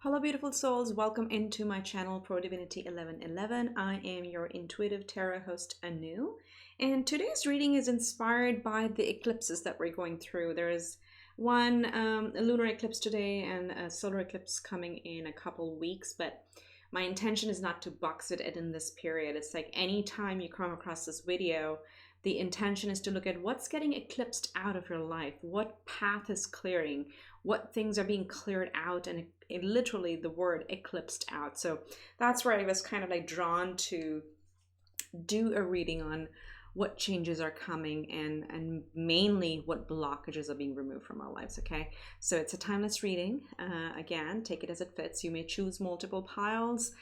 Hello beautiful souls, welcome into my channel ProDivinity 1111. I am your intuitive tarot host Anu, and today's reading is inspired by the eclipses that we're going through. There is one a lunar eclipse today and a solar eclipse coming in a couple weeks, but my intention is not to box it in this period. It's like anytime you come across this video, the intention is to look at what's getting eclipsed out of your life, what path is clearing, what things are being cleared out, and literally the word eclipsed out. So that's where I was kind of like drawn to do a reading on what changes are coming and mainly what blockages are being removed from our lives. Okay, so it's a timeless reading. Again, take it as it fits. You may choose multiple piles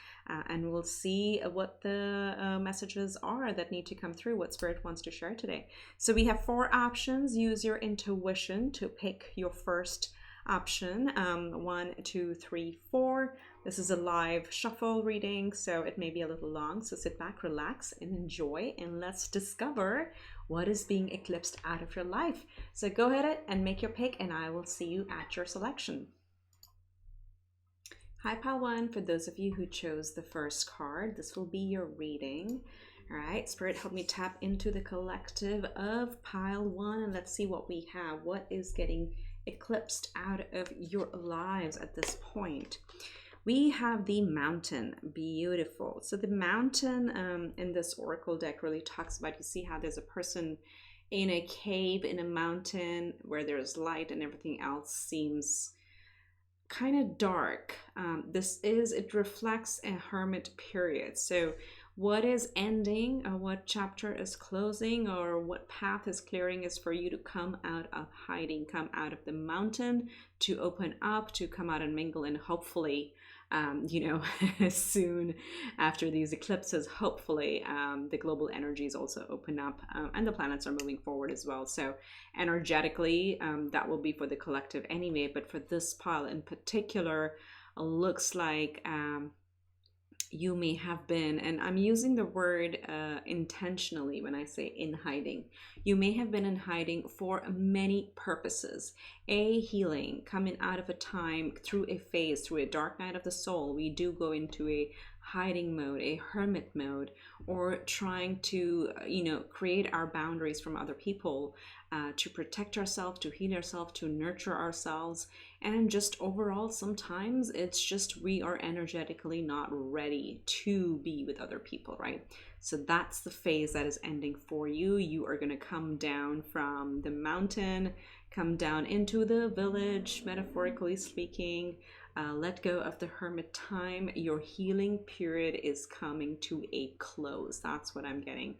and we'll see what the messages are that need to come through, what Spirit wants to share today. So we have 4 options. Use your intuition to pick your first option. 1, 2, 3, 4. This is a live shuffle reading, so it may be a little long, so sit back, relax, and enjoy, and let's discover what is being eclipsed out of your life. So go ahead and make your pick, and I will see you at your selection. Hi, pile 1. For those of you who chose the first card, this will be your reading. All right, Spirit, help me tap into the collective of pile 1, and let's see what we have. What is getting eclipsed out of your lives at this point? We have the mountain. Beautiful. So the mountain in this oracle deck really talks about, you see how there's a person in a cave in a mountain where there's light and everything else seems kind of dark. It reflects a hermit period. So what is ending, or what chapter is closing, or what path is clearing is for you to come out of hiding, come out of the mountain, to open up, to come out and mingle, and hopefully, soon after these eclipses, hopefully the global energies also open up and the planets are moving forward as well. So energetically, that will be for the collective anyway, but for this pile in particular, looks like you may have been, and I'm using the word intentionally when I say in hiding. You may have been in hiding for many purposes. A healing, coming out of a time, through a phase, through a dark night of the soul. We do go into a hiding mode, a hermit mode, or trying to, create our boundaries from other people, to protect ourselves, to heal ourselves, to nurture ourselves. And just overall, sometimes it's just we are energetically not ready to be with other people, right? So that's the phase that is ending for you. You are going to come down from the mountain, come down into the village, metaphorically speaking, let go of the hermit time. Your healing period is coming to a close. That's what I'm getting.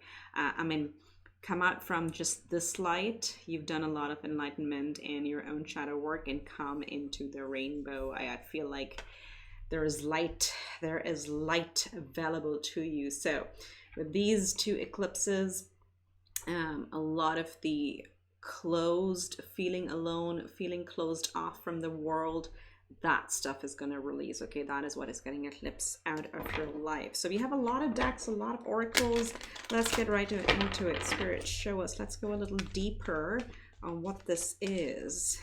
Come out from just this light. You've done a lot of enlightenment and your own shadow work, and come into the rainbow. I feel like there is light available to you. So with these 2 eclipses, a lot of the closed, feeling alone, feeling closed off from the world, that stuff is going to release. Okay, that is what is getting eclipsed out of your life. So we have a lot of decks, a lot of oracles. Let's get right into it. Spirit, show us. Let's go a little deeper on what this is.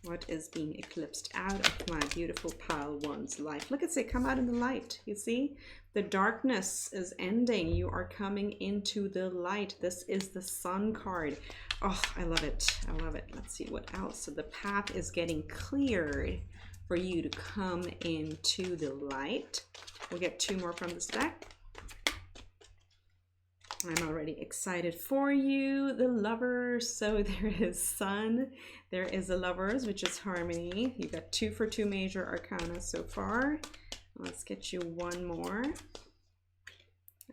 What is being eclipsed out of my beautiful pile 1's life? Look, it's come out in the light. You see, the darkness is ending. You are coming into the light. This is the Sun card. Oh, I love it. I love it. Let's see what else. So the path is getting cleared for you to come into the light. We'll get 2 more from this deck. I'm already excited for you. The Lovers. So there is Sun. There is the Lovers, which is harmony. You got 2 for 2 major arcana so far. Let's get you 1 more.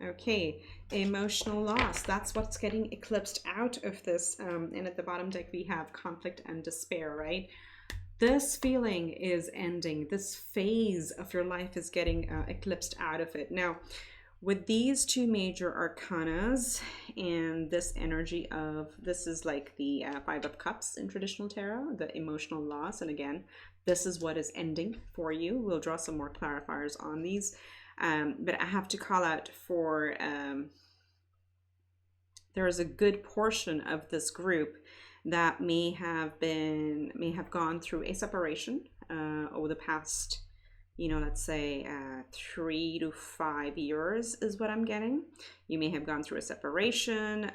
Okay, emotional loss. That's what's getting eclipsed out of this. And at the bottom deck, we have conflict and despair, right? This feeling is ending. This phase of your life is getting eclipsed out of it. Now, with these 2 major arcanas and this energy of, this is like the 5 of Cups in traditional tarot, the emotional loss. And again, this is what is ending for you. We'll draw some more clarifiers on these. But I have to call out for, there is a good portion of this group that may have gone through a separation over the past you know, let's say 3 to 5 years is what I'm getting. You may have gone through a separation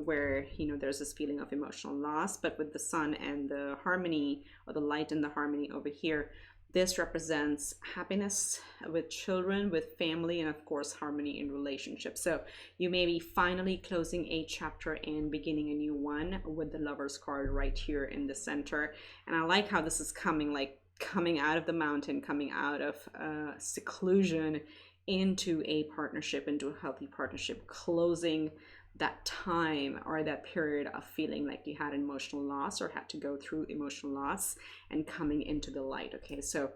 where, you know, there's this feeling of emotional loss, but with the sun and the harmony, or the light and the harmony over here, this represents happiness with children, with family, and of course, harmony in relationships. So you may be finally closing a chapter and beginning a new one with the Lovers card right here in the center. And I like how this is coming, like coming out of the mountain, coming out of seclusion into a partnership, into a healthy partnership, closing that time or that period of feeling like you had emotional loss or had to go through emotional loss, and coming into the light. Okay, so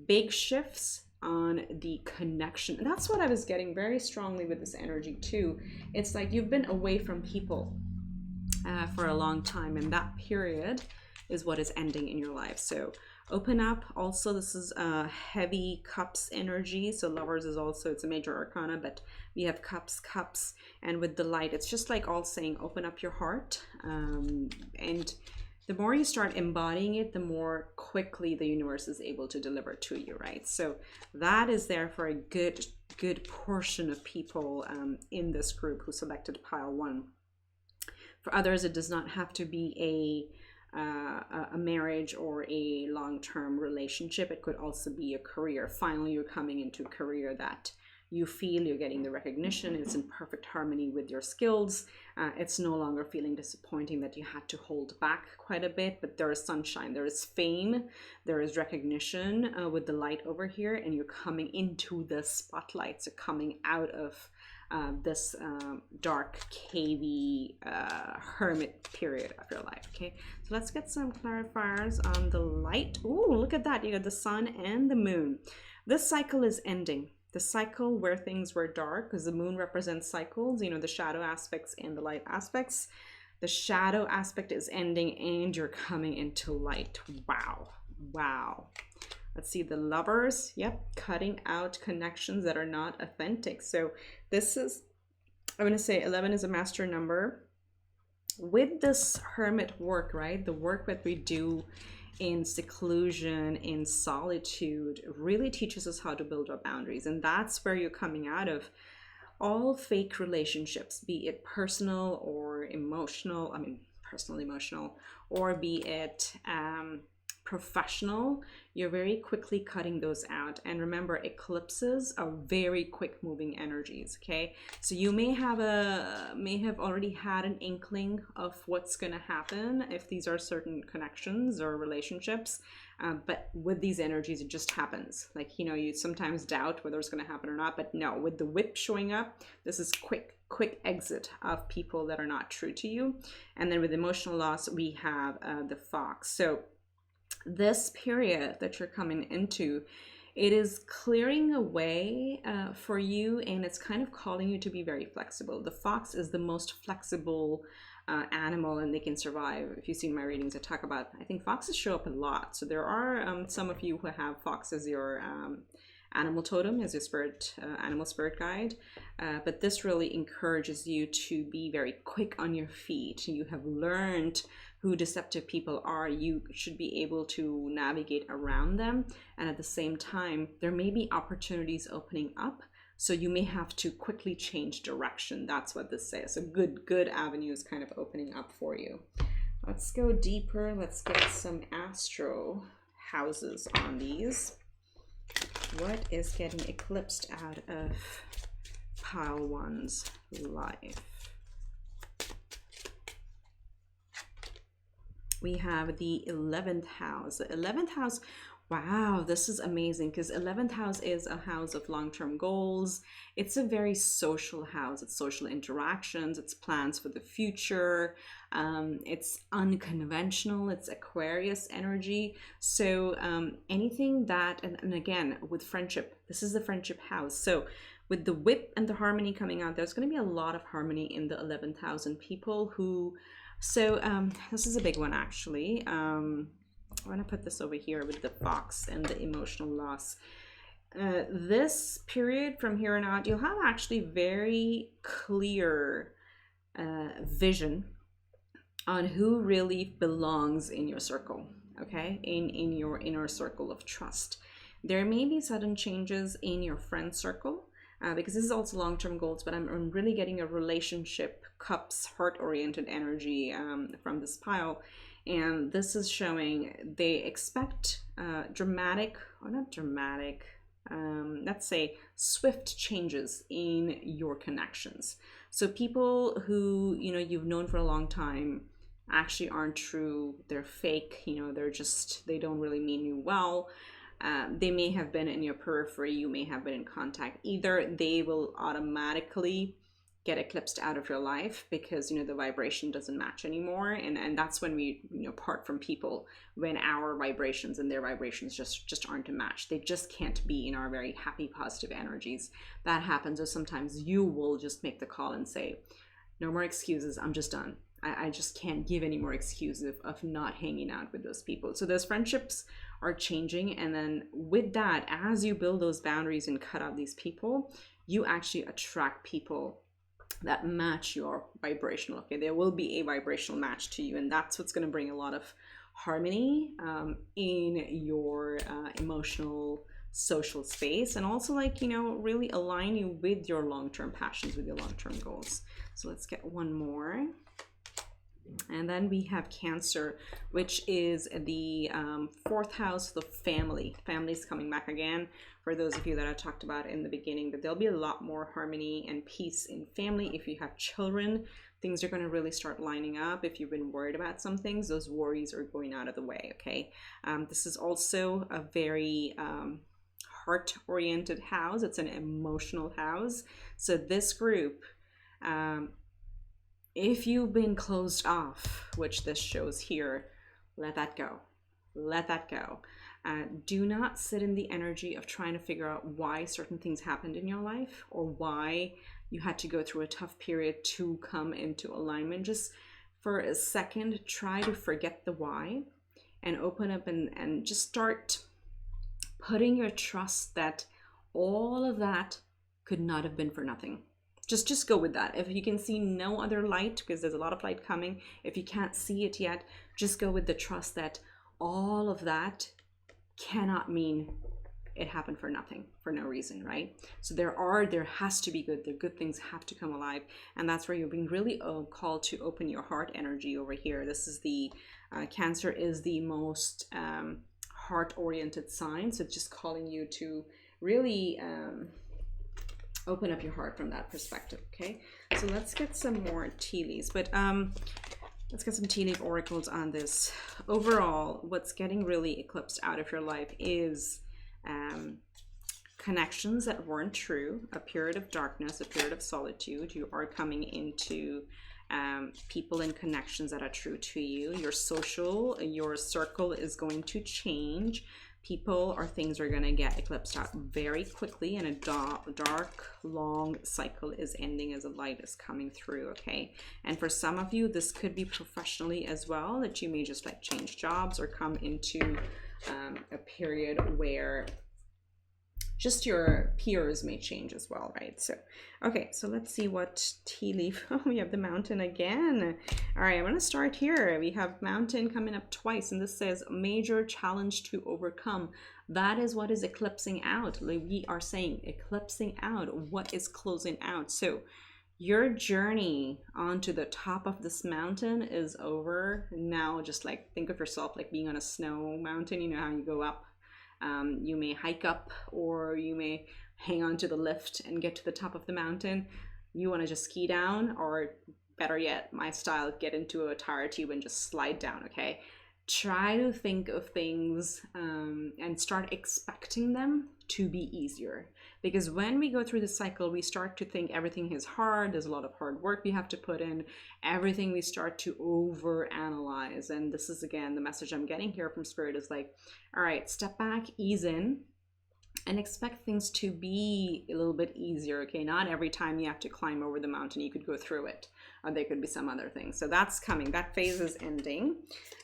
big shifts on the connection. And that's what I was getting very strongly with this energy too. It's like you've been away from people for a long time, and that period is what is ending in your life. So open up. Also, this is a heavy cups energy. So Lovers is also, it's a major arcana, but we have cups, and with the light, it's just like all saying, open up your heart. And the more you start embodying it, the more quickly the universe is able to deliver to you, right? So that is there for a good portion of people in this group who selected pile 1. For others, it does not have to be a marriage or a long-term relationship. It could also be a career. Finally, you're coming into a career that you feel you're getting the recognition. It's in perfect harmony with your skills. It's no longer feeling disappointing that you had to hold back quite a bit, but there is sunshine, there is fame, there is recognition with the light over here, and you're coming into the spotlight. So coming out of this dark, cavey, hermit period of your life. Okay, so let's get some clarifiers on the light. Oh, look at that. You got the sun and the moon. This cycle is ending. The cycle where things were dark, because the moon represents cycles, you know, the shadow aspects and the light aspects. The shadow aspect is ending and you're coming into light. Wow. Let's see the Lovers. Yep, cutting out connections that are not authentic. So this is, I'm going to say 11 is a master number. With this hermit work, right? The work that we do in seclusion, in solitude, really teaches us how to build our boundaries. And that's where you're coming out of all fake relationships, be it personal or emotional, personal, emotional, or be it professional. You're very quickly cutting those out. And remember, eclipses are very quick moving energies. Okay, so you may have already had an inkling of what's going to happen if these are certain connections or relationships, but with these energies, it just happens. Like, you know, you sometimes doubt whether it's going to happen or not, but no, with the whip showing up, this is quick exit of people that are not true to you. And then with emotional loss, we have the fox. So this period that you're coming into, it is clearing away for you, and it's kind of calling you to be very flexible. The fox is the most flexible animal, and they can survive. If you've seen my readings, I talk about, I think foxes show up a lot. So there are some of you who have fox as your animal totem, as your spirit, animal spirit guide. But this really encourages you to be very quick on your feet. You have learned who deceptive people are. You should be able to navigate around them. And at the same time, there may be opportunities opening up. So you may have to quickly change direction. That's what this says. So good avenues kind of opening up for you. Let's go deeper. Let's get some astro houses on these. What is getting eclipsed out of pile 1's life? We have the 11th house. The 11th house, wow, this is amazing, because 11th house is a house of long-term goals. It's a very social house. It's social interactions. It's plans for the future. It's unconventional. It's Aquarius energy. So anything that, and again, with friendship, this is the friendship house. So with the whip and the harmony coming out, there's going to be a lot of harmony in the 11th house, and people who, so this is a big one actually. I'm going to put this over here with the fox and the emotional loss. This period from here on out, you'll have actually very clear vision on who really belongs in your circle, okay? In your inner circle of trust. There may be sudden changes in your friend circle, because this is also long-term goals, but I'm really getting a relationship, cups, heart-oriented energy from this pile. And this is showing they expect dramatic, or not dramatic, let's say swift changes in your connections. So people who, you know, you've known for a long time actually aren't true. They're fake, you know, they don't really mean you well. They may have been in your periphery, you may have been in contact. Either they will automatically get eclipsed out of your life because, you know, the vibration doesn't match anymore, and that's when we, you know, part from people, when our vibrations and their vibrations just aren't a match. They just can't be in our very happy, positive energies. That happens. Or sometimes you will just make the call and say, no more excuses, I'm just done. I just can't give any more excuses of not hanging out with those people. So those friendships are changing. And then with that, as you build those boundaries and cut out these people, you actually attract people that match your vibrational. Okay, there will be a vibrational match to you, and that's what's going to bring a lot of harmony in your emotional, social space, and also, like, you know, really align you with your long-term passions, with your long-term goals. So let's get one more. And then we have Cancer, which is the fourth house, the family. Family's coming back again. For those of you that I talked about in the beginning, that there'll be a lot more harmony and peace in family. If you have children, things are going to really start lining up. If you've been worried about some things, those worries are going out of the way, okay? This is also a very heart-oriented house. It's an emotional house. So this group, if you've been closed off, which this shows here, let that go. Let that go. Do not sit in the energy of trying to figure out why certain things happened in your life or why you had to go through a tough period to come into alignment. Just for a second, try to forget the why and open up and just start putting your trust that all of that could not have been for nothing. Just go with that. If you can see no other light, because there's a lot of light coming, if you can't see it yet, just go with the trust that all of that cannot mean it happened for nothing, for no reason, right? So there has to be good. The good things have to come alive, and that's where you're being really called to open your heart energy over here. This is the Cancer is the most heart-oriented sign, so it's just calling you to really open up your heart from that perspective. Okay, so let's get some more tea leaves, but let's get some tea leaf oracles on this. Overall, what's getting really eclipsed out of your life is connections that weren't true, a period of darkness, a period of solitude. You are coming into people and connections that are true to you. Your circle is going to change. People or things are going to get eclipsed out very quickly, and a dark, long cycle is ending as the light is coming through, okay? And for some of you, this could be professionally as well, that you may just like change jobs or come into a period where just your peers may change as well, right? So, okay, so let's see what tea leaf. Oh, we have the Mountain again. All right, I'm going to start here. We have Mountain coming up twice, and this says major challenge to overcome. That is what is eclipsing out. Like we are saying, eclipsing out. What is closing out? So your journey onto the top of this mountain is over. Now, just like think of yourself like being on a snow mountain. You know how you go up. You may hike up, or you may hang on to the lift and get to the top of the mountain. You want to just ski down, or better yet, my style, get into a tire tube and just slide down, okay? Try to think of things and start expecting them to be easier. Because when we go through the cycle, we start to think everything is hard. There's a lot of hard work we have to put in. Everything we start to overanalyze. And this is, again, the message I'm getting here from Spirit is like, all right, step back, ease in, and expect things to be a little bit easier, okay? Not every time you have to climb over the mountain, you could go through it. Or there could be some other thing. So that's coming. That phase is ending.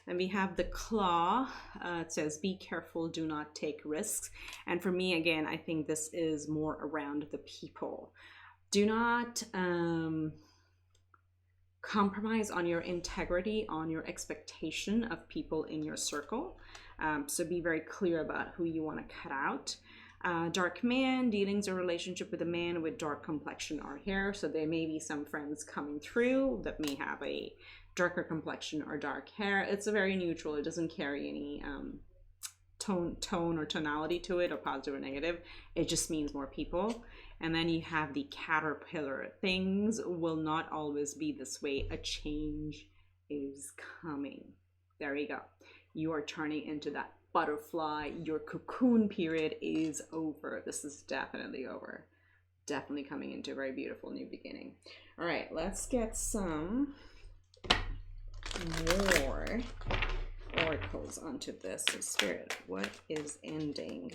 And we have the Claw. It says, be careful, do not take risks. And for me, again, I think this is more around the people. Do not compromise on your integrity, on your expectation of people in your circle. So be very clear about who you want to cut out. Dark man, dealings or relationship with a man with dark complexion or hair. So there may be some friends coming through that may have a darker complexion or dark hair. It's a very neutral. It doesn't carry any tone or tonality to it, or positive or negative. It just means more people. And then you have the caterpillar. Things will not always be this way. A change is coming. There you go. You are turning into that butterfly. Your cocoon period is over. This is definitely over. Definitely coming into a very beautiful new beginning. All right, let's get some more oracles onto this. So Spirit, what is ending?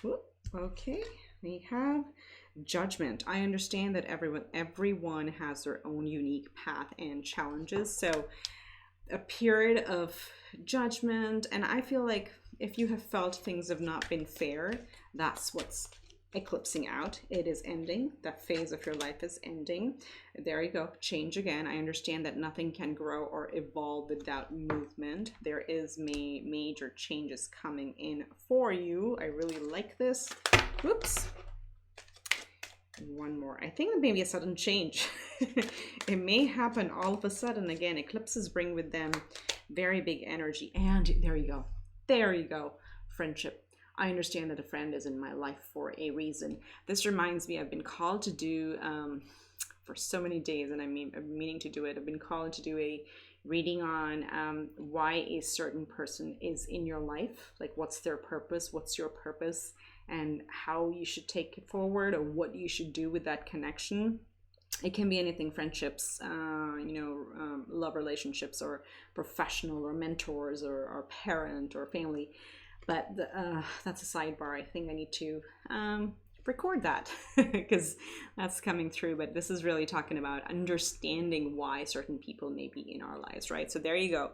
Whoop, okay, we have Judgment. I understand that everyone has their own unique path and challenges. So a period of judgment, and I feel like if you have felt things have not been fair, that's what's eclipsing out. It is ending. That phase of your life is ending. There you go. Change again. I understand that nothing can grow or evolve without movement. There is major changes coming in for you. I really like this. Whoops. One more. I think maybe a sudden change. It may happen all of a sudden. Again, eclipses bring with them very big energy. And there you go. There you go. Friendship. I understand that a friend is in my life for a reason. This reminds me, I've been called to do, for so many days, and I'm meaning to do it. I've been called to do a reading on why a certain person is in your life. Like, what's their purpose? What's your purpose? And how you should take it forward, or what you should do with that connection. It can be anything, friendships, love relationships, or professional, or mentors, or parent, or family. But that's a sidebar. I think I need to record that because that's coming through. But this is really talking about understanding why certain people may be in our lives, right? So there you go.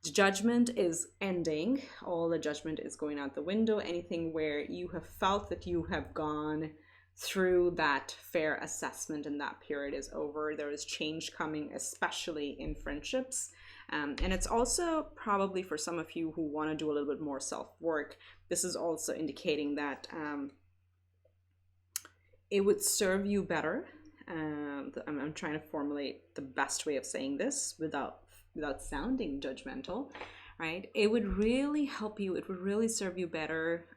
Judgment is ending. All the judgment is going out the window. Anything where you have felt that you have gone through that fair assessment and that period is over. There is change coming, especially in friendships. And it's also probably for some of you who want to do a little bit more self-work, this is also indicating that it would serve you better. I'm trying to formulate the best way of saying this without sounding judgmental, right? It would really help you. It would really serve you better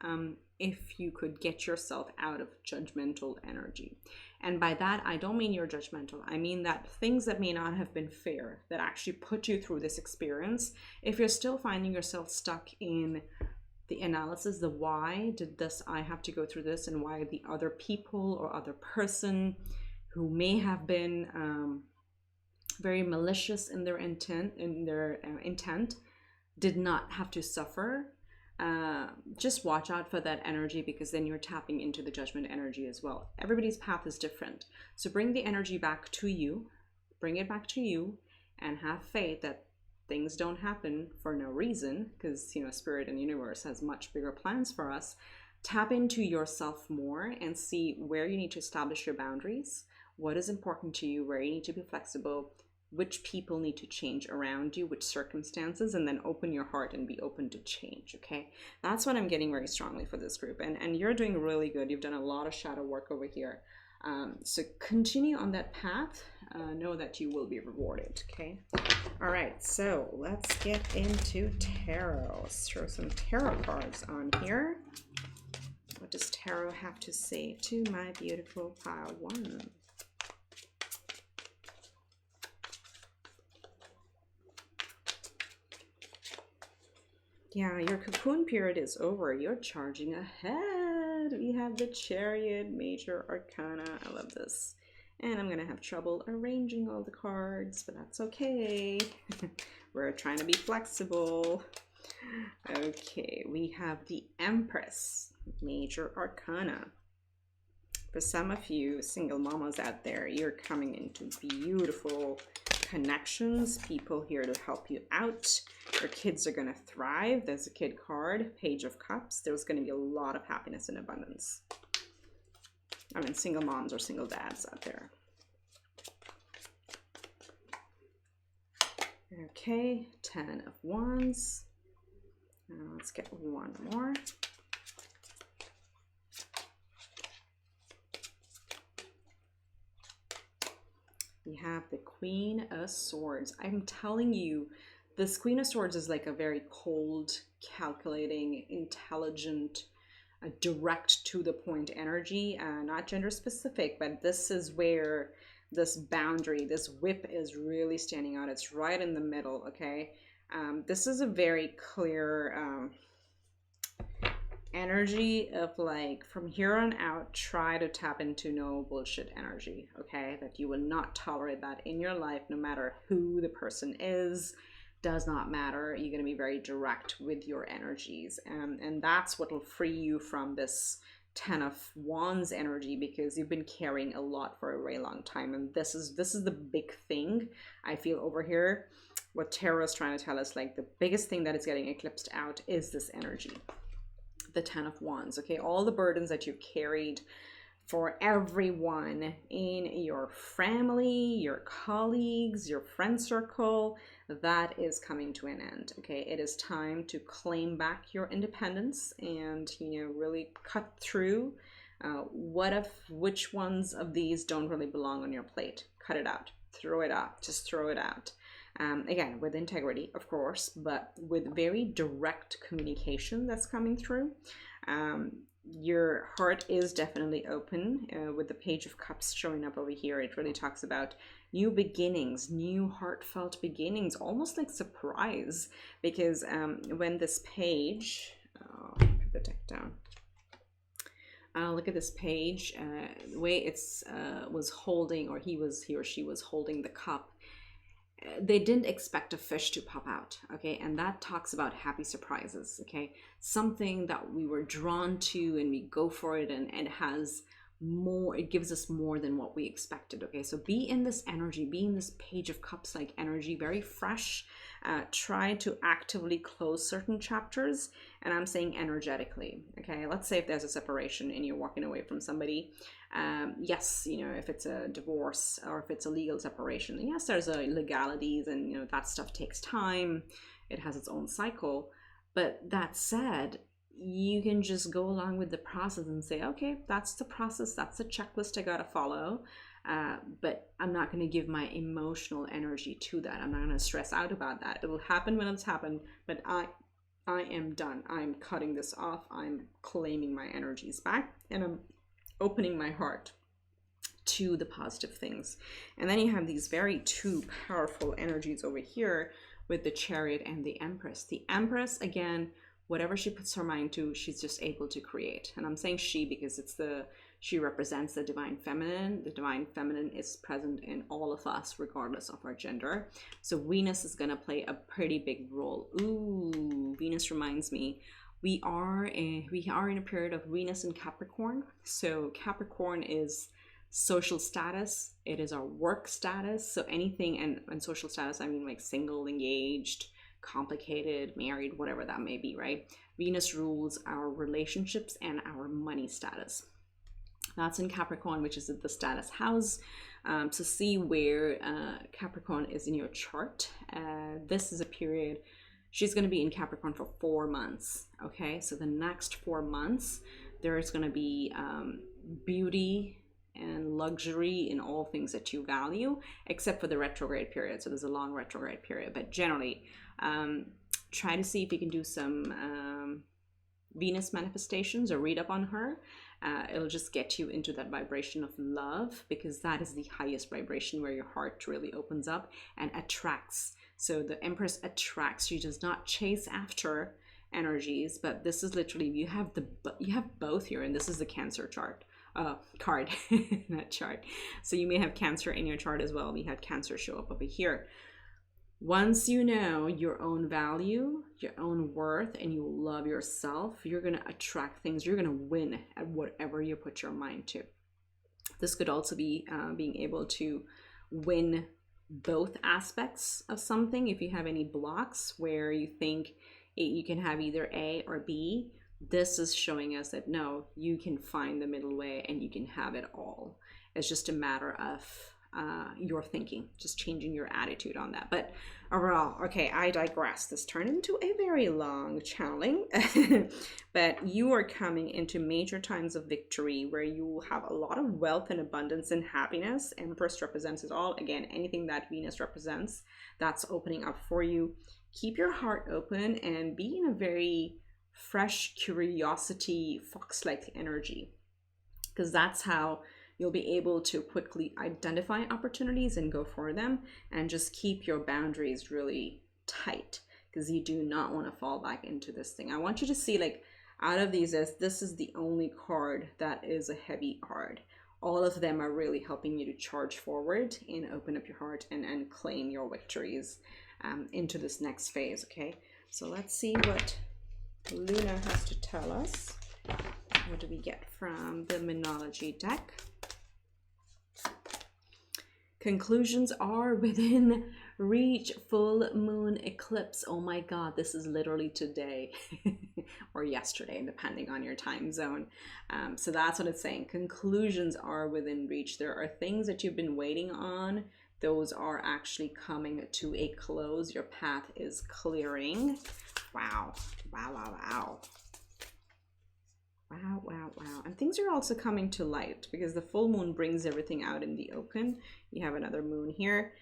if you could get yourself out of judgmental energy. And by that, I don't mean you're judgmental. I mean that things that may not have been fair, that actually put you through this experience, if you're still finding yourself stuck in the analysis, the why did this, I have to go through this, and why the other people or other person who may have been very malicious in their intent, did not have to suffer. Just watch out for that energy, because then you're tapping into the judgment energy as well. Everybody's path is different. So bring the energy back to you, bring it back to you, and have faith that things don't happen for no reason, because, Spirit and Universe has much bigger plans for us. Tap into yourself more and see where you need to establish your boundaries, what is important to you, where you need to be flexible, which people need to change around you, which circumstances, and then open your heart and be open to change, okay? That's what I'm getting very strongly for this group. And you're doing really good. You've done a lot of shadow work over here. So continue on that path. Know that you will be rewarded, okay? All right, so let's get into tarot. Let's throw some tarot cards on here. What does tarot have to say to my beautiful pile one? Yeah, your cocoon period is over. You're charging ahead. We have the Chariot, Major Arcana. I love this. And I'm going to have trouble arranging all the cards, but that's okay. We're trying to be flexible. Okay, we have the Empress, Major Arcana. For some of you single mamas out there, you're coming into beautiful connections, people here to help you out. Your kids are going to thrive. There's a kid card, Page of Cups. There's going to be a lot of happiness and abundance. I mean, single moms or single dads out there. Okay, 10 of Wands. Let's get one more. We have the Queen of Swords. I'm telling you, this Queen of Swords is like a very cold, calculating, intelligent, direct to the point energy, not gender specific, but this is where this boundary, this whip is really standing out. It's right in the middle, okay? This is a very clear energy of like, from here on out, try to tap into no bullshit energy, okay? That you will not tolerate that in your life, no matter who the person is. Does not matter. You're going to be very direct with your energies, and that's what will free you from this 10 of Wands energy, because you've been carrying a lot for a very long time. And this is the big thing I feel over here. What tarot is trying to tell us, like the biggest thing that is getting eclipsed out is this energy, the 10 of Wands. Okay, all the burdens that you carried for everyone in your family, your colleagues, your friend circle, that is coming to an end. Okay, it is time to claim back your independence and, you know, really cut through which ones of these don't really belong on your plate. Cut it out, throw it out, just throw it out. Again, with integrity, of course, but with very direct communication that's coming through. Your heart is definitely open. With the Page of Cups showing up over here, it really talks about new beginnings, new heartfelt beginnings, almost like surprise, because when this page, put the deck down, look at this page, the way it's was holding, or he or she was holding the cup, they didn't expect a fish to pop out, okay? And that talks about happy surprises, okay? Something that we were drawn to and we go for it, and it has more, it gives us more than what we expected, okay? So be in this energy, be in this Page of Cups like energy, very fresh. Try to actively close certain chapters, and I'm saying energetically, okay? Let's say if there's a separation and you're walking away from somebody, yes, you know, if it's a divorce or if it's a legal separation, yes, there's a legalities, and you know, that stuff takes time, it has its own cycle. But that said, you can just go along with the process and say, okay, that's the process, that's the checklist I gotta follow, but I'm not going to give my emotional energy to that. I'm not going to stress out about that. It will happen when it's happened, but I am done. I'm cutting this off. I'm claiming my energies back, and I'm opening my heart to the positive things. And then you have these very two powerful energies over here with the Chariot and the Empress. The Empress, again, whatever she puts her mind to, she's just able to create. And I'm saying she because she represents the divine feminine. The divine feminine is present in all of us, regardless of our gender. So Venus is going to play a pretty big role. Ooh, Venus reminds me, we are in a period of Venus in Capricorn. So Capricorn is social status. It is our work status. So anything, and social status, I mean like single, engaged, complicated, married, whatever that may be, right? Venus rules our relationships and our money status. That's in Capricorn, which is the status house. To see where Capricorn is in your chart, this is a period, she's going to be in Capricorn for 4 months, okay? So the next 4 months, there is going to be beauty and luxury in all things that you value, except for the retrograde period. So there's a long retrograde period, but generally, try to see if you can do some Venus manifestations or read up on her. It'll just get you into that vibration of love, because that is the highest vibration, where your heart really opens up and attracts. So the Empress attracts. She does not chase after energies, but this is literally, you have both here, and this is the Cancer chart. Card, not chart. So you may have Cancer in your chart as well. We had Cancer show up over here. Once you know your own value, your own worth, and you love yourself, you're going to attract things. You're going to win at whatever you put your mind to. This could also be being able to win both aspects of something. If you have any blocks where you think you can have either A or B, this is showing us that no, you can find the middle way and you can have it all. It's just a matter of your thinking, just changing your attitude on that. But overall, okay, I digress. This turned into a very long channeling, but you are coming into major times of victory where you will have a lot of wealth and abundance and happiness. Empress represents it all. Again, anything that Venus represents, that's opening up for you. Keep your heart open and be in a very fresh curiosity, fox-like energy, because that's how you'll be able to quickly identify opportunities and go for them, and just keep your boundaries really tight, because you do not want to fall back into this thing. I want you to see, like, out of these, this is the only card that is a heavy card. All of them are really helping you to charge forward and open up your heart and claim your victories into this next phase. Okay, so let's see what Luna has to tell us. What do we get from the Minology deck? Conclusions are within reach. Full moon eclipse. Oh my God, this is literally today or yesterday, depending on your time zone. So that's what it's saying. Conclusions are within reach. There are things that you've been waiting on. Those are actually coming to a close. Your path is clearing. Wow. Wow, wow, wow. Wow, wow, wow. And things are also coming to light, because the full moon brings everything out in the open. You have another moon here.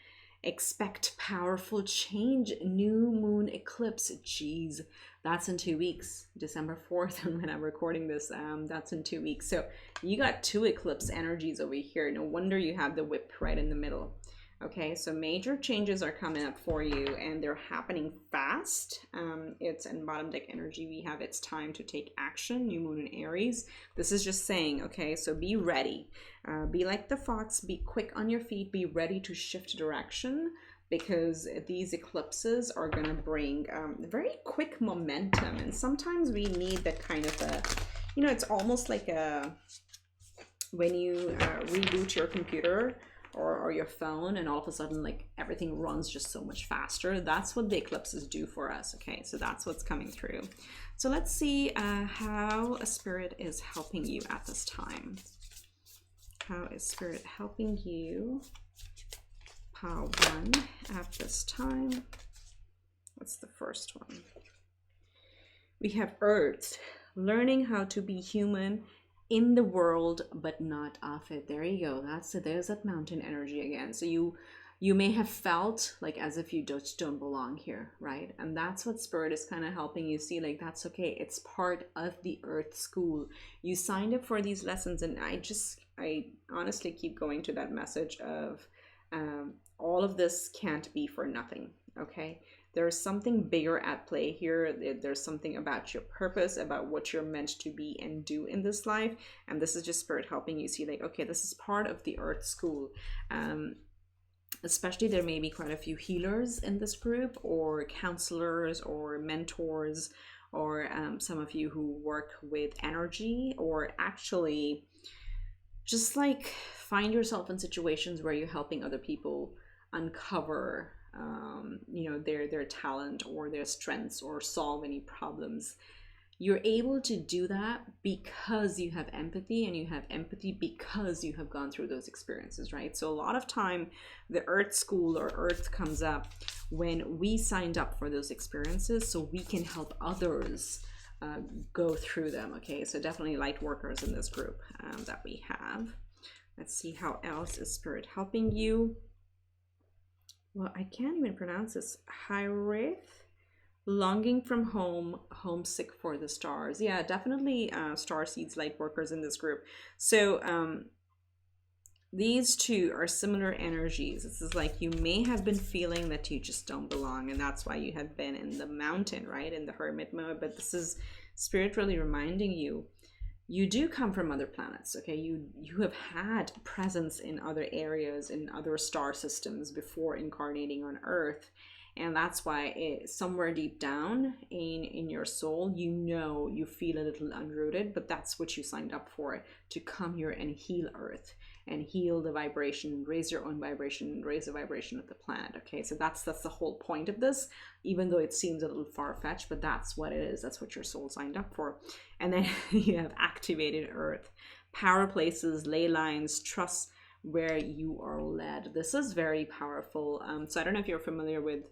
Expect powerful change. New moon eclipse. Jeez, that's in 2 weeks. December 4th, when I'm recording this, that's in 2 weeks. So you got 2 eclipse energies over here. No wonder you have the whip right in the middle. Okay, so major changes are coming up for you, and they're happening fast. It's in bottom deck energy. We have it's time to take action. New moon in Aries. This is just saying, okay, so be ready. Be like the fox. Be quick on your feet. Be ready to shift direction, because these eclipses are going to bring very quick momentum. And sometimes we need that kind of a, you know, it's almost like a, when you reboot your computer or your phone, and all of a sudden, like, everything runs just so much faster. That's what the eclipses do for us. Okay, so that's what's coming through. So let's see how a spirit is helping you at this time. How is spirit helping you? Pile 1 at this time. What's the first one? We have Earth, learning how to be human in the world but not of it. There you go. That's it. There's that mountain energy again. So you may have felt like as if you just don't belong here, right? And that's what spirit is kind of helping you see, like, that's okay. It's part of the Earth school. You signed up for these lessons, and I honestly keep going to that message of all of this can't be for nothing. Okay, there's something bigger at play here. There's something about your purpose, about what you're meant to be and do in this life. And this is just spirit helping you see, like, okay, this is part of the Earth school. Especially there may be quite a few healers in this group, or counselors, or mentors, or some of you who work with energy, or actually just like find yourself in situations where you're helping other people uncover you know, their talent or their strengths, or solve any problems. You're able to do that because you have empathy, and you have empathy because you have gone through those experiences, right? So a lot of time the Earth school or Earth comes up when we signed up for those experiences, so we can help others go through them. Okay, so definitely light workers in this group that we have. Let's see how else is spirit helping you. Well, I can't even pronounce this. Hyrith, longing from home, homesick for the stars. Yeah, definitely star seeds, light workers in this group. So these two are similar energies. This is like you may have been feeling that you just don't belong, and that's why you have been in the mountain, right, in the hermit mode. But this is spirit really reminding you, you do come from other planets. Okay, you have had presence in other areas, in other star systems before incarnating on Earth. And that's why somewhere deep down in your soul, you know, you feel a little unrooted, but that's what you signed up for, to come here and heal Earth and heal the vibration, raise your own vibration, raise the vibration of the planet. Okay, so that's the whole point of this, even though it seems a little far-fetched, but that's what it is. That's what your soul signed up for. And then you have activated Earth, power places, ley lines, trust where you are led. This is very powerful. So I don't know if you're familiar with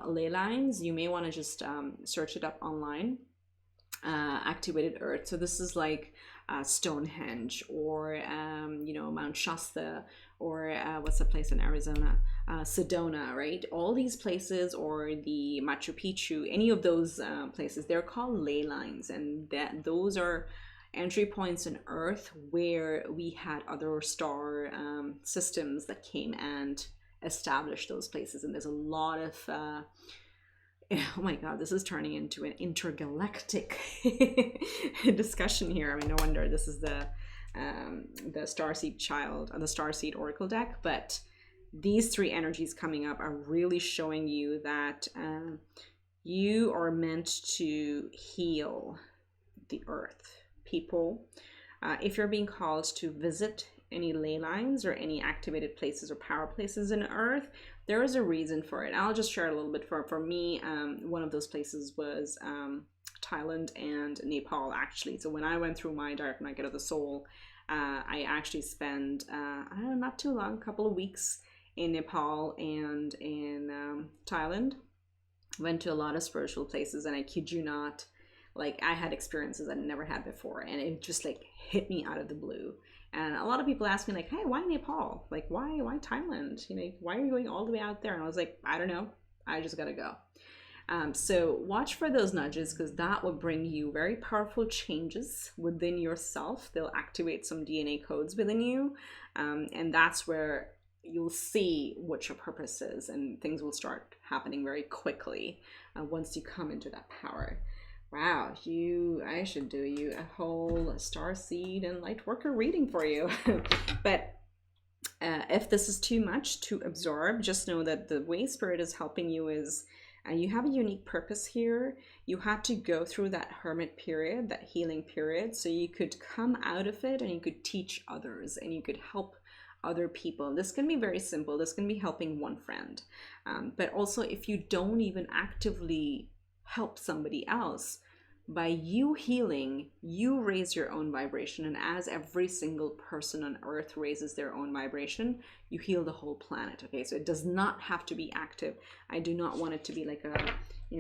ley lines. You may want to just search it up online. Activated earth. So this is like Stonehenge, or Mount Shasta, or what's the place in Arizona, Sedona, right? All these places, or the Machu Picchu, any of those places, they're called ley lines, and those are entry points in earth where we had other star systems that came and established those places. And there's a lot of oh my god, this is turning into an intergalactic discussion here. I mean, no wonder this is the Starseed Child, the Starseed Oracle deck. But these three energies coming up are really showing you that you are meant to heal the earth, people. If you're being called to visit any ley lines or any activated places or power places in earth, there is a reason for it. I'll just share a little bit. For me, one of those places was Thailand and Nepal, actually. So when I went through my Direct Nugget of the Soul, I actually spent not too long, a couple of weeks in Nepal and in Thailand. Went to a lot of spiritual places, and I kid you not, like, I had experiences I never had before, and it just like hit me out of the blue. And a lot of people ask me, like, hey, why Nepal? Like, why Thailand? Why are you going all the way out there? And I was like, I don't know. I just gotta go. So watch for those nudges, because that will bring you very powerful changes within yourself. They'll activate some DNA codes within you. And that's where you'll see what your purpose is, and things will start happening very quickly once you come into that power. Wow, I should do you a whole Starseed and Lightworker reading for you. But if this is too much to absorb, just know that the way Spirit is helping you is you have a unique purpose here. You had to go through that hermit period, that healing period, so you could come out of it and you could teach others and you could help other people. This can be very simple. This can be helping one friend. But also, if you don't even actively help somebody else, by you healing, you raise your own vibration. And as every single person on earth raises their own vibration, you heal the whole planet. Okay, so it does not have to be active. I do not want it to be like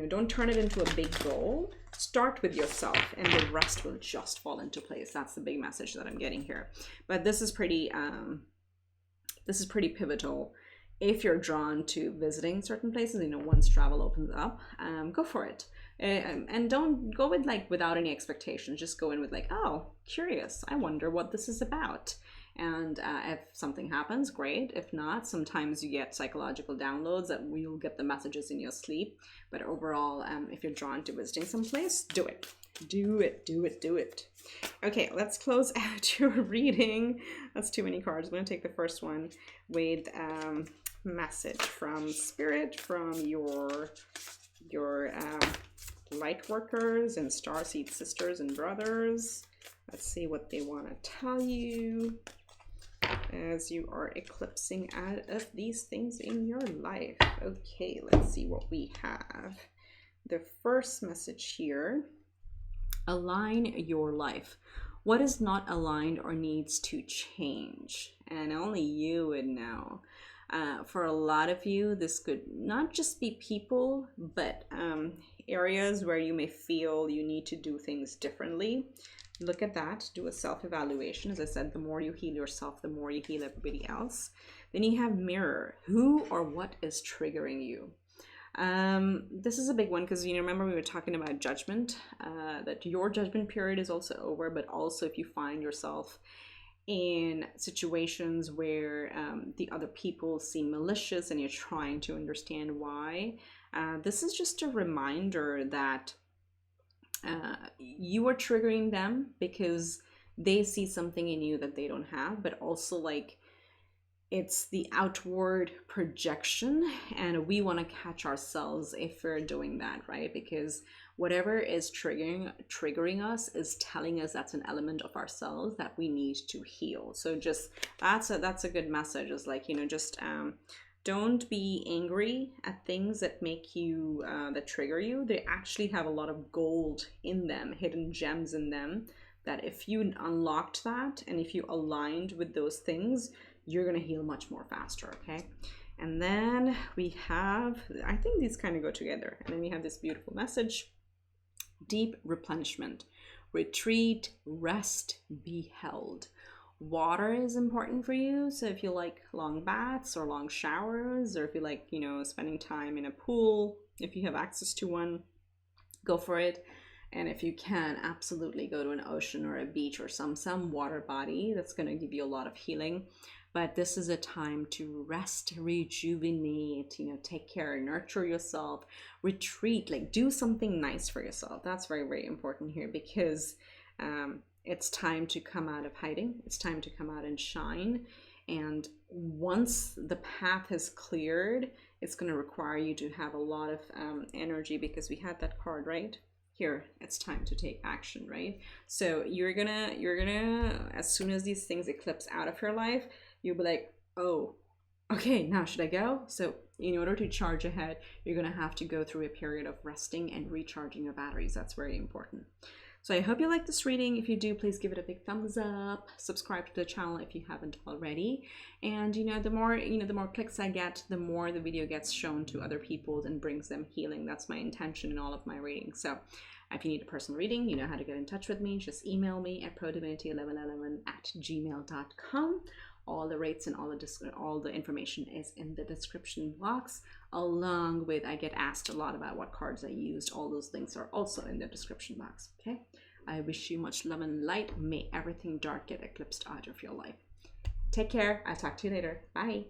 don't turn it into a big goal. Start with yourself, and the rest will just fall into place. That's the big message that I'm getting here. But this is pretty pivotal. If you're drawn to visiting certain places, once travel opens up, go for it. And don't go with without any expectations. Just go in with oh, curious, I wonder what this is about. And if something happens, great. If not, sometimes you get psychological downloads that you'll get the messages in your sleep. But overall, if you're drawn to visiting someplace, do it. Do it. Okay, let's close out your reading. That's too many cards. I'm going to take the first one with message from Spirit, from your light workers and starseed sisters and brothers. Let's see what they want to tell you as you are eclipsing out of these things in your life. Okay, let's see what we have. The first message here: align your life. What is not aligned or needs to change? And only you would know. For a lot of you, this could not just be people, but areas where you may feel you need to do things differently. Look at that. Do a self-evaluation. As I said, the more you heal yourself, the more you heal everybody else. Then you have mirror. Who or what is triggering you? This is a big one, because remember we were talking about judgment, that your judgment period is also over. But also, if you find yourself in situations where the other people seem malicious and you're trying to understand why, this is just a reminder that you are triggering them because they see something in you that they don't have. But also, it's the outward projection, and we want to catch ourselves if we're doing that, right? Because whatever is triggering us is telling us that's an element of ourselves that we need to heal. So just that's a good message. Is just don't be angry at things that make you that trigger you. They actually have a lot of gold in them, hidden gems in them, that if you unlocked that and if you aligned with those things, you're going to heal much more faster, okay? And then we have, I think these kind of go together. And then we have this beautiful message: deep replenishment, retreat, rest, be held. Water is important for you. So if you like long baths or long showers, or if you like, you know, spending time in a pool, if you have access to one, go for it. And if you can, absolutely go to an ocean or a beach or some water body. That's going to give you a lot of healing. But this is a time to rest, rejuvenate, you know, take care, nurture yourself, retreat, like do something nice for yourself. That's very, very important here, because it's time to come out of hiding. It's time to come out and shine. And once the path is cleared, it's going to require you to have a lot of energy, because we had that card, right? Here, it's time to take action, right? So you're gonna, as soon as these things eclipse out of your life, you'll be like, oh, okay, now should I go? So in order to charge ahead, you're gonna have to go through a period of resting and recharging your batteries. That's very important. So I hope you like this reading. If you do, please give it a big thumbs up. Subscribe to the channel if you haven't already. And the more clicks I get, the more the video gets shown to other people and brings them healing. That's my intention in all of my readings. So if you need a personal reading, you know how to get in touch with me. Just email me at ProDivinity1111@gmail.com. All the rates and all the information is in the description box, along with, I get asked a lot about what cards I used. All those links are also in the description box. Okay, I wish you much love and light. May everything dark get eclipsed out of your life. Take care. I'll talk to you later. Bye.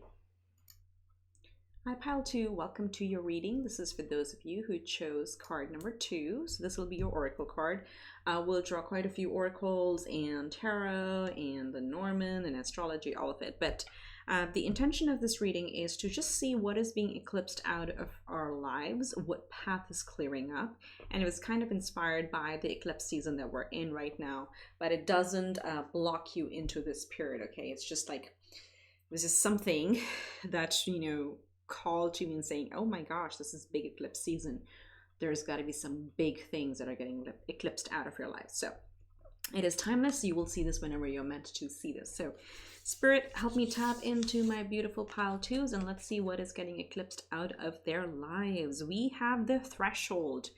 Hi, Pile 2. Welcome to your reading. This is for those of you who chose card number 2. So this will be your oracle card. We'll draw quite a few oracles and tarot and the Norman and astrology, all of it. But the intention of this reading is to just see what is being eclipsed out of our lives, what path is clearing up. And it was kind of inspired by the eclipse season that we're in right now. But it doesn't block you into this period, okay? It's just like, this is something that, called to me and saying, oh my gosh, this is big eclipse season. There's got to be some big things that are getting eclipsed out of your life. So it is timeless. You will see this whenever you're meant to see this. So Spirit, help me tap into my beautiful Pile 2s, and let's see what is getting eclipsed out of their lives. We have the threshold.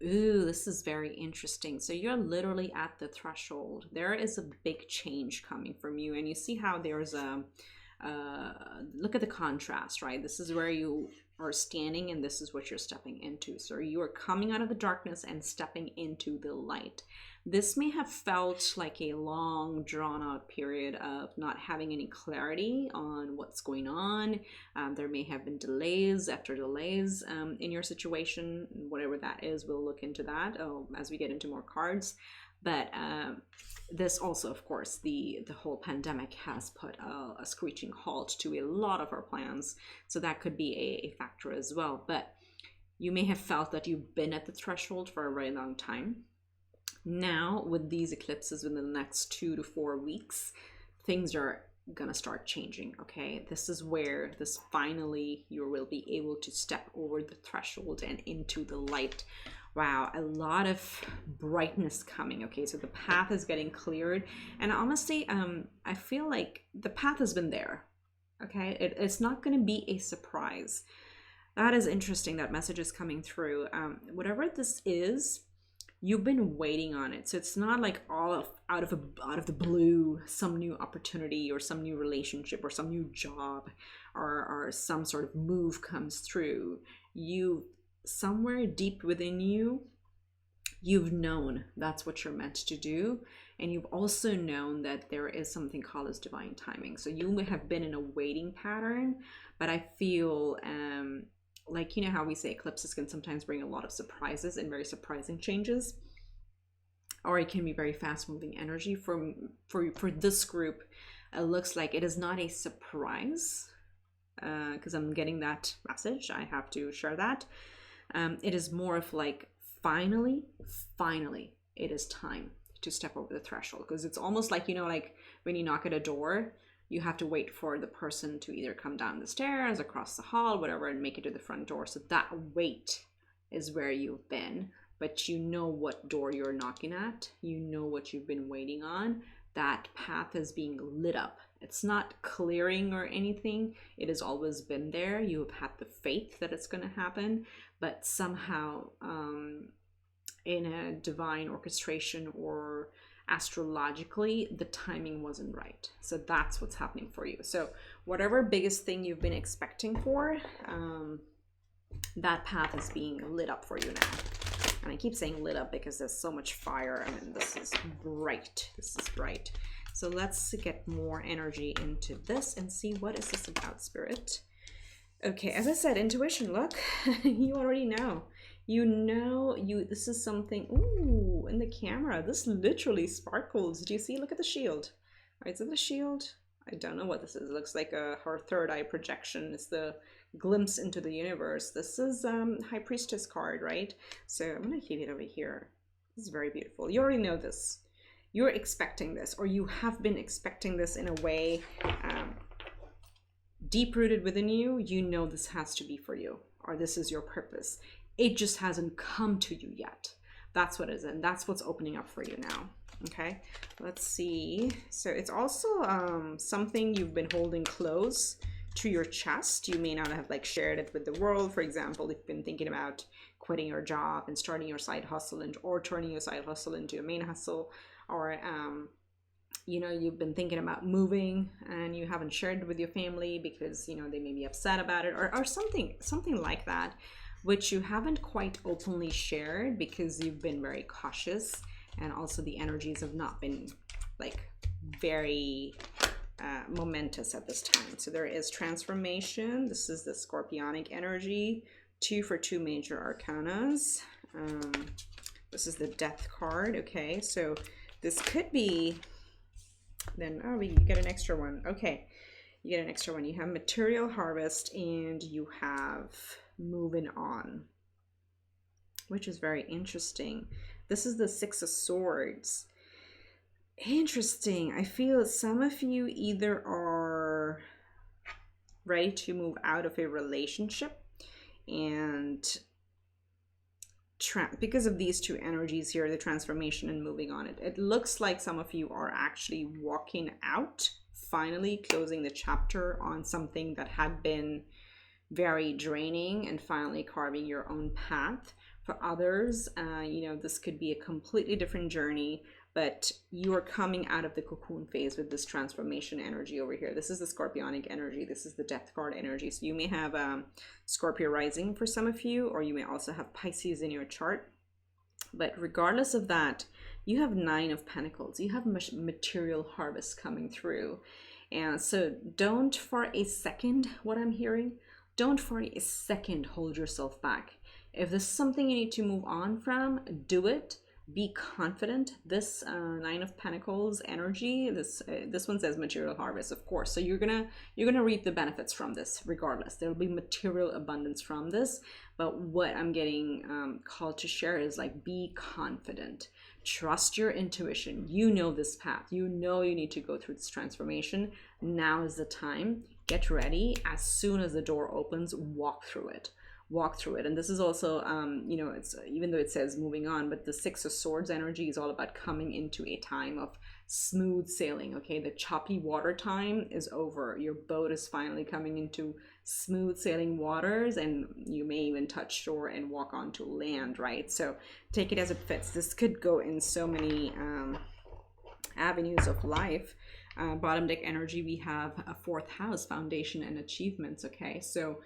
Ooh, this is very interesting. So you're literally at the threshold. There is a big change coming from you, and you see how there's a look at the contrast, right? This is where you are standing, and this is what you're stepping into. So you are coming out of the darkness and stepping into the light. This may have felt like a long, drawn-out period of not having any clarity on what's going on. There may have been delays after delays in your situation, whatever that is. We'll look into that as we get into more cards. But this also, of course, the whole pandemic has put a screeching halt to a lot of our plans. So that could be a factor as well. But you may have felt that you've been at the threshold for a very long time. Now, with these eclipses within the next 2 to 4 weeks, things are gonna start changing, okay? This is where finally you will be able to step over the threshold and into the light. Wow, a lot of brightness coming, okay? So the path is getting cleared. And honestly, I feel like the path has been there, okay? It's not going to be a surprise. That is interesting. That message is coming through. Whatever this is, you've been waiting on it. So it's not like out of the blue, some new opportunity or some new relationship or some new job or some sort of move comes through. Somewhere deep within you, you've known that's what you're meant to do, and you've also known that there is something called as divine timing. So you may have been in a waiting pattern, but I feel like, how we say eclipses can sometimes bring a lot of surprises and very surprising changes, or it can be very fast moving energy. For this group, it looks like it is not a surprise, because I'm getting that message. I have to share that. It is more of like, finally, it is time to step over the threshold. Because it's almost like, like when you knock at a door, you have to wait for the person to either come down the stairs, across the hall, whatever, and make it to the front door. So that wait is where you've been, but you know what door you're knocking at. You know what you've been waiting on. That path is being lit up It's not clearing or anything. It has always been there. You have had the faith that it's going to happen, but somehow in a divine orchestration or astrologically, the timing wasn't right. So that's what's happening for you. So whatever biggest thing you've been expecting for, that path is being lit up for you now. And I keep saying lit up because there's so much fire. I mean, this is bright. This is bright. So let's get more energy into this and see what is this about, Spirit. Okay, as I said, intuition, look, you already know. You know, this is something, ooh, in the camera, this literally sparkles. Do you see? Look at the shield. Right, is it the shield? I don't know what this is. It looks like her third eye projection. It's the glimpse into the universe. This is High Priestess card, right? So I'm going to keep it over here. This is very beautiful. You already know this. You're expecting this, or you have been expecting this in a way deep-rooted within you. You know this has to be for you, or this is your purpose. It just hasn't come to you yet. That's what it is, and that's what's opening up for you now. Okay, let's see. So it's also something you've been holding close to your chest. You may not have like shared it with the world. For example, if you've been thinking about quitting your job and starting your side hustle, or turning your side hustle into a main hustle, or you know, you've been thinking about moving and you haven't shared it with your family because, you know, they may be upset about it, or something like that, which you haven't quite openly shared because you've been very cautious, and also the energies have not been like very momentous at this time. So there is transformation. This is the Scorpionic energy, 2 for 2 major arcanas. This is the Death card. Okay, so this could be, then, oh, you get an extra one. Okay, you get an extra one. You have material harvest and you have moving on, which is very interesting. This is the 6 of Swords. Interesting. I feel some of you either are ready to move out of a relationship, and because of these two energies here, the transformation and moving on, it looks like some of you are actually walking out, finally closing the chapter on something that had been very draining, and finally carving your own path. For others, you know, this could be a completely different journey, but you are coming out of the cocoon phase with this transformation energy over here. This is the Scorpionic energy. This is the Death card energy. So you may have Scorpio rising for some of you, or you may also have Pisces in your chart. But regardless of that, you have 9 of Pentacles. You have material harvest coming through. And so don't for a second, what I'm hearing, don't for a second hold yourself back. If there's something you need to move on from, do it. Be confident. This 9 of Pentacles energy, this one says material harvest, of course. So you're gonna reap the benefits from this regardless. There will be material abundance from this. But what I'm getting called to share is like, be confident. Trust your intuition. You know this path. You know you need to go through this transformation. Now is the time. Get ready. As soon as the door opens, walk through it. Walk through it. And this is also, you know, it's, even though it says moving on, but the 6 of Swords energy is all about coming into a time of smooth sailing. Okay, the choppy water time is over. Your boat is finally coming into smooth sailing waters, and you may even touch shore and walk onto land, right? So take it as it fits. This could go in so many avenues of life. Bottom deck energy, we have a 4th house, foundation and achievements. Okay, so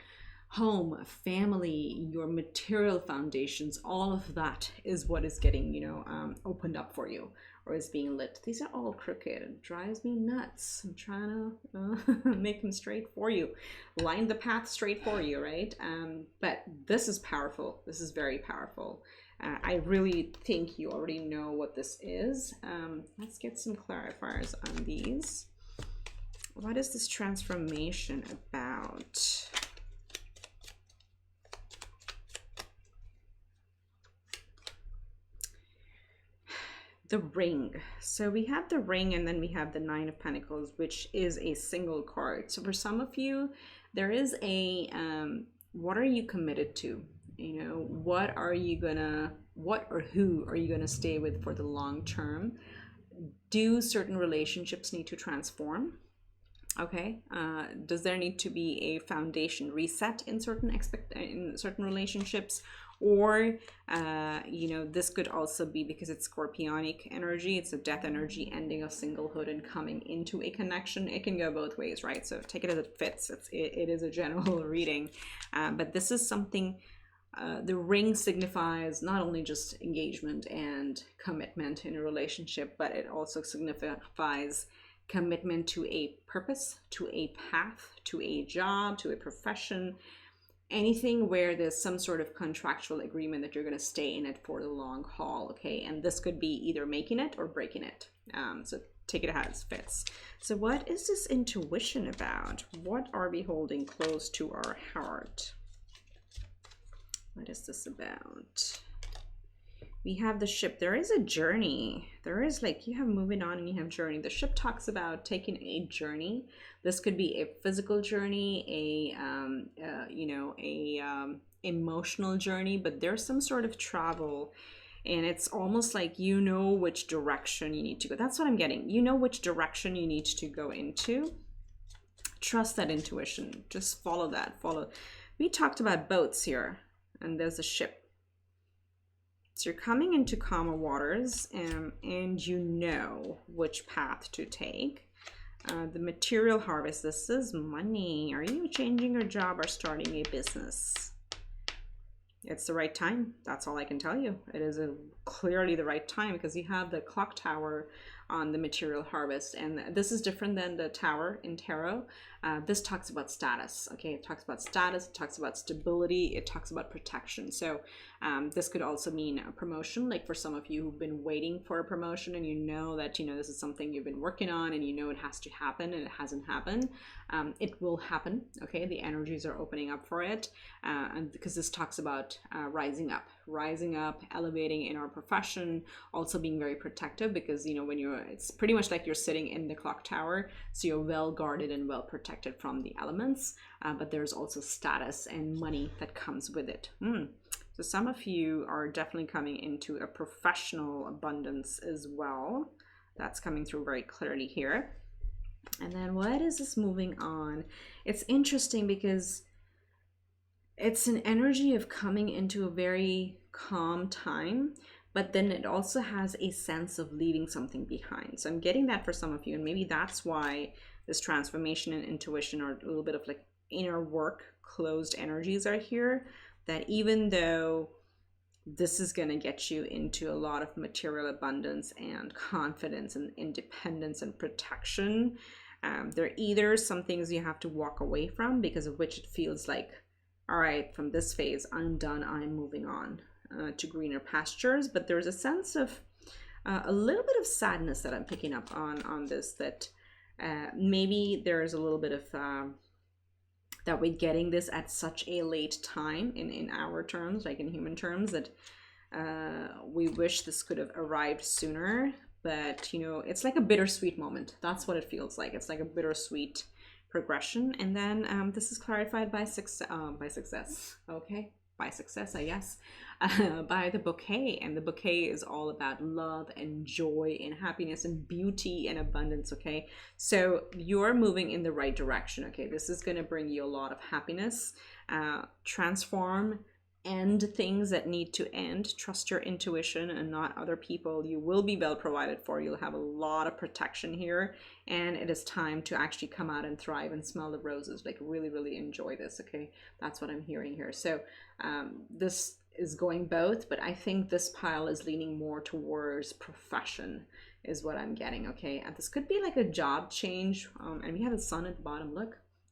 home, family, your material foundations, all of that is what is getting, you know, opened up for you, or is being lit. These are all crooked. It drives me nuts. I'm trying to make them straight for you, line the path straight for you, right? But this is powerful. This is very powerful. I really think you already know what this is. Let's get some clarifiers on these. What is this transformation about? The Ring. So we have the Ring, and then we have the 9 of Pentacles, which is a single card. So for some of you, there is a what are you committed to? You know, what or who are you gonna stay with for the long term? Do certain relationships need to transform? Okay, does there need to be a foundation reset in certain relationships, or you know, this could also be because it's scorpionic energy, it's a death energy, ending of singlehood and coming into a connection. It can go both ways, right? So take it as it fits. It is a general reading, but this is something. The ring signifies not only just engagement and commitment in a relationship, but it also signifies commitment to a purpose, to a path, to a job, to a profession, anything where there's some sort of contractual agreement that you're going to stay in it for the long haul. Okay, and this could be either making it or breaking it. So take it as it fits. So what is this intuition about? What are we holding close to our heart? What is this about? We have the ship. There is a journey. There is, like, you have moving on and you have journey. The ship talks about taking a journey. This could be a physical journey, you know, emotional journey, but there's some sort of travel, and it's almost like you know which direction you need to go. That's what I'm getting. You know which direction you need to go into. Trust that intuition. Just follow that. Follow. We talked about boats here, and there's a ship. So you're coming into calmer waters, and you know which path to take. The material harvest, this is money. Are you changing your job or starting a business? It's the right time. That's all I can tell you. It is clearly the right time, because you have the clock tower on the material harvest, and this is different than the tower in tarot. This talks about status. Okay, it talks about status, it talks about stability, it talks about protection. So this could also mean a promotion, like for some of you who've been waiting for a promotion, and you know that, you know, this is something you've been working on, and you know it has to happen, and it hasn't happened. It will happen. Okay, the energies are opening up for it, and because this talks about rising up, elevating in our profession, also being very protective, because, you know, when you're, it's pretty much like you're sitting in the clock tower, so you're well guarded and well protected from the elements, but there's also status and money that comes with it. So some of you are definitely coming into a professional abundance as well. That's coming through very clearly here. And then what is this moving on? It's interesting because it's an energy of coming into a very calm time, but then it also has a sense of leaving something behind. So I'm getting that for some of you, and maybe that's why this transformation and intuition, or a little bit of like inner work, closed energies are here, that even though this is going to get you into a lot of material abundance and confidence and independence and protection, there are either some things you have to walk away from, because of which it feels like, all right, from this phase, I'm done, I'm moving on to greener pastures. But there's a sense of a little bit of sadness that I'm picking up on this, that maybe there's a little bit of that we're getting this at such a late time in our terms, like in human terms, that we wish this could have arrived sooner. But, you know, it's like a bittersweet moment. That's what it feels like. It's like a bittersweet progression. And then this is clarified by success. Okay, by success, I guess, by the bouquet. And the bouquet is all about love and joy and happiness and beauty and abundance. Okay, so you're moving in the right direction. Okay, this is going to bring you a lot of happiness. Transform, end things that need to end. Trust your intuition and not other people. You will be well provided for. You'll have a lot of protection here, and it is time to actually come out and thrive and smell the roses. Like, really, really enjoy this. Okay, that's what I'm hearing here. So this is going both, but I think this pile is leaning more towards profession is what I'm getting. Okay, and this could be like a job change, and we have the sun at the bottom.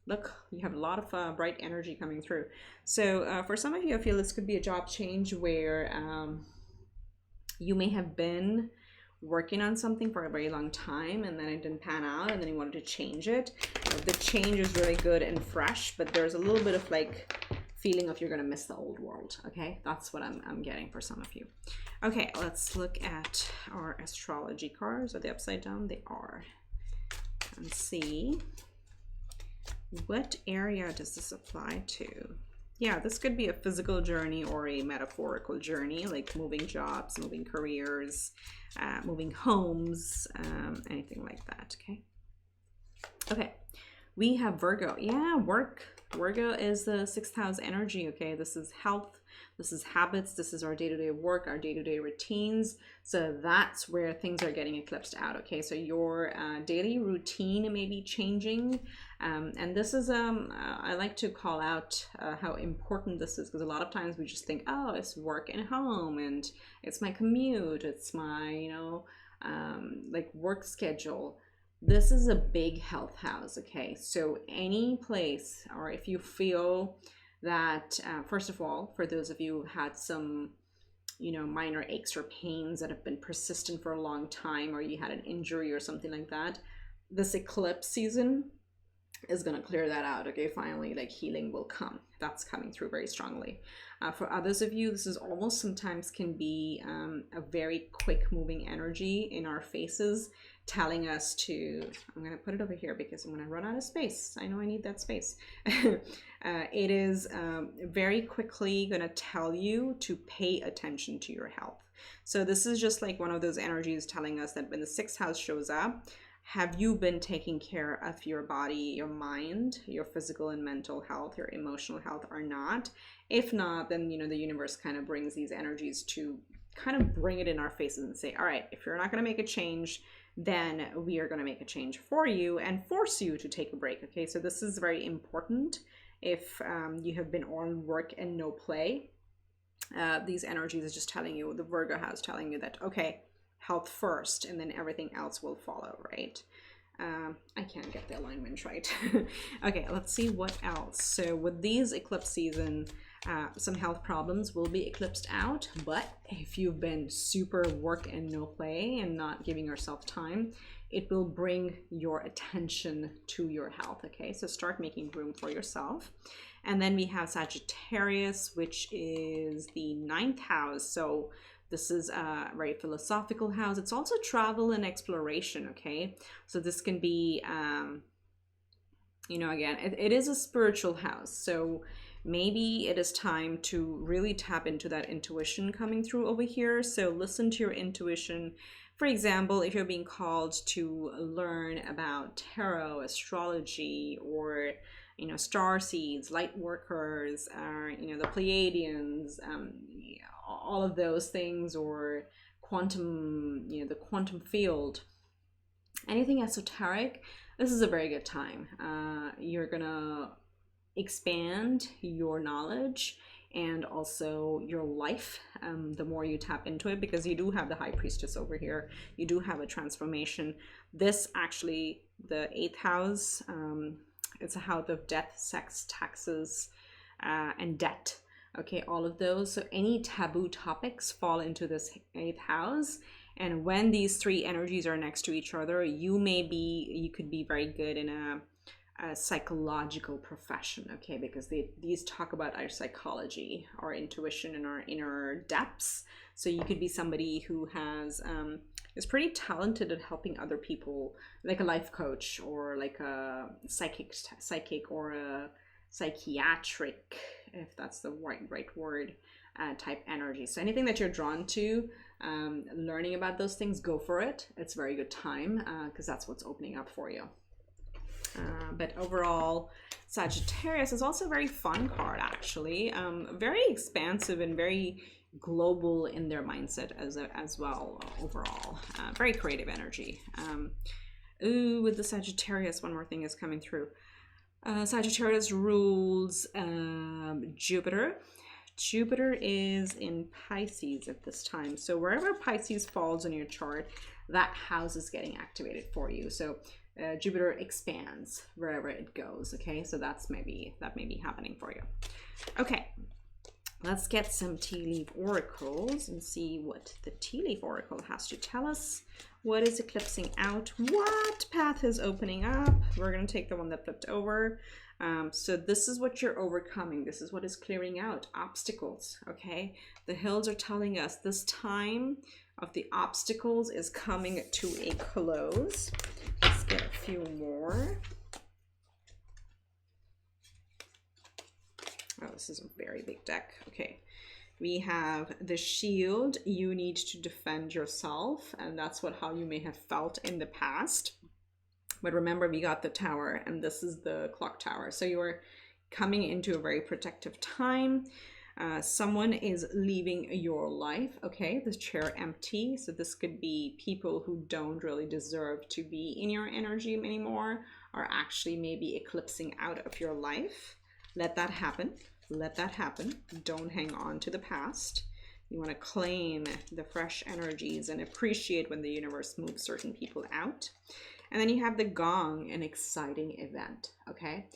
Look, you have a lot of bright energy coming through. So for some of you, I feel this could be a job change where you may have been working on something for a very long time, and then it didn't pan out, and then you wanted to change it. The change is really good and fresh, but there's a little bit of like feeling of you're going to miss the old world. Okay, that's what I'm getting for some of you. Okay, let's look at our astrology cards. Are they upside down? They are. And see, what area does this apply to? Yeah, this could be a physical journey or a metaphorical journey, like moving jobs, moving careers, moving homes, anything like that. Okay. We have Virgo. Yeah, work. Virgo is the 6th house energy. Okay, this is health. This is habits. This is our day-to-day work, our day-to-day routines. So that's where things are getting eclipsed out. Okay, so your daily routine may be changing. And this is, I like to call out how important this is, because a lot of times we just think, oh, it's work and home, and it's my commute, it's my, you know, like work schedule. This is a big health house, okay? So any place, or if you feel that, first of all, for those of you who had some, you know, minor aches or pains that have been persistent for a long time, or you had an injury or something like that, this eclipse season is going to clear that out, okay? Finally, like healing will come. That's coming through very strongly. For others of you, this is almost sometimes can be a very quick moving energy in our faces, telling us to, I'm going to put it over here because I'm going to run out of space. I know I need that space. It is very quickly going to tell you to pay attention to your health. So this is just like one of those energies telling us that when the 6th house shows up, have you been taking care of your body, your mind, your physical and mental health, your emotional health, or not? If not, then, you know, the universe kind of brings these energies to kind of bring it in our faces and say, all right, if you're not going to make a change, then we are going to make a change for you and force you to take a break. Okay, so this is very important. If you have been on work and no play, these energies is just telling you, the Virgo house telling you that, okay, health first, and then everything else will follow, right? I can't get the alignment right. Okay, let's see what else. So with these eclipse season, some health problems will be eclipsed out, but if you've been super work and no play and not giving yourself time, it will bring your attention to your health, okay? So start making room for yourself. And then we have Sagittarius, which is the 9th house. So this is a very philosophical house. It's also travel and exploration, okay? So this can be, you know, again, it is a spiritual house. So maybe it is time to really tap into that intuition coming through over here. So listen to your intuition. For example, if you're being called to learn about tarot, astrology, or, you know, star seeds, light workers, you know, the Pleiadians, all of those things, or quantum, you know, the quantum field, anything esoteric, this is a very good time. You're gonna expand your knowledge and also your life, the more you tap into it, because you do have the High Priestess over here. You do have a transformation. This actually, the 8th house, it's a house of death, sex, taxes, and debt. Okay, all of those. So any taboo topics fall into this 8th house. And when these 3 energies are next to each other, you could be very good in a psychological profession, okay? Because these talk about our psychology, our intuition, and our inner depths. So you could be somebody who is pretty talented at helping other people, like a life coach, or like a psychic, or a psychiatric, if that's the right word, type energy. So anything that you're drawn to, learning about those things, go for it. It's a very good time, because that's what's opening up for you. But overall, Sagittarius is also a very fun card, actually. Very expansive and very global in their mindset as well, overall. Very creative energy. With the Sagittarius, one more thing is coming through. Sagittarius rules Jupiter. Jupiter is in Pisces at this time. So wherever Pisces falls in your chart, that house is getting activated for you. So Jupiter expands wherever it goes, okay? So that may be happening for you. Okay, let's get some tea leaf oracles and see what the tea leaf oracle has to tell us. What is eclipsing out? What path is opening up? We're going to take the one that flipped over. So this is what you're overcoming. This is what is clearing out. Obstacles, okay? The hills are telling us this time of the obstacles is coming to a close. Let's get a few more. Oh, this is a very big deck. Okay. We have the shield. You need to defend yourself, and that's how you may have felt in the past. But remember, we got the Tower, and this is the Clock Tower. So you're coming into a very protective time. Someone is leaving your life. Okay, the chair empty. So this could be people who don't really deserve to be in your energy anymore, or actually maybe eclipsing out of your life. Let that happen. Let that happen. Don't hang on to the past. You want to claim the fresh energies and appreciate when the universe moves certain people out. And then you have the Gong, an exciting event. Okay,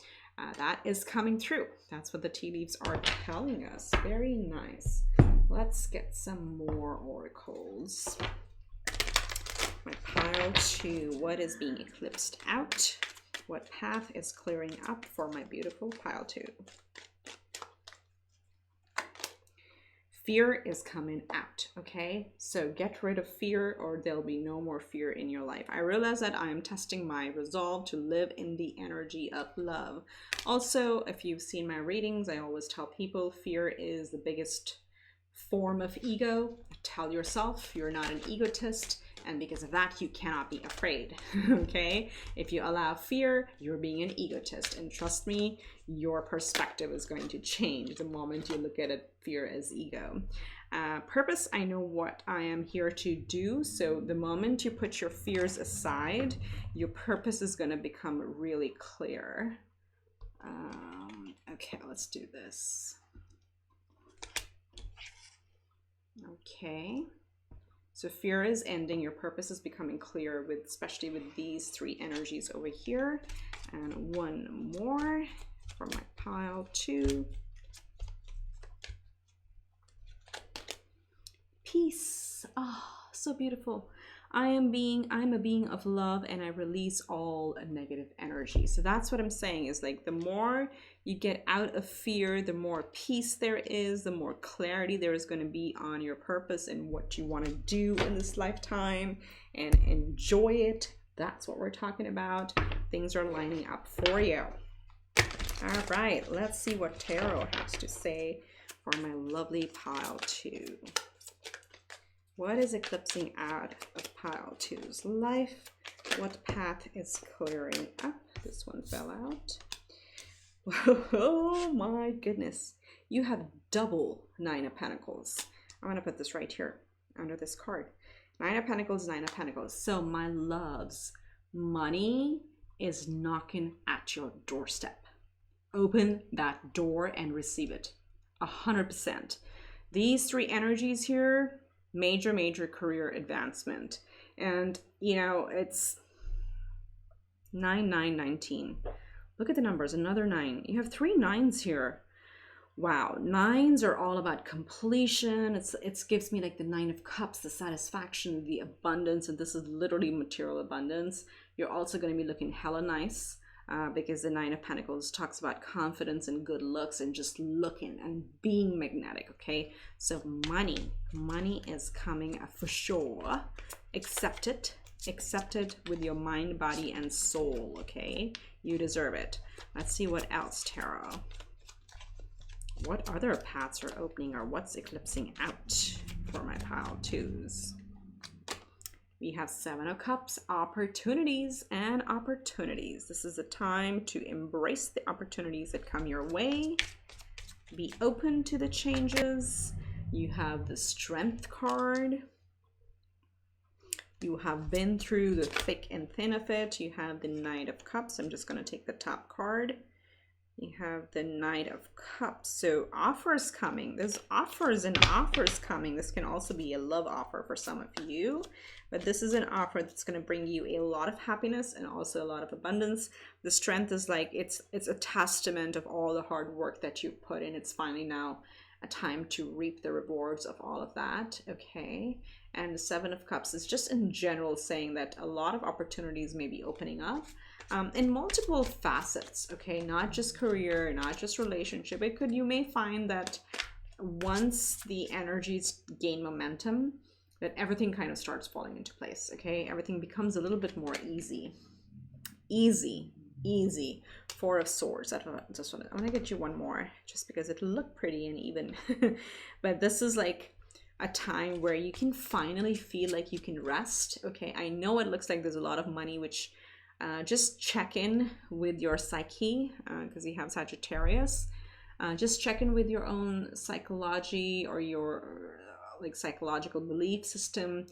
that is coming through. That's what the tea leaves are telling us. Very nice. Let's get some more oracles. My pile 2. What is being eclipsed out? What path is clearing up for my beautiful pile 2? Fear is coming out, okay? So get rid of fear, or there'll be no more fear in your life. I realize that I am testing my resolve to live in the energy of love. Also, if you've seen my readings, I always tell people fear is the biggest form of ego. Tell yourself you're not an egotist, and because of that, you cannot be afraid, okay? If you allow fear, you're being an egotist, and trust me, your perspective is going to change the moment you look at it, fear as ego. Purpose, I know what I am here to do, so the moment you put your fears aside, your purpose is going to become really clear. Okay, let's do this. Okay. So fear is ending, your purpose is becoming clear, with especially with these 3 energies over here. And one more for my pile 2. Peace. Oh, so beautiful. I'm a being of love, and I release all negative energy. So that's what I'm saying, is like the more you get out of fear, the more peace there is, the more clarity there is going to be on your purpose and what you want to do in this lifetime, and enjoy it. That's what we're talking about. Things are lining up for you. All right, let's see what Tarot has to say for my lovely pile 2. What is eclipsing out of pile 2's life? What path is clearing up? This one fell out. Oh my goodness. You have double 9 of Pentacles. I'm going to put this right here under this card. 9 of Pentacles, 9 of Pentacles. So my loves, money is knocking at your doorstep. Open that door and receive it. 100%. These 3 energies here, major career advancement. And you know, it's 9, 9, 19. Look at the numbers, another 9. You have 3 9s here. Wow, 9s are all about completion. It gives me like the 9 of Cups, the satisfaction, the abundance, and this is literally material abundance. You're also going to be looking hella nice. Because the 9 of Pentacles talks about confidence and good looks and just looking and being magnetic, okay? So money is coming for sure. Accept it with your mind, body, and soul, okay? You deserve it. Let's see what else, Tarot. What other paths are opening, or what's eclipsing out for my pile 2s? We have 7 of Cups, opportunities and opportunities. This is a time to embrace the opportunities that come your way. Be open to the changes. You have the Strength card. You have been through the thick and thin of it. You have the Knight of Cups. I'm just going to take the top card. You have the Knight of Cups. So offers coming. There's offers and offers coming. This can also be a love offer for some of you. But this is an offer that's going to bring you a lot of happiness and also a lot of abundance. The Strength is like, it's a testament of all the hard work that you've put in. It's finally now a time to reap the rewards of all of that. Okay. And the 7 of Cups is just in general saying that a lot of opportunities may be opening up. In multiple facets, okay, not just career, not just relationship. You may find that once the energies gain momentum, that everything kind of starts falling into place, okay? Everything becomes a little bit more easy. Easy. 4 of Swords. I'm gonna get you one more just because it looked pretty and even. But this is like a time where you can finally feel like you can rest, okay? I know it looks like there's a lot of money, which Just check in with your psyche, because you have Sagittarius. Just check in with your own psychology or your like psychological belief system.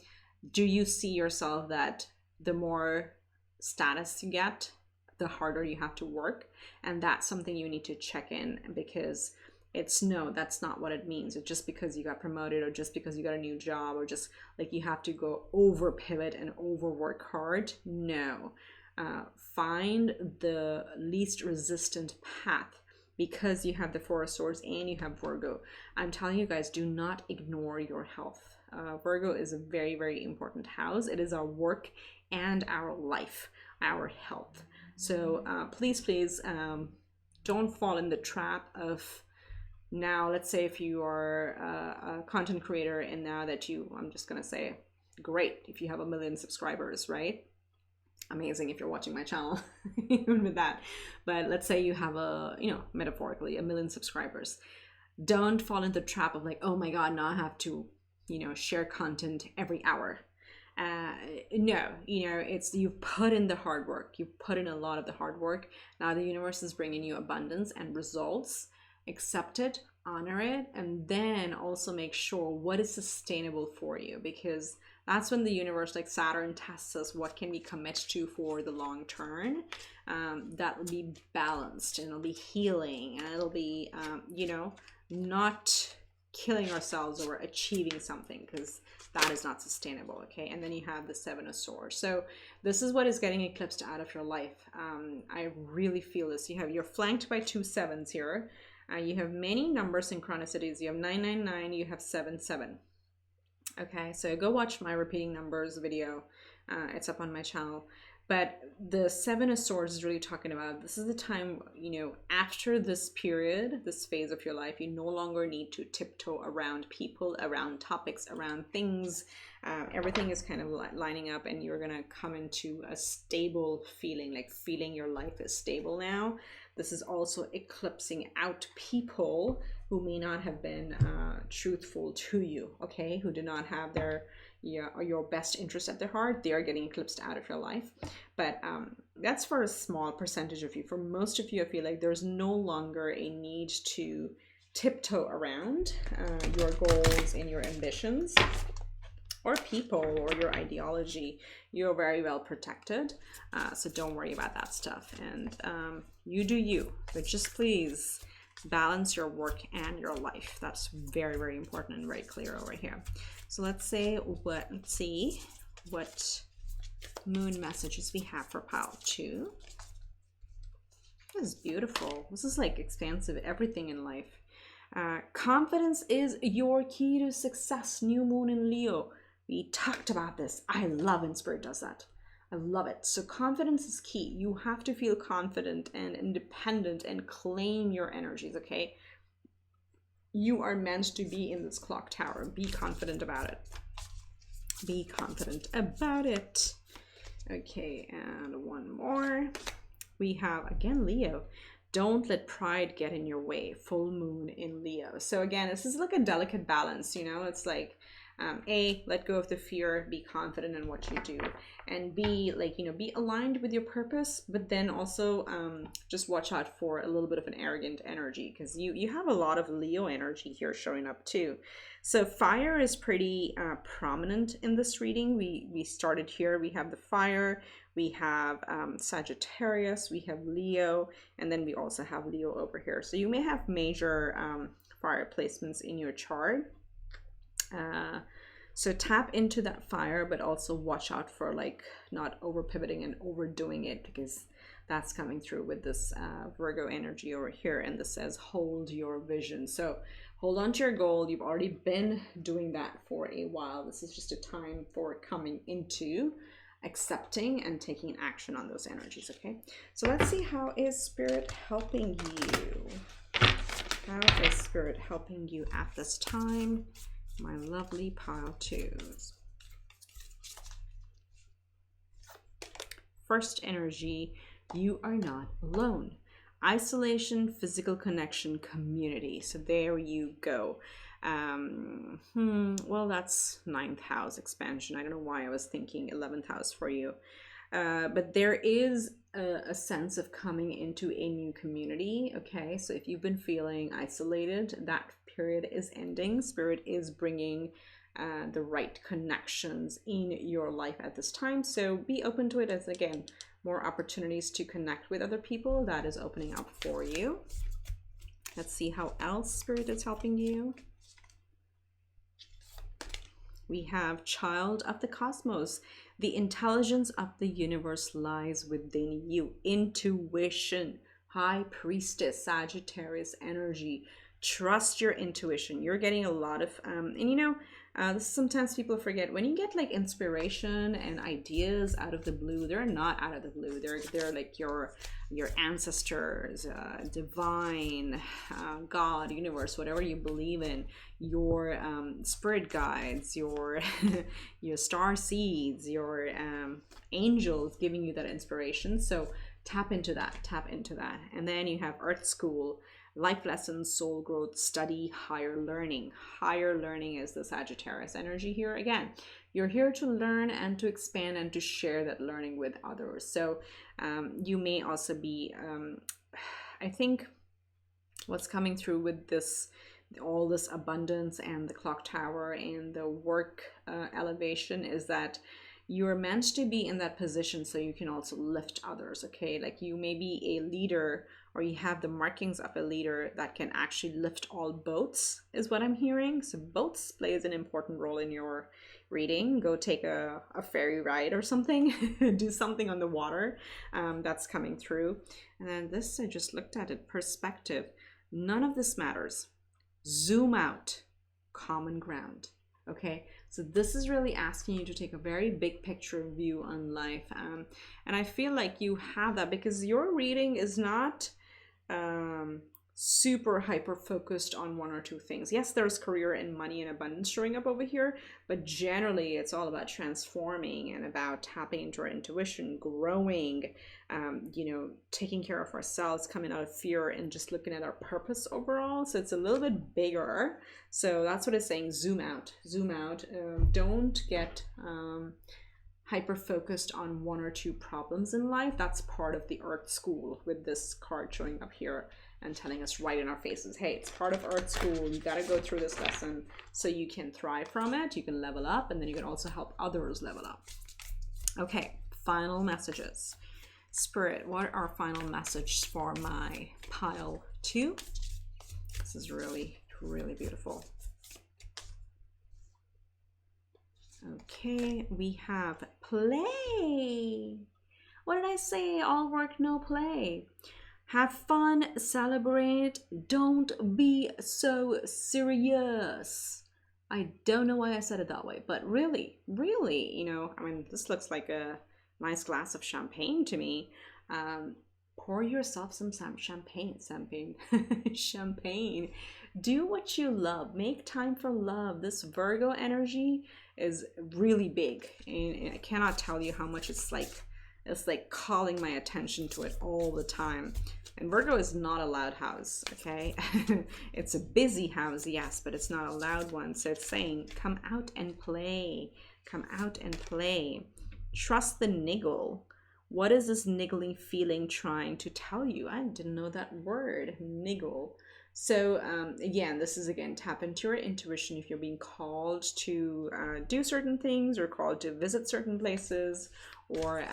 Do you see yourself that the more status you get, the harder you have to work? And that's something you need to check in, because it's no, that's not what it means. It's just because you got promoted or just because you got a new job or just like you have to go over pivot and overwork hard. No. Find the least resistant path, because you have the Four of Swords and you have Virgo. I'm telling you guys, do not ignore your health. Virgo is a very, very important house. It is our work and our life, our health. So please, please don't fall in the trap of, now let's say if you are a content creator and now that I'm just going to say, great if you have 1 million subscribers, right? Amazing if you're watching my channel, even with that. But let's say you have metaphorically 1 million subscribers. Don't fall into the trap of like, oh my God, now I have to, share content every hour. No, it's, you've put in the hard work. You've put in a lot of the hard work. Now the universe is bringing you abundance and results. Accept it, honor it, and then also make sure what is sustainable for you, because that's when the universe, like Saturn, tests us what can we commit to for the long term. That will be balanced and it'll be healing and it'll be, not killing ourselves over achieving something, because that is not sustainable. Okay. And then you have the Seven of Swords. So this is what is getting eclipsed out of your life. I really feel this. You're flanked by 2 sevens here. You have many number synchronicities. You have 999, you have 77. Okay, so go watch my repeating numbers video. It's up on my channel. But the Seven of Swords is really talking about, this is the time, after this period, this phase of your life, you no longer need to tiptoe around people, around topics, around things. Everything is kind of lining up and you're going to come into a stable feeling, like feeling your life is stable now. This is also eclipsing out people who may not have been truthful to you, okay? Who do not have your best interest at their heart. They are getting eclipsed out of your life. But that's for a small percentage of you. For most of you, I feel like there's no longer a need to tiptoe around your goals and your ambitions or people or your ideology. You're very well protected. So don't worry about that stuff. And you do you, but just please balance your work and your life. That's very, very important and very clear over here. So let's see what moon messages we have for pile 2. This is beautiful. This is like expansive, everything in life. Confidence is your key to success. New moon in Leo. We talked about this. I love when Spirit does that. I love it. So confidence is key. You have to feel confident and independent and claim your energies, okay? You are meant to be in this clock tower. Be confident about it. Be confident about it. Okay, and one more. We have, again, Leo. Don't let pride get in your way. Full moon in Leo. So again, this is like a delicate balance, It's like, A, let go of the fear, be confident in what you do, and B, like, be aligned with your purpose, but then also just watch out for a little bit of an arrogant energy, because you have a lot of Leo energy here showing up too. So fire is pretty prominent in this reading. We started here, we have the fire, we have Sagittarius, we have Leo, and then we also have Leo over here. So you may have major fire placements in your chart. So tap into that fire, but also watch out for like not over pivoting and overdoing it, because that's coming through with this Virgo energy over here. And this says hold your vision. So hold on to your goal. You've already been doing that for a while. This is just a time for coming into accepting and taking action on those energies. Okay, so let's see, how is Spirit helping you? How is Spirit helping you at this time, my lovely pile 2s? First energy, you are not alone. Isolation, physical connection, community. So there you go. Well, that's 9th house expansion. I don't know why I was thinking 11th house for you. But there is a sense of coming into a new community. Okay, so if you've been feeling isolated, that period is ending. Spirit is bringing the right connections in your life at this time. So be open to it, as again, more opportunities to connect with other people that is opening up for you. Let's see how else Spirit is helping you. We have Child of the Cosmos. The intelligence of the universe lies within you. Intuition. High Priestess, Sagittarius energy. Trust your intuition. You're getting a lot of, and you know, this sometimes people forget, when you get like inspiration and ideas out of the blue, they're not out of the blue. They're like your ancestors, divine, God, universe, whatever you believe in, your spirit guides, your your star seeds, your angels giving you that inspiration. So tap into that, tap into that. And then you have Earth School. Life lessons, soul growth, study, higher learning. Higher learning is the Sagittarius energy here. Again, you're here to learn and to expand and to share that learning with others. So you may also be, I think what's coming through with this, all this abundance and the clock tower and the work elevation, is that you're meant to be in that position so you can also lift others. Okay, like you may be a leader, or you have the markings of a leader that can actually lift all boats, is what I'm hearing. So boats plays an important role in your reading. Go take a ferry ride or something. Do something on the water. That's coming through. And then this, I just looked at it, perspective. None of this matters. Zoom out. Common ground. Okay, so this is really asking you to take a very big picture view on life. And I feel like you have that because your reading is not super hyper focused on one or two things. Yes, there's career and money and abundance showing up over here, but generally it's all about transforming and about tapping into our intuition, growing, you know, taking care of ourselves, coming out of fear and just looking at our purpose overall. So it's a little bit bigger. So that's what it's saying. Zoom out, zoom out. Don't get hyper focused on one or two problems in life. That's part of the Earth School, with this card showing up here and telling us right in our faces, hey, it's part of Earth School. You got to go through this lesson so you can thrive from it. You can level up, and then you can also help others level up. Okay, final messages. Spirit, what are final messages for my pile 2? This is really, really beautiful. Okay, we have play. What did I say? All work, no play. Have fun, celebrate, don't be so serious. I don't know why I said it that way, but really, you know, I mean, this looks like a nice glass of champagne to me. Pour yourself some champagne. Champagne. Do what you love. Make time for love. This Virgo energy is really big, and I cannot tell you how much it's like calling my attention to it all the time. And Virgo is not a loud house, okay? It's a busy house, yes, but it's not a loud one. So it's saying, come out and play. Come out and play. Trust the niggle. What is this niggling feeling trying to tell you? I didn't know that word, niggle. So again, this is, again, tap into your intuition if you're being called to do certain things, or called to visit certain places, or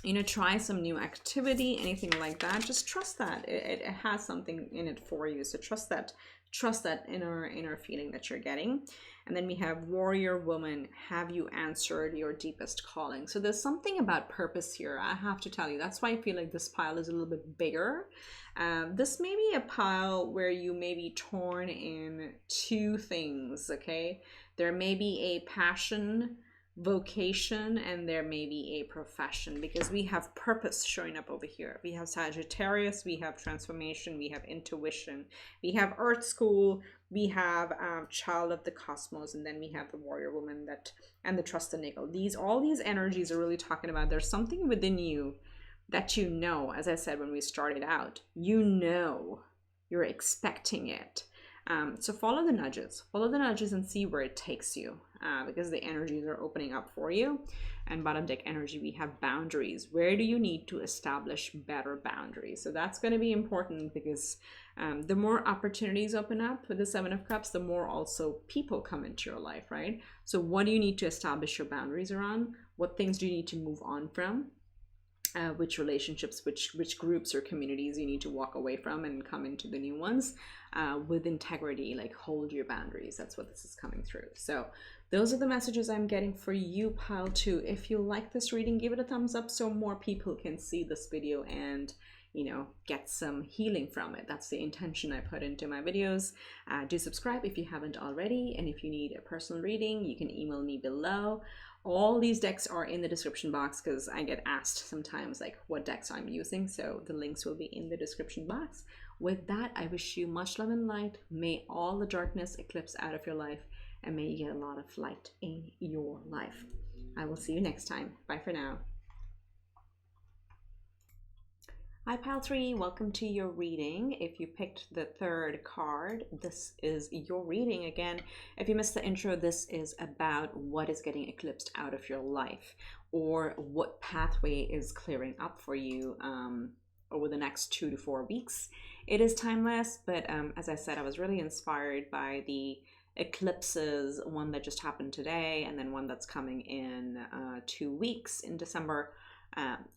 you know, try some new activity, anything like that. Just trust that it has something in it for you. So trust that inner feeling that you're getting. And then we have warrior woman. Have you answered your deepest calling? So there's something about purpose here, I have to tell you. That's why I feel like this pile is a little bit bigger. This may be a pile where you may be torn in two things, okay? There may be a passion, vocation, and there may be a profession, because we have purpose showing up over here. We have Sagittarius, we have transformation, we have intuition, we have Earth School, we have Child of the Cosmos, and then we have the warrior woman, that and the trust the niggle. All these energies are really talking about there's something within you that, you know, as I said when we started out, you know, you're expecting it. So follow the nudges and see where it takes you, because the energies are opening up for you. And bottom deck energy, we have boundaries. Where do you need to establish better boundaries? So that's going to be important, because the more opportunities open up with the Seven of Cups, the more also people come into your life, right? So what do you need to establish your boundaries around? What things do you need to move on from? Which relationships, which groups or communities you need to walk away from and come into the new ones with integrity. Like, hold your boundaries. That's what this is coming through. So those are the messages I'm getting for you, pile 2. If you like this reading, give it a thumbs up so more people can see this video and, you know, get some healing from it. That's the intention I put into my videos. Do subscribe if you haven't already, and if you need a personal reading, you can email me below. All these decks are in the description box, because I get asked sometimes like what decks I'm using, so the links will be in the description box. With that, I wish you much love and light. May all the darkness eclipse out of your life, and may you get a lot of light in your life. I will see you next time. Bye for now. Hi pile 3, welcome to your reading. If you picked the 3rd card, this is your reading. Again, if you missed the intro, this is about what is getting eclipsed out of your life, or what pathway is clearing up for you over the next 2 to 4 weeks. It is timeless, but as I said, I was really inspired by the eclipses, one that just happened today, and then one that's coming in 2 weeks in December.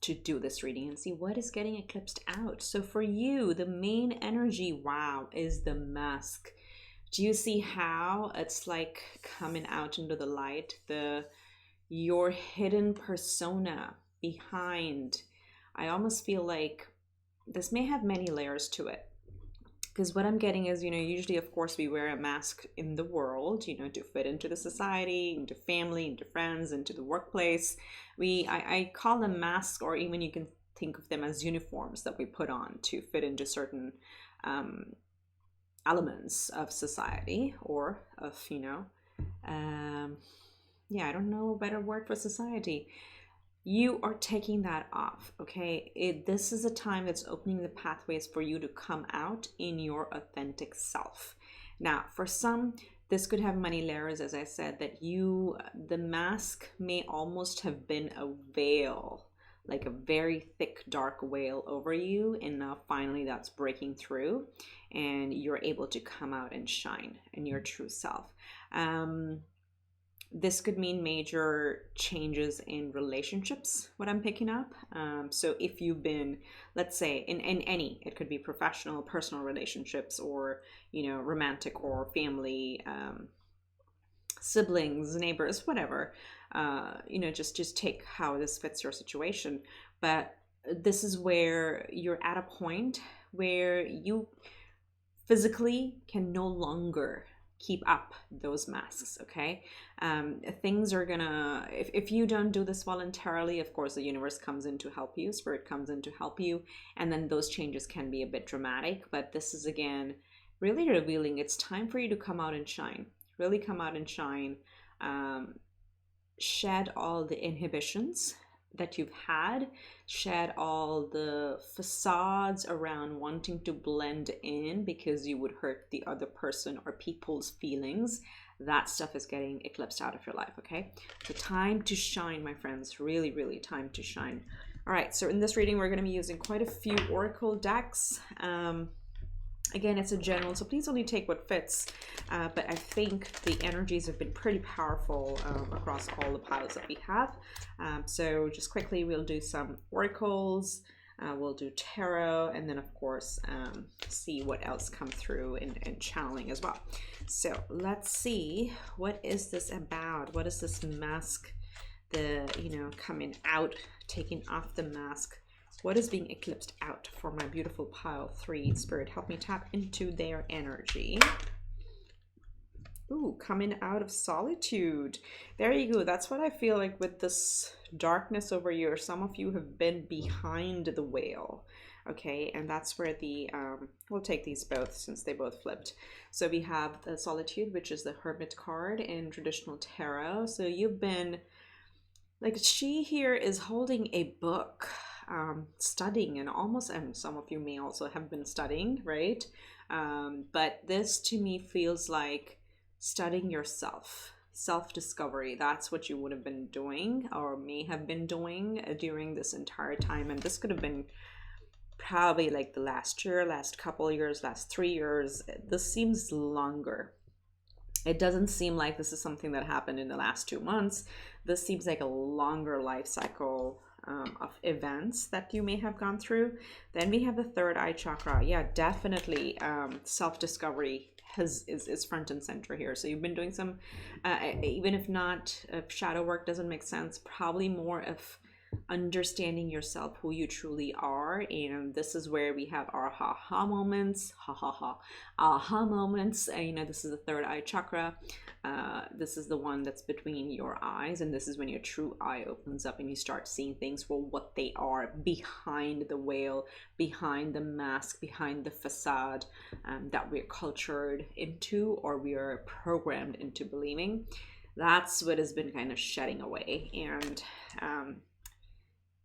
To do this reading and see what is getting eclipsed out. So for you, the main energy, wow, is the mask. Do you see how it's like coming out into the light? Your hidden persona behind. I almost feel like this may have many layers to it. Because what I'm getting is, you know, usually, of course, we wear a mask in the world, you know, to fit into the society, into family, into friends, into the workplace. I call them masks, or even you can think of them as uniforms that we put on to fit into certain elements of society, or of, you know, yeah, I don't know a better word for society. You are taking that off, okay? This is a time that's opening the pathways for you to come out in your authentic self. Now, for some, this could have many layers, as I said, that the mask may almost have been a veil, like a very thick, dark veil over you, and now finally that's breaking through, and you're able to come out and shine in your true self. This could mean major changes in relationships, what I'm picking up. So if you've been, let's say, in any, it could be professional, personal relationships, or, you know, romantic or family, siblings, neighbors, whatever, you know, just take how this fits your situation. But this is where you're at a point where you physically can no longer keep up those masks, okay? Things are gonna, if you don't do this voluntarily, of course the universe comes in to help you, spirit comes in to help you, and then those changes can be a bit dramatic. But this is, again, really revealing it's time for you to come out and shine, really come out and shine. Shed all the inhibitions that you've had, shed all the facades around wanting to blend in because you would hurt the other person or people's feelings. That stuff is getting eclipsed out of your life, okay? So time to shine, my friends. Really, really time to shine. All right, so in this reading, we're going to be using quite a few oracle decks. Again, it's a general, so please only take what fits. But I think the energies have been pretty powerful across all the piles that we have. So just quickly, we'll do some oracles, we'll do tarot, and then of course see what else come through in channeling as well. So let's see, what is this about? What is this mask, coming out, taking off the mask? What is being eclipsed out for my beautiful pile 3? Spirit, help me tap into their energy. Ooh, coming out of solitude. There you go. That's what I feel like with this darkness over here. Some of you have been behind the veil. Okay, and that's where the, we'll take these both since they both flipped. So we have the solitude, which is the Hermit card in traditional tarot. So you've been, like, she here is holding a book. Studying, and almost, and some of you may also have been studying, right? But this to me feels like studying yourself, self-discovery. That's what you would have been doing or may have been doing during this entire time. And this could have been probably like the last year, last couple years, last 3 years. This seems longer. It doesn't seem like this is something that happened in the last 2 months. This seems like a longer life cycle of events that you may have gone through. Then we have the third eye chakra. Yeah, definitely self-discovery is front and center here. So you've been doing some, even if not shadow work doesn't make sense, probably more of understanding yourself, who you truly are. And this is where we have our aha moments, aha moments. You know, this is the third eye chakra. This is the one that's between your eyes, and this is when your true eye opens up and you start seeing things for what they are, behind the veil, behind the mask, behind the facade that we're cultured into or we are programmed into believing. That's what has been kind of shedding away. And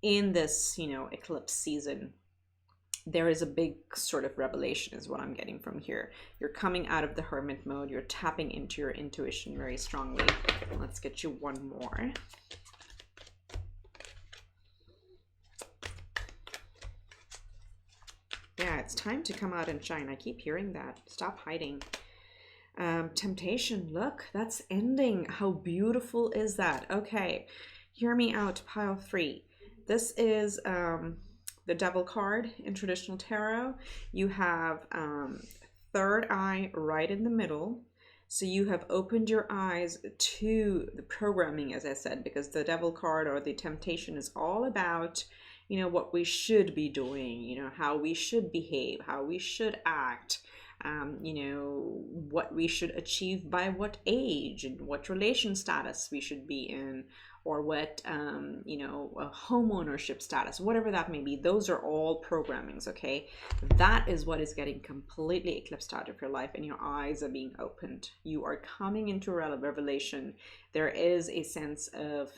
in this, you know, eclipse season, there is a big sort of revelation is what I'm getting from here. You're coming out of the hermit mode. You're tapping into your intuition very strongly. Let's get you one more. Yeah, it's time to come out and shine. I keep hearing that. Stop hiding. Temptation. Look, that's ending. How beautiful is that? Okay, hear me out. Pile 3. This is the Devil card in traditional tarot. You have third eye right in the middle. So you have opened your eyes to the programming, as I said, because the Devil card or the temptation is all about, you know, what we should be doing, you know, how we should behave, how we should act, you know, what we should achieve by what age and what relation status we should be in, or what, you know, a home ownership status, whatever that may be. Those are all programmings, okay? That is what is getting completely eclipsed out of your life, and your eyes are being opened. You are coming into a revelation. There is a sense of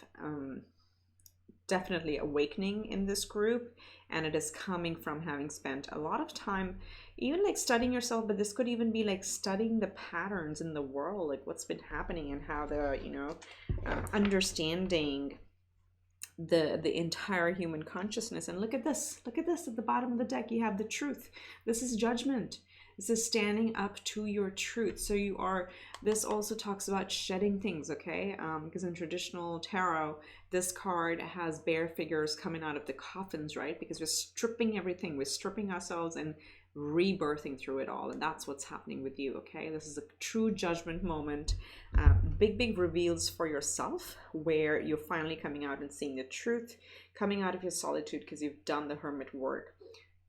definitely awakening in this group, and it is coming from having spent a lot of time even like studying yourself, but this could even be like studying the patterns in the world, like what's been happening and how the, you know, understanding the entire human consciousness. And look at this at the bottom of the deck. You have the truth. This is judgment. This is standing up to your truth. So you are, this also talks about shedding things, okay? Because in traditional tarot, this card has bear figures coming out of the coffins, right? Because we're stripping everything. We're stripping ourselves and rebirthing through it all. And that's what's happening with you, okay? This is a true judgment moment. Big reveals for yourself, where you're finally coming out and seeing the truth, coming out of your solitude because you've done the hermit work,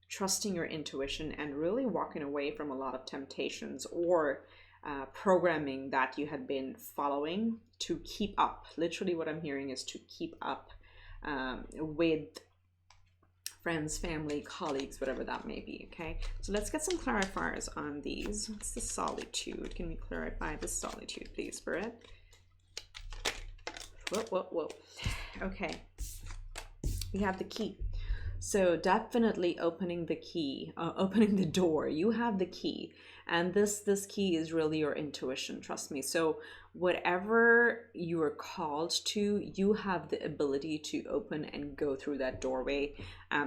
trusting your intuition, and really walking away from a lot of temptations or programming that you had been following to keep up. Literally what I'm hearing is to keep up with friends, family, colleagues, whatever that may be, okay? So let's get some clarifiers on these. What's the solitude? Can we clarify the solitude, please, Spirit? Whoa. Okay. We have the key. So definitely opening the key, opening the door. You have the key, and this key is really your intuition. Trust me. So whatever you are called to, you have the ability to open and go through that doorway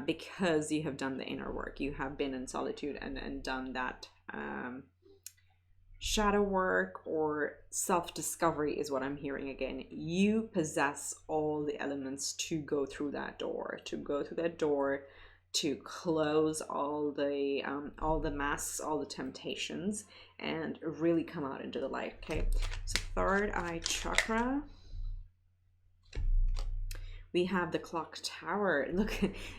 because you have done the inner work. You have been in solitude and done that shadow work or self-discovery is what I'm hearing again. You possess all the elements to go through that door, to close all the masks, all the temptations, and really come out into the light, okay? So third eye chakra. We have the clock tower. Look,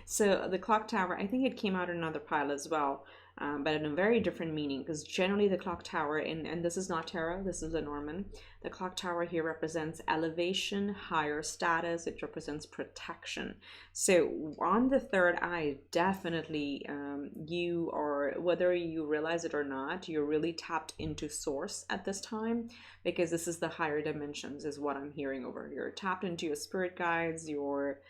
so the clock tower, I think it came out in another pile as well. But in a very different meaning, because generally the clock tower, and this is not tarot, this is a Norman, the clock tower here represents elevation, higher status, it represents protection. So on the third eye, definitely you are, whether you realize it or not, you're really tapped into source at this time, because this is the higher dimensions is what I'm hearing over here. Tapped into your spirit guides, your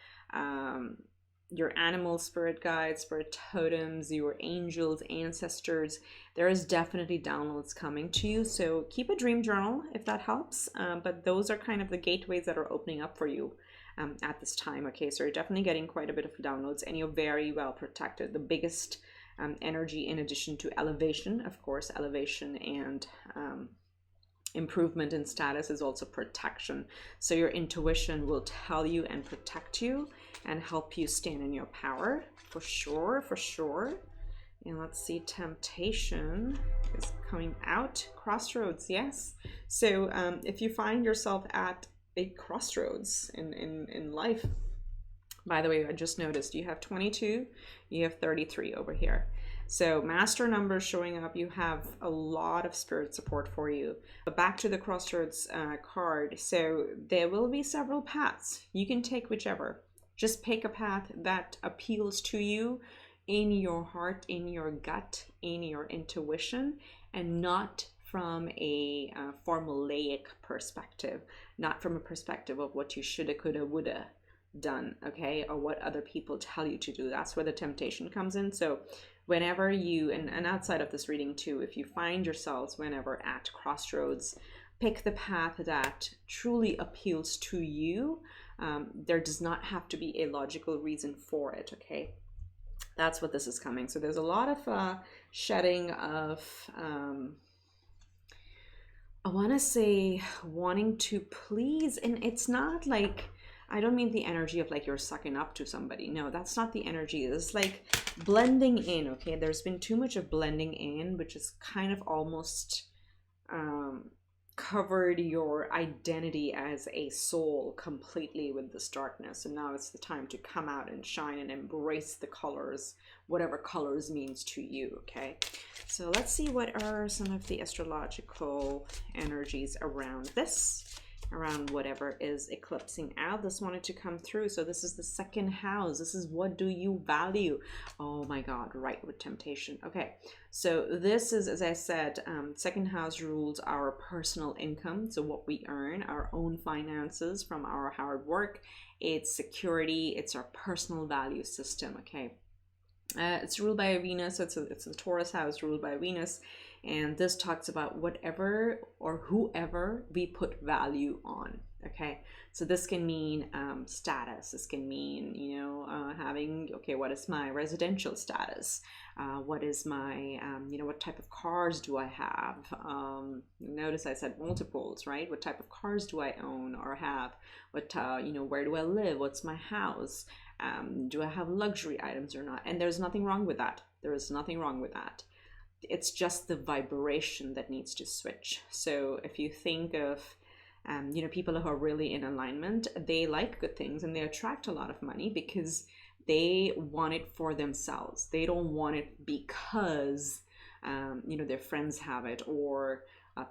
your animal spirit guides, spirit totems, your angels, ancestors. There is definitely downloads coming to you. So keep a dream journal if that helps. But those are kind of the gateways that are opening up for you at this time. Okay, so you're definitely getting quite a bit of downloads, and you're very well protected. The biggest energy, in addition to elevation, of course, elevation and improvement in status, is also protection. So your intuition will tell you and protect you and help you stand in your power, for sure, for sure. And let's see, temptation is coming out. Crossroads, yes. So if you find yourself at a crossroads in life, by the way, I just noticed you have 22, you have 33 over here. So master numbers showing up, you have a lot of spirit support for you. But back to the crossroads card. So there will be several paths. You can take whichever. Just pick a path that appeals to you in your heart, in your gut, in your intuition, and not from a formulaic perspective, not from a perspective of what you shoulda, coulda, woulda done, okay, or what other people tell you to do. That's where the temptation comes in. So whenever you, and outside of this reading too, if you find yourselves whenever at crossroads, pick the path that truly appeals to you. There does not have to be a logical reason for it, okay? That's what this is coming. So there's a lot of shedding of, I want to say, wanting to please. And it's not like, I don't mean the energy of like you're sucking up to somebody. No, that's not the energy. It's like blending in, okay? There's been too much of blending in, which is kind of almost covered your identity as a soul completely with this darkness. And now it's the time to come out and shine and embrace the colors, whatever colors means to you, okay? So let's see, what are some of the astrological energies around this, around whatever is eclipsing out. This wanted to come through. So this is the second house. This is, what do you value? Oh my God, right, with temptation. Okay, so this is, as I said, second house rules our personal income. So what we earn, our own finances from our hard work. It's security. It's our personal value system, okay? It's ruled by Venus. So it's the Taurus house ruled by Venus. And this talks about whatever or whoever we put value on, okay? So this can mean status. This can mean, you know, having, okay, what is my residential status? What is my, you know, what type of cars do I have? Notice I said multiples, right? What type of cars do I own or have? What, you know, where do I live? What's my house? Do I have luxury items or not? And there's nothing wrong with that. There is nothing wrong with that. It's just the vibration that needs to switch. So if you think of, you know, people who are really in alignment, they like good things and they attract a lot of money because they want it for themselves. They don't want it because, you know, their friends have it, or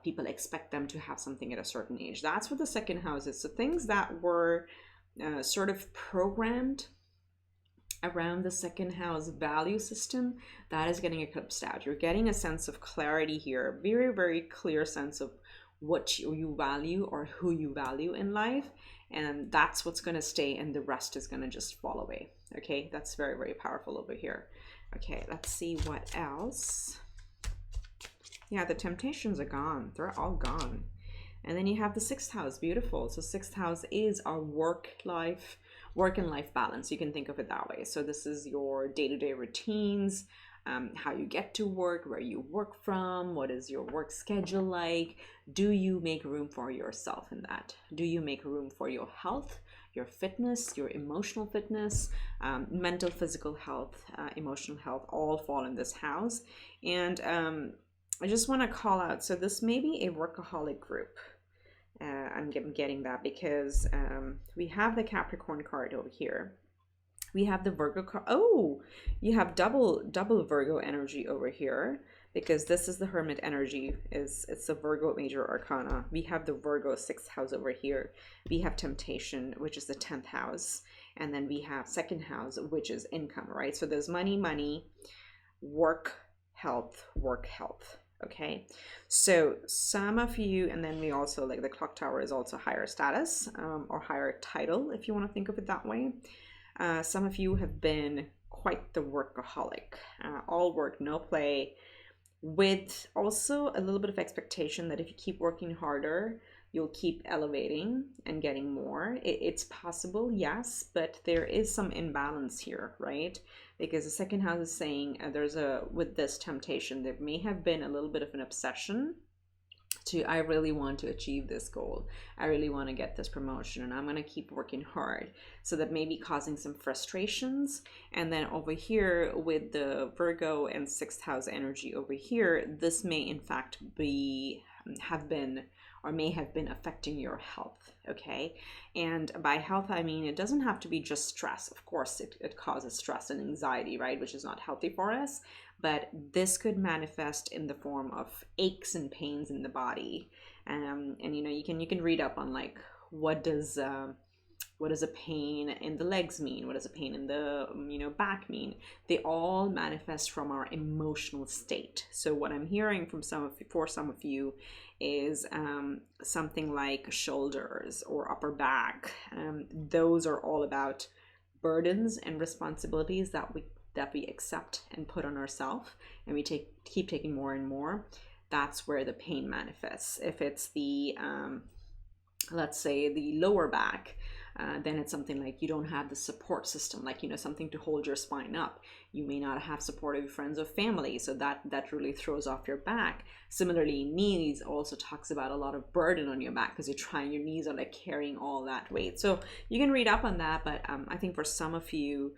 people expect them to have something at a certain age. That's what the second house is. So things that were sort of programmed around the second house value system, that is getting eclipsed out. You're getting a sense of clarity here, very, very clear sense of what you value or who you value in life. And that's what's going to stay, and the rest is going to just fall away. Okay, that's very, very powerful over here. Okay, let's see what else. Yeah, the temptations are gone. They're all gone. And then you have the sixth house. Beautiful. So sixth house is our work and life balance. You can think of it that way. So this is your day-to-day routines, how you get to work, where you work from, what is your work schedule like? Do you make room for yourself in that? Do you make room for your health, your fitness, your emotional fitness, mental, physical health, emotional health, all fall in this house. And I just want to call out, so this may be a workaholic group. I'm getting that because we have the Capricorn card over here. We have the Virgo card. Oh, you have double Virgo energy over here, because this is the Hermit energy. It's the Virgo major arcana. We have the Virgo sixth house over here. We have temptation, which is the 10th house. And then we have second house, which is income, right? So there's money, work, health, work, health. Okay, so some of you, and then we also, like, the clock tower is also higher status or higher title, if you want to think of it that way. Some of you have been quite the workaholic, all work, no play, with also a little bit of expectation that if you keep working harder, you'll keep elevating and getting more. It's possible, yes, but there is some imbalance here, right? Because the second house is saying with this temptation, there may have been a little bit of an obsession to, I really want to achieve this goal. I really want to get this promotion and I'm going to keep working hard. So that may be causing some frustrations. And then over here with the Virgo and 6th house energy over here, this may in fact may have been affecting your health. Okay. And by health, I mean, it doesn't have to be just stress. Of course, it causes stress and anxiety, right? Which is not healthy for us. But this could manifest in the form of aches and pains in the body. And you can read up on like, what does a pain in the legs mean? What does a pain in the back mean? They all manifest from our emotional state. So what I'm hearing from some of you is something like shoulders or upper back. Those are all about burdens and responsibilities that we accept and put on ourselves, and we keep taking more and more. That's where the pain manifests. If it's the let's say the lower back, then it's something like you don't have the support system, like something to hold your spine up. You may not have support of your friends or family, so that really throws off your back. Similarly, knees also talks about a lot of burden on your back because your knees are like carrying all that weight. So you can read up on that, but I think for some of you,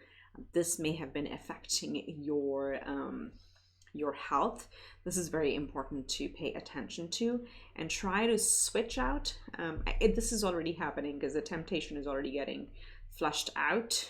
this may have been affecting your health. This is very important to pay attention to and try to switch out. This is already happening because the temptation is already getting flushed out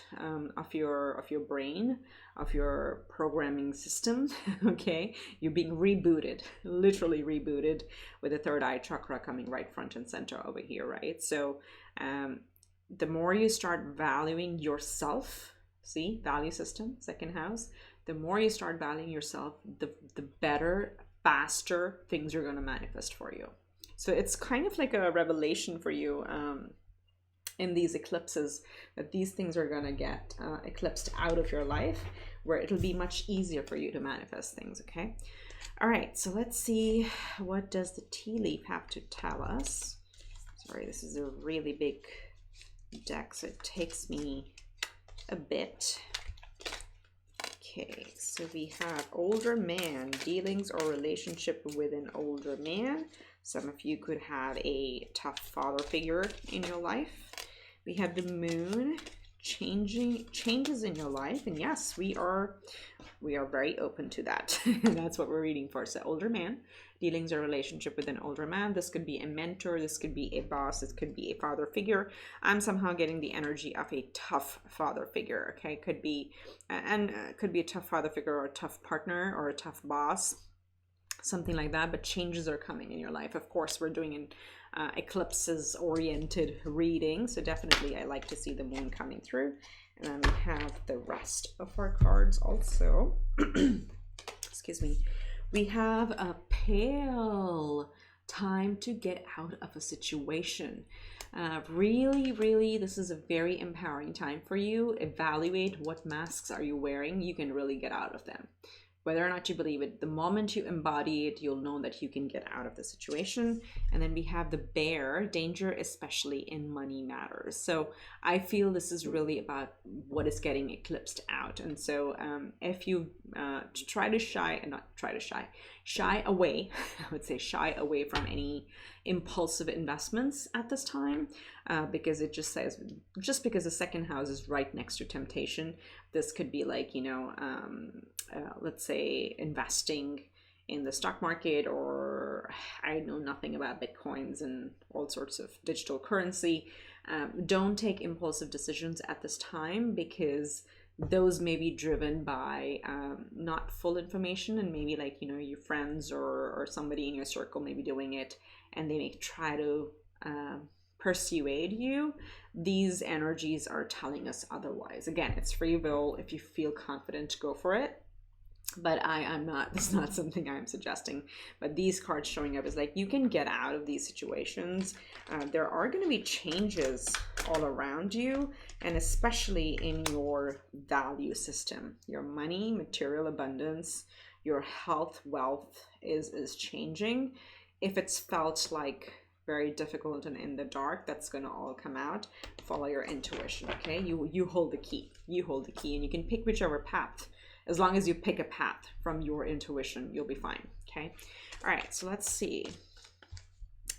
of your brain, of your programming system. Okay, you're being rebooted, literally rebooted, with the third eye chakra coming right front and center over here, right? So the more you start valuing yourself, see, value system, second house, the more you start valuing yourself, the better, faster things are going to manifest for you. So it's kind of like a revelation for you in these eclipses, that these things are going to get eclipsed out of your life, where it'll be much easier for you to manifest things. Okay. All right. So let's see, what does the tea leaf have to tell us? Sorry, this is a really big deck, so it takes me a bit. Okay, so we have older man, dealings or relationship with an older man. Some of you could have a tough father figure in your life. We have the moon, changes in your life, and yes, we are very open to that. That's what we're reading for. So older man, dealings or relationship with an older man. This could be a mentor, this could be a boss, this could be a father figure. I'm somehow getting the energy of a tough father figure. Okay, could be a tough father figure or a tough partner or a tough boss, something like that. But changes are coming in your life. Of course, we're doing an eclipses oriented reading, so definitely I like to see the moon coming through. And then we have the rest of our cards also. Excuse me. We have a pale, time to get out of a situation. Really, this is a very empowering time for you. Evaluate what masks are you wearing. You can really get out of them. Whether or not you believe it, the moment you embody it, you'll know that you can get out of the situation. And then we have the bear, danger, especially in money matters. So I feel this is really about what is getting eclipsed out. And so if you shy away, I would say shy away from any impulsive investments at this time, because it just says, just because the second house is right next to temptation, this could be like, let's say investing in the stock market, or I know nothing about Bitcoins and all sorts of digital currency. Don't take impulsive decisions at this time, because those may be driven by not full information, and maybe like, your friends or somebody in your circle may be doing it, and they may try to persuade you. These energies are telling us otherwise. Again, it's free will. If you feel confident, go for it. But I'm not, this is not something I'm suggesting, but these cards showing up is like, you can get out of these situations. There are going to be changes all around you, and especially in your value system. Your money, material abundance, your health, wealth is changing. If it's felt like very difficult and in the dark, that's going to all come out. Follow your intuition, okay? You hold the key. You hold the key, and you can pick whichever path. As long as you pick a path from your intuition, you'll be fine, okay? All right, so let's see.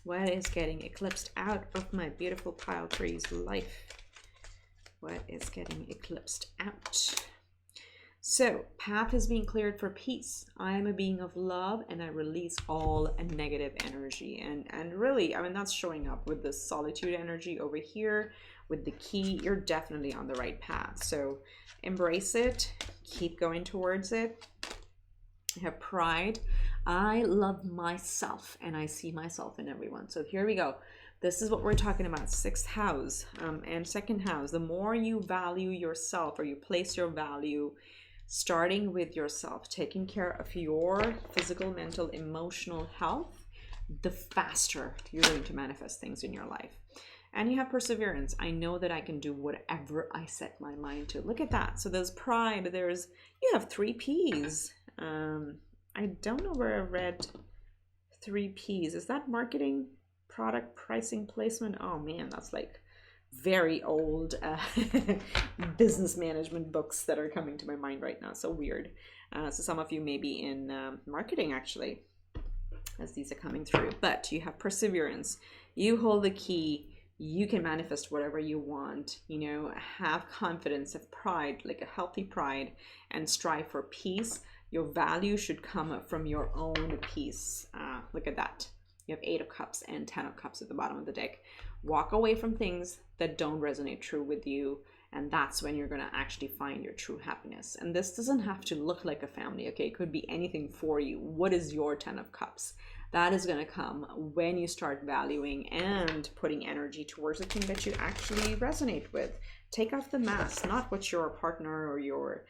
What is getting eclipsed out of my beautiful pile tree's life? What is getting eclipsed out? So, path is being cleared for peace. I am a being of love, and I release all negative energy. And really, I mean, that's showing up with the solitude energy over here. With the key, you're definitely on the right path. So embrace it, keep going towards it. I have pride. I love myself, and I see myself in everyone. So here we go. This is what we're talking about, 6th house and 2nd house. The more you value yourself, or you place your value, starting with yourself, taking care of your physical, mental, emotional health, the faster you're going to manifest things in your life. And you have perseverance. I know that I can do whatever I set my mind to. Look at that. So there's pride. You have 3 P's. I don't know where I read 3 P's. Is that marketing, product, pricing, placement? Oh man, that's like very old business management books that are coming to my mind right now. So weird. So some of you may be in marketing actually, as these are coming through. But you have perseverance. You hold the key. You can manifest whatever you want, you know, have confidence, have pride, like a healthy pride, and strive for peace. Your value should come from your own peace. Look at that. You have 8 of Cups and 10 of Cups at the bottom of the deck. Walk away from things that don't resonate true with you, and that's when you're going to actually find your true happiness. And this doesn't have to look like a family, okay? It could be anything for you. What is your 10 of Cups? That is going to come when you start valuing and putting energy towards the thing that you actually resonate with. Take off the mask, not what your partner or your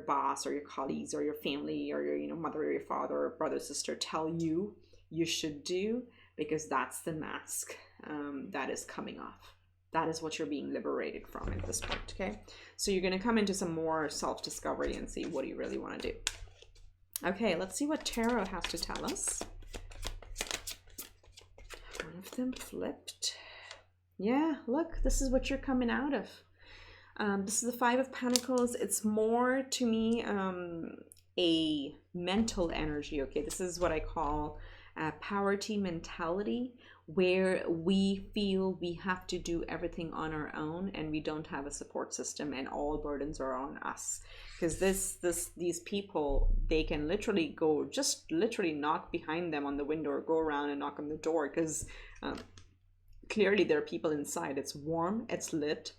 boss or your colleagues or your family or your mother or your father or brother, sister tell you should do, because that's the mask that is coming off. That is what you're being liberated from at this point, okay? So you're going to come into some more self-discovery and see what you really want to do. Okay, let's see what Tarot has to tell us. One of them flipped. Yeah, look, this is what you're coming out of. This is the 5 of Pentacles. It's more to me a mental energy, okay? This is what I call poverty mentality, where we feel we have to do everything on our own and we don't have a support system and all burdens are on us. Because these people, they can literally literally knock behind them on the window or go around and knock on the door, because clearly there are people inside. It's warm, it's lit.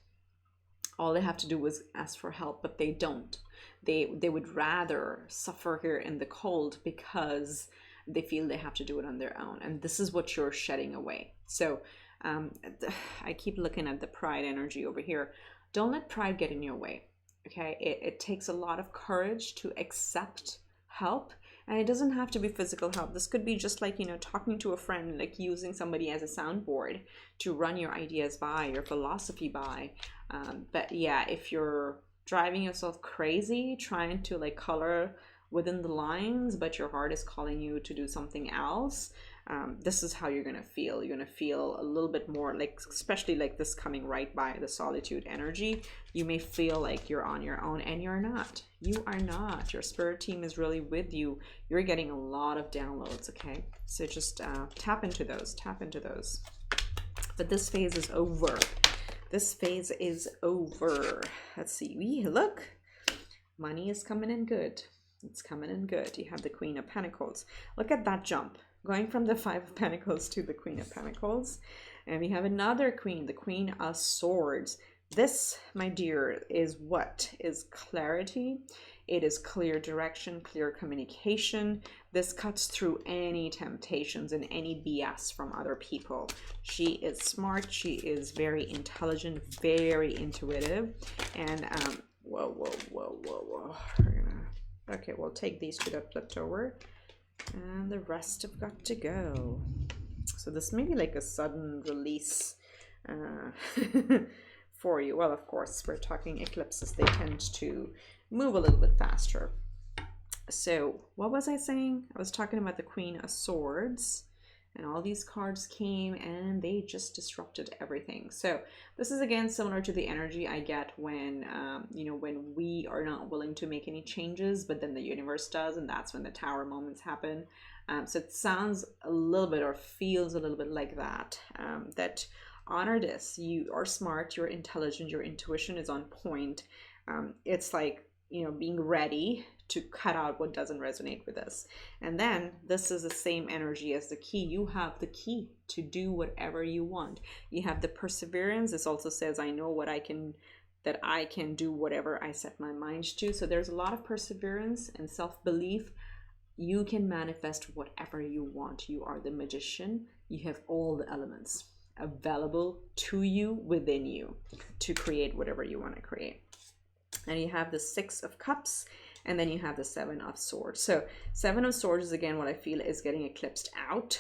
All they have to do is ask for help, but they don't. They would rather suffer here in the cold because they feel they have to do it on their own. And this is what you're shedding away. So I keep looking at the pride energy over here. Don't let pride get in your way. Okay, it takes a lot of courage to accept help, and it doesn't have to be physical help. This could be just like, talking to a friend, like using somebody as a soundboard to run your ideas by, your philosophy by. But yeah, if you're driving yourself crazy trying to like color within the lines, but your heart is calling you to do something else, this is how you're gonna feel. You're gonna feel a little bit more like, especially like this coming right by the solitude energy, you may feel like you're on your own, and you're not. You are not. Your spirit team is really with you. You're getting a lot of downloads, okay? So just tap into those. But this phase is over. This phase is over. Let's see. Look, money is coming in good. It's coming in good. You have the Queen of Pentacles. Look at that jump, going from the 5 of Pentacles to the Queen of Pentacles. And we have another Queen, the Queen of Swords. This, my dear, is what? Is clarity. It is clear direction, clear communication. This cuts through any temptations and any BS from other people. She is smart. She is very intelligent, very intuitive. And whoa. We're gonna Okay, we'll take these two that flipped over, and the rest have got to go. So this may be like a sudden release for you. Well, of course, we're talking eclipses. They tend to move a little bit faster. So what was I saying? I was talking about the Queen of Swords, and all these cards came and they just disrupted everything. So this is again similar to the energy I get when you know, when we are not willing to make any changes, but then the universe does, and that's when the tower moments happen. So it sounds a little bit, or feels a little bit like that. That honor this. You are smart, you're intelligent, your intuition is on point. It's like, you know, being ready to cut out what doesn't resonate with us. And then this is the same energy as the key. You have the key to do whatever you want. You have the perseverance. This also says, I know what I can, that I can do whatever I set my mind to. So there's a lot of perseverance and self-belief. You can manifest whatever you want. You are the magician. You have all the elements available to you, within you, to create whatever you want to create. And you have the Six of Cups, and then you have the Seven of Swords. So Seven of Swords is again what I feel is getting eclipsed out.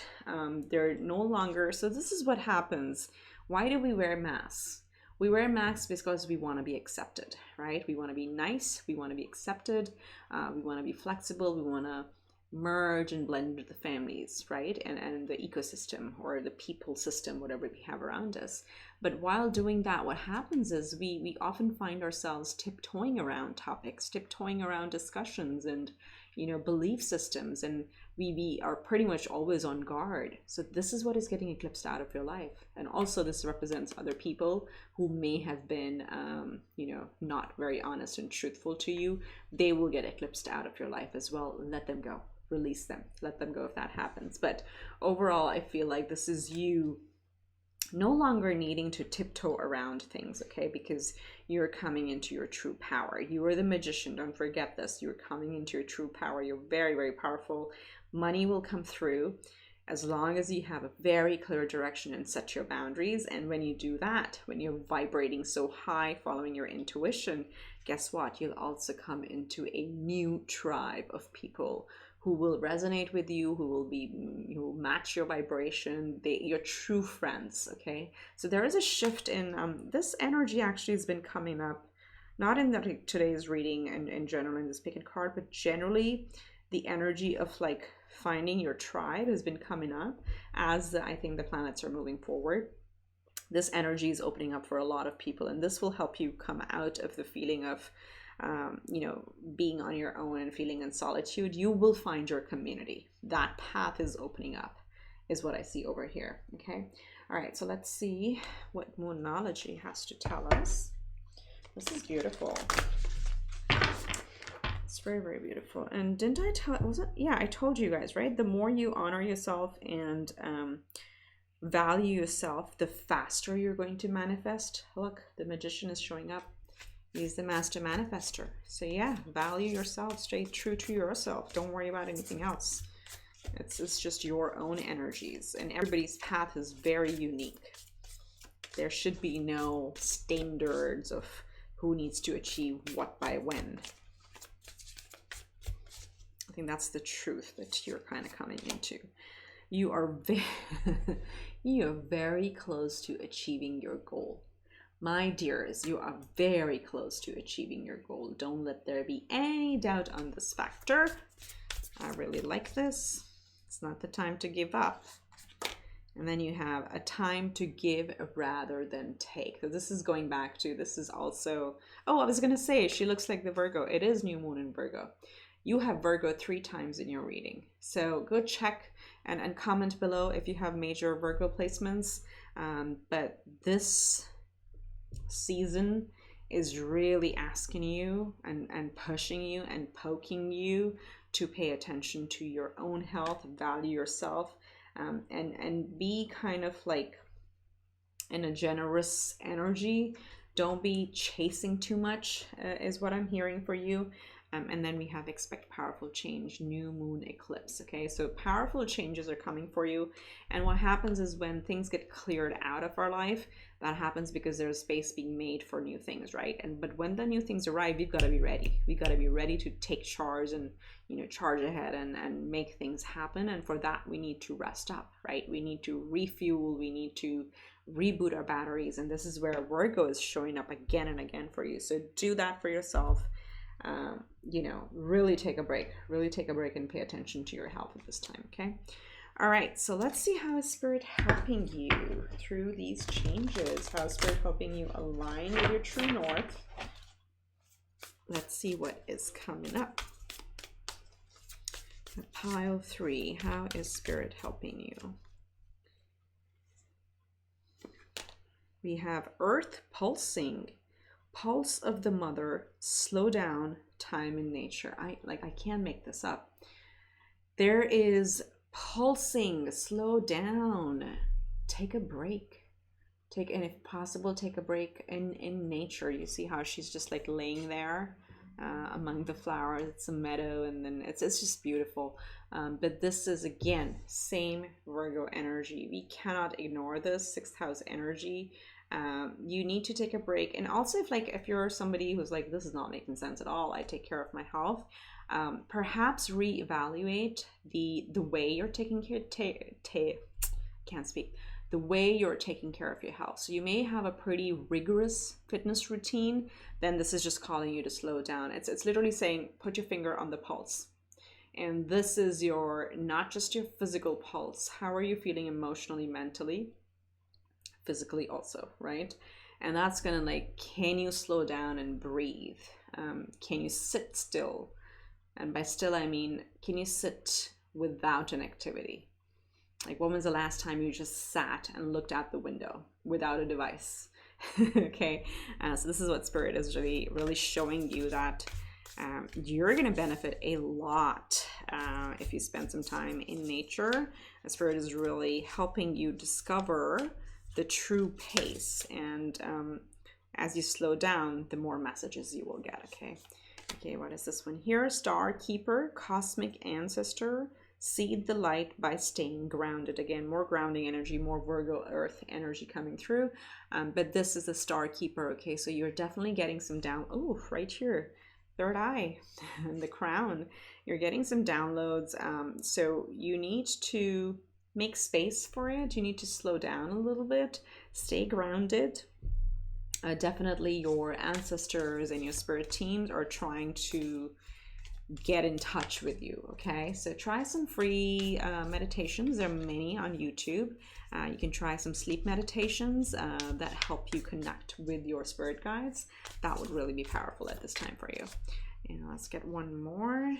They're no longer, so this is what happens. Why do we wear masks? We wear masks because we want to be accepted, right? We want to be nice, we want to be accepted, we want to be flexible, we want to merge and blend with the families, right? And the ecosystem, or the people system, whatever we have around us. But while doing that, what happens is we often find ourselves tiptoeing around topics, tiptoeing around discussions and, you know, belief systems, and we are pretty much always on guard. So this is what is getting eclipsed out of your life. And also this represents other people who may have been, you know, not very honest and truthful to you. They will get eclipsed out of your life as well. Let them go. Release them. Let them go if that happens. But overall, I feel like this is you no longer needing to tiptoe around things, okay? Because you're coming into your true power. You are the magician. Don't forget this. You're coming into your true power. You're very, very powerful. Money will come through as long as you have a very clear direction and set your boundaries. And when you do that, when you're vibrating so high, following your intuition, guess what? You'll also come into a new tribe of people who will resonate with you, who will match your vibration, your true friends, okay? So there is a shift in, this energy actually has been coming up, not in today's reading and in general in this pick and card, but generally the energy of like finding your tribe has been coming up as I think the planets are moving forward. This energy is opening up for a lot of people, and this will help you come out of the feeling of you know, being on your own and feeling in solitude. You will find your community. That path is opening up, is what I see over here. Okay. All right. So let's see what Moonology has to tell us. This is beautiful. It's very, very beautiful. And didn't I tell, was it? Yeah, I told you guys, right? The more you honor yourself and value yourself, the faster you're going to manifest. Look, the Magician is showing up. He's the master manifester. So yeah, value yourself, stay true to yourself. Don't worry about anything else. It's just your own energies, and everybody's path is very unique. There should be no standards of who needs to achieve what by when. I think that's the truth that you're kind of coming into. You are very close to achieving your goal. My dears, you are very close to achieving your goal. Don't let there be any doubt on this factor. I really like this. It's not the time to give up. And then you have a time to give rather than take. So this is going back to, this is also, oh, I was going to say, she looks like the Virgo. It is new moon in Virgo. You have Virgo 3 times in your reading. So go check and comment below if you have major Virgo placements. But this season is really asking you and pushing you and poking you to pay attention to your own health, value yourself, and be kind of like in a generous energy. Don't be chasing too much, is what I'm hearing for you. And then we have expect powerful change, new moon eclipse. Okay, so powerful changes are coming for you. And what happens is when things get cleared out of our life, that happens because there's space being made for new things, right? But when the new things arrive, we've got to be ready. We got to be ready to take charge and, you know, charge ahead and make things happen. And for that, we need to rest up, right? We need to refuel. We need to reboot our batteries. And this is where Virgo is showing up again and again for you. So do that for yourself. You know, really take a break and pay attention to your health at this time. Okay. All right. So let's see how is Spirit helping you through these changes. How is Spirit helping you align with your true north? Let's see what is coming up. Pile 3. How is Spirit helping you? We have Earth pulsing. Pulse of the mother, slow down, time in nature. I can't make this up. There is pulsing, slow down, take a break. And if possible, take a break in nature. You see how she's just like laying there among the flowers. It's a meadow, and then it's just beautiful. But this is, again, same Virgo energy. We cannot ignore this 6th house energy. You need to take a break. And also if you're somebody who's like, this is not making sense at all, I take care of my health, perhaps reevaluate the way you're taking care the way you're taking care of your health. So you may have a pretty rigorous fitness routine, then this is just calling you to slow down. It's literally saying, put your finger on the pulse. And this is your, not just your physical pulse. How are you feeling emotionally, mentally? Physically also, right? And that's gonna like, can you slow down and breathe? Can you sit still? And by still, I mean, can you sit without an activity? Like, when was the last time you just sat and looked out the window without a device? Okay, so this is what Spirit is really showing you, that you're going to benefit a lot if you spend some time in nature. Spirit is really helping you discover the true pace, and as you slow down, the more messages you will get. Okay, what is this one here? Star Keeper, Cosmic Ancestor, seed the light by staying grounded. Again, more grounding energy, more Virgo earth energy coming through. But this is the Star Keeper. Okay, so you're definitely getting some down. Oh, right here, third eye and the crown. You're getting some downloads. So you need to make space for it. You need to slow down a little bit, stay grounded. Definitely your ancestors and your spirit teams are trying to get in touch with you. Okay, so try some free meditations. There are many on YouTube. You can try some sleep meditations that help you connect with your spirit guides. That would really be powerful at this time for you. And let's get one more.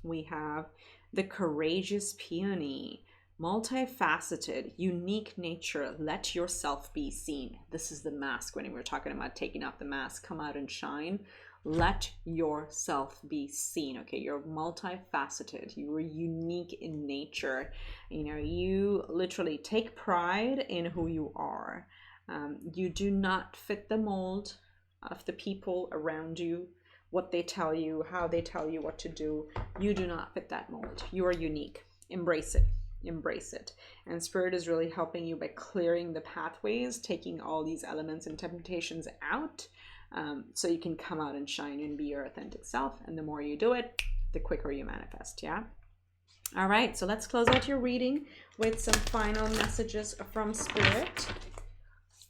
We have the Courageous Peony. Multifaceted, unique nature, let yourself be seen. This is the mask. When we're talking about taking off the mask, come out and shine. Let yourself be seen. Okay, you're multifaceted, you are unique in nature. You know, you literally take pride in who you are. You do not fit the mold of the people around you, what they tell you, how they tell you what to do. You do not fit that mold. You are unique. Embrace it. Embrace it. And Spirit is really helping you by clearing the pathways, taking all these elements and temptations out, so you can come out and shine and be your authentic self. And the more you do it, the quicker you manifest. Yeah. All right, so let's close out your reading with some final messages from Spirit.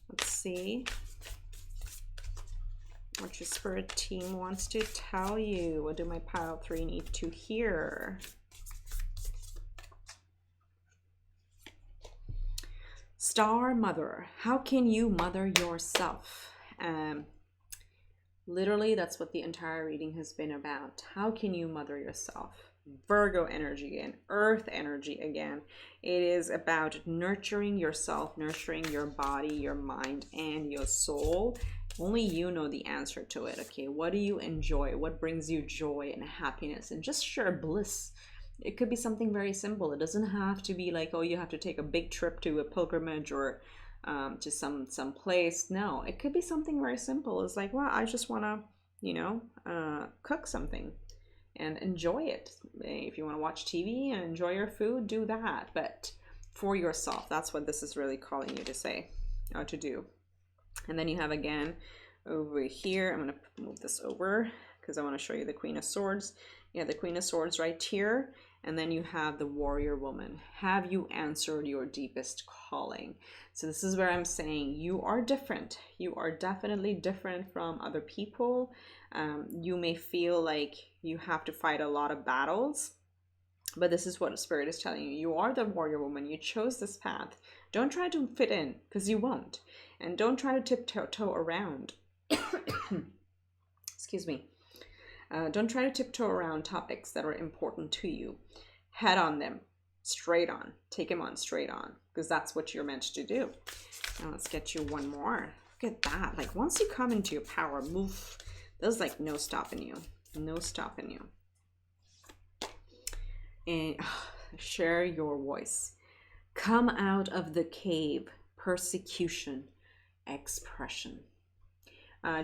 Let's see what your Spirit team wants to tell you. What do my pile 3 need to hear? Star Mother, how can you mother yourself? Literally, that's what the entire reading has been about. How can you mother yourself? Virgo energy again, earth energy again. It is about nurturing yourself, nurturing your body, your mind, and your soul. Only you know the answer to it. Okay, what do you enjoy? What brings you joy and happiness and just sheer bliss? It could be something very simple. It doesn't have to be like, oh, you have to take a big trip to a pilgrimage or to some place. No, it could be something very simple. It's like, well, I just want to you know, cook something and enjoy it. If you want to watch TV and enjoy your food, do that. But for yourself, that's what this is really calling you to say or to do. And then you have again over here, I'm going to move this over because I want to show you the Queen of Swords. Yeah, the Queen of Swords right here. And then you have the Warrior Woman. Have you answered your deepest calling? So this is where I'm saying you are different. You are definitely different from other people. You may feel like you have to fight a lot of battles, but this is what Spirit is telling you. You are the Warrior Woman. You chose this path. Don't try to fit in, because you won't. And don't try to tiptoe around. Excuse me. Don't try to tiptoe around topics that are important to you. Head on them, straight on. Take them on straight on, because that's what you're meant to do. Now let's get you one more. Look at that. Like once you come into your power, move. There's like no stopping you. No stopping you. And share your voice. Come out of the cave. Persecution. Expression.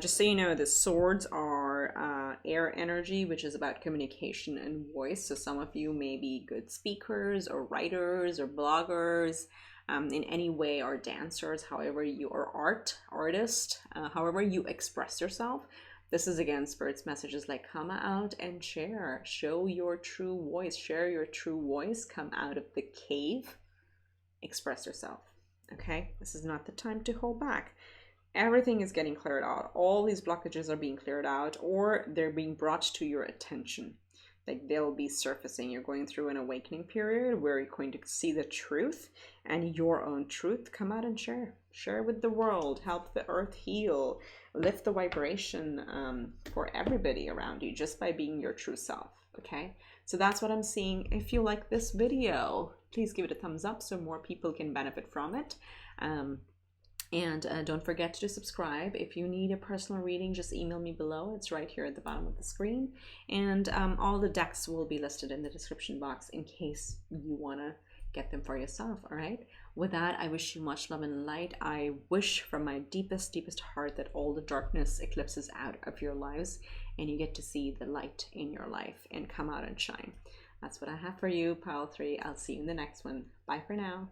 Just so you know, the swords are air energy, which is about communication and voice. So some of you may be good speakers or writers or bloggers in any way, or dancers, however you are artist, however you express yourself. This is again Spirit's messages like come out and share, show your true voice, share your true voice, come out of the cave, express yourself. Okay, this is not the time to hold back. Everything is getting cleared out. All these blockages are being cleared out, or they're being brought to your attention. Like they'll be surfacing. You're going through an awakening period where you're going to see the truth and your own truth. Come out and share. Share with the world. Help the earth heal. Lift the vibration for everybody around you just by being your true self. Okay? So that's what I'm seeing. If you like this video, please give it a thumbs up so more people can benefit from it. And don't forget to subscribe. If you need a personal reading, just email me below. It's right here at the bottom of the screen. And all the decks will be listed in the description box in case you want to get them for yourself. All right. With that, I wish you much love and light. I wish from my deepest, deepest heart that all the darkness eclipses out of your lives and you get to see the light in your life and come out and shine. That's what I have for you, Pile 3. I'll see you in the next one. Bye for now.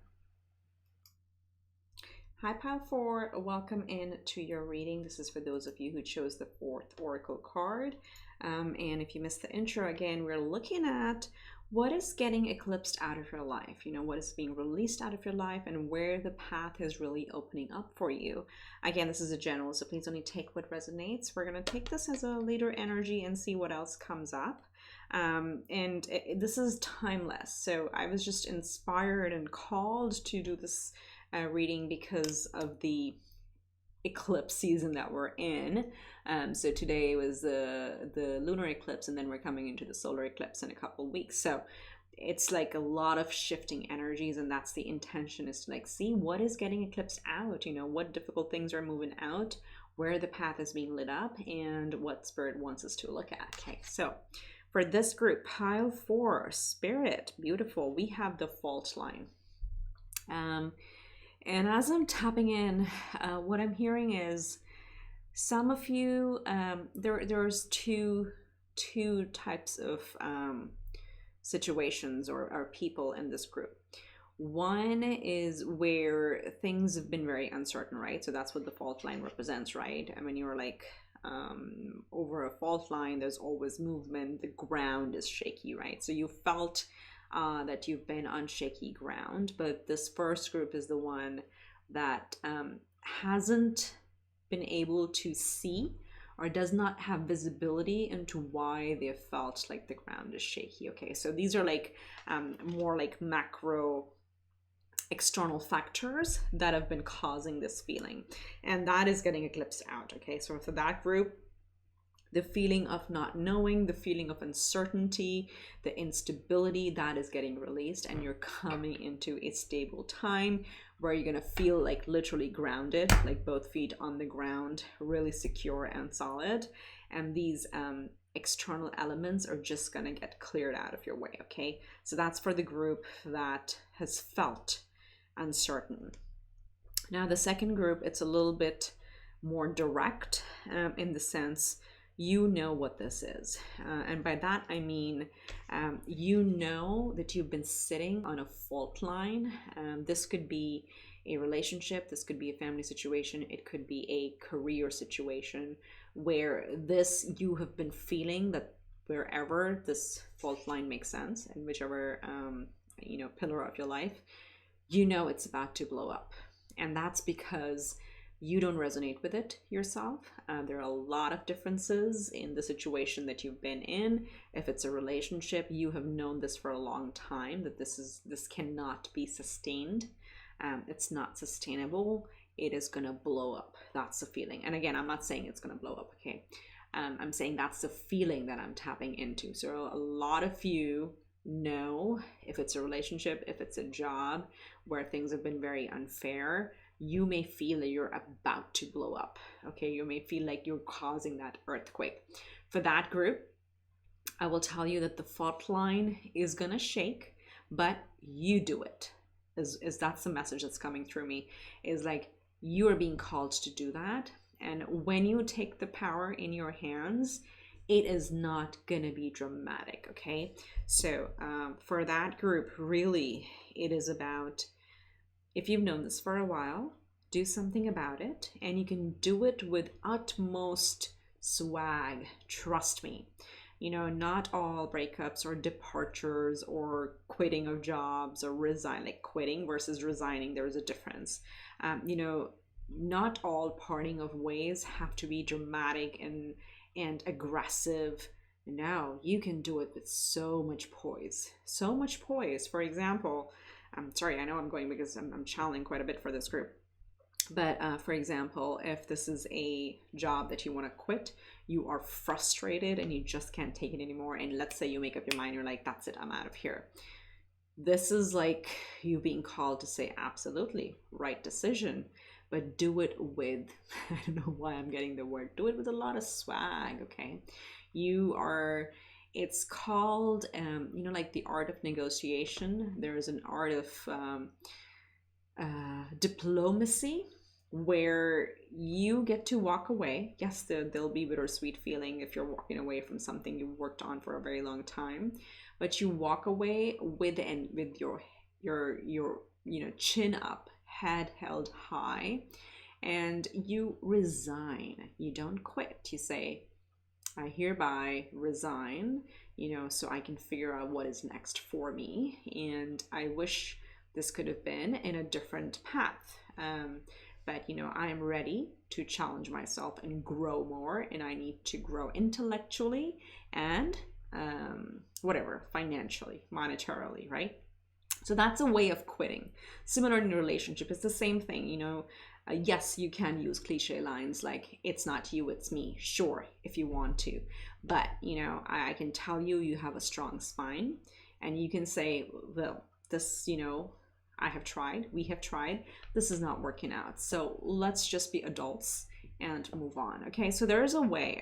Hi Pile 4, welcome in to your reading. This is for those of you who chose the 4th Oracle card. And if you missed the intro, again, we're looking at what is getting eclipsed out of your life, you know, what is being released out of your life and where the path is really opening up for you. Again, this is a general, so please only take what resonates. We're going to take this as a later energy and see what else comes up. This is timeless. So I was just inspired and called to do this reading because of the eclipse season that we're in. So today was the lunar eclipse, and then we're coming into the solar eclipse in a couple weeks. So it's like a lot of shifting energies, and that's the intention, is to like see what is getting eclipsed out, you know, what difficult things are moving out, where the path is being lit up, and what Spirit wants us to look at. Okay, so for this group, Pile 4, Spirit, beautiful, we have the fault line. And as I'm tapping in, what I'm hearing is some of you, there's two types of situations or people in this group. One is where things have been very uncertain, right? So that's what the fault line represents, right? I mean, you're like over a fault line, there's always movement. The ground is shaky, right? So you felt that you've been on shaky ground, but this first group is the one that hasn't been able to see or does not have visibility into why they felt like the ground is shaky. Okay, so these are like more like macro external factors that have been causing this feeling, and that is getting eclipsed out. Okay, so for that group, the feeling of not knowing, the feeling of uncertainty, the instability, that is getting released, and you're coming into a stable time where you're going to feel like literally grounded, like both feet on the ground, really secure and solid. And these external elements are just going to get cleared out of your way. Okay, so that's for the group that has felt uncertain. Now the second group, it's a little bit more direct in the sense you know what this is. And by that, I mean, you know that you've been sitting on a fault line. This could be a relationship, this could be a family situation, it could be a career situation where this, you have been feeling that wherever this fault line makes sense, and whichever, pillar of your life, you know it's about to blow up. And that's because you don't resonate with it yourself. There are a lot of differences in the situation that you've been in. If it's a relationship, you have known this for a long time, that this cannot be sustained. It's not sustainable. It is gonna blow up. That's the feeling. And again, I'm not saying it's gonna blow up, okay? I'm saying that's the feeling that I'm tapping into. So a lot of you know, if it's a relationship, if it's a job where things have been very unfair, you may feel that you're about to blow up. Okay, you may feel like you're causing that earthquake. For that group, I will tell you that the fault line is gonna shake, but you do it. Is that's the message that's coming through me, is like you are being called to do that. And when you take the power in your hands, it is not gonna be dramatic, okay? So for that group, really, it is about, if you've known this for a while, do something about it, and you can do it with utmost swag. Trust me. You know, not all breakups or departures or quitting of jobs or like quitting versus resigning, there's a difference. Not all parting of ways have to be dramatic and aggressive. No, you can do it with so much poise. So much poise. For example, I'm sorry, I know I'm going because I'm channeling quite a bit for this group. But for example, if this is a job that you want to quit, you are frustrated and you just can't take it anymore. And let's say you make up your mind, you're like, that's it, I'm out of here. This is like you being called to say, absolutely, right decision, but do it with, I don't know why I'm getting the word, do it with a lot of swag, okay? It's called, like the art of negotiation. There is an art of diplomacy where you get to walk away. Yes, there'll be bittersweet feeling if you're walking away from something you worked on for a very long time, but you walk away with your chin up, head held high, and you resign. You don't quit. You say, I hereby resign, so I can figure out what is next for me. And I wish this could have been in a different path. But I am ready to challenge myself and grow more, and I need to grow intellectually and financially, monetarily, right? So that's a way of quitting. Similar in a relationship, it's the same thing, yes, you can use cliche lines like, it's not you, it's me. Sure, if you want to. But, I can tell you have a strong spine, and you can say, well, this, I have tried, we have tried, this is not working out. So let's just be adults and move on. Okay, so there is a way.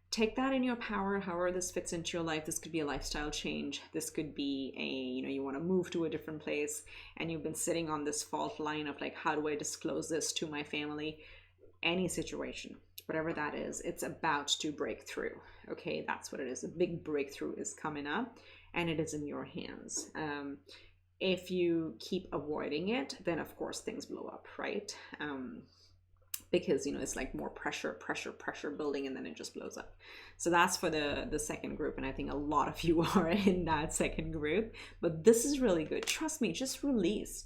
Take that in your power, however this fits into your life. This could be a lifestyle change. This could be you want to move to a different place and you've been sitting on this fault line of like, how do I disclose this to my family? Any situation, whatever that is, it's about to break through. Okay, that's what it is. A big breakthrough is coming up and it is in your hands. If you keep avoiding it, then of course things blow up, right? Because it's like more pressure building, and then it just blows up. So that's for the second group, and I think a lot of you are in that second group. But this is really good. Trust me, just release.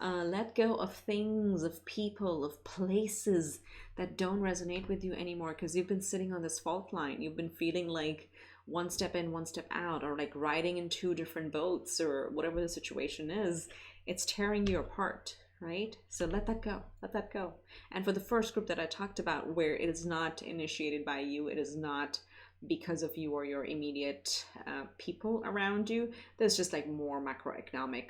Let go of things, of people, of places that don't resonate with you anymore, because you've been sitting on this fault line. You've been feeling like one step in, one step out, or like riding in two different boats, or whatever the situation is. It's tearing you apart, right? So let that go. And for the first group that I talked about, where it is not initiated by you, it is not because of you or your immediate people around you, there's just like more macroeconomic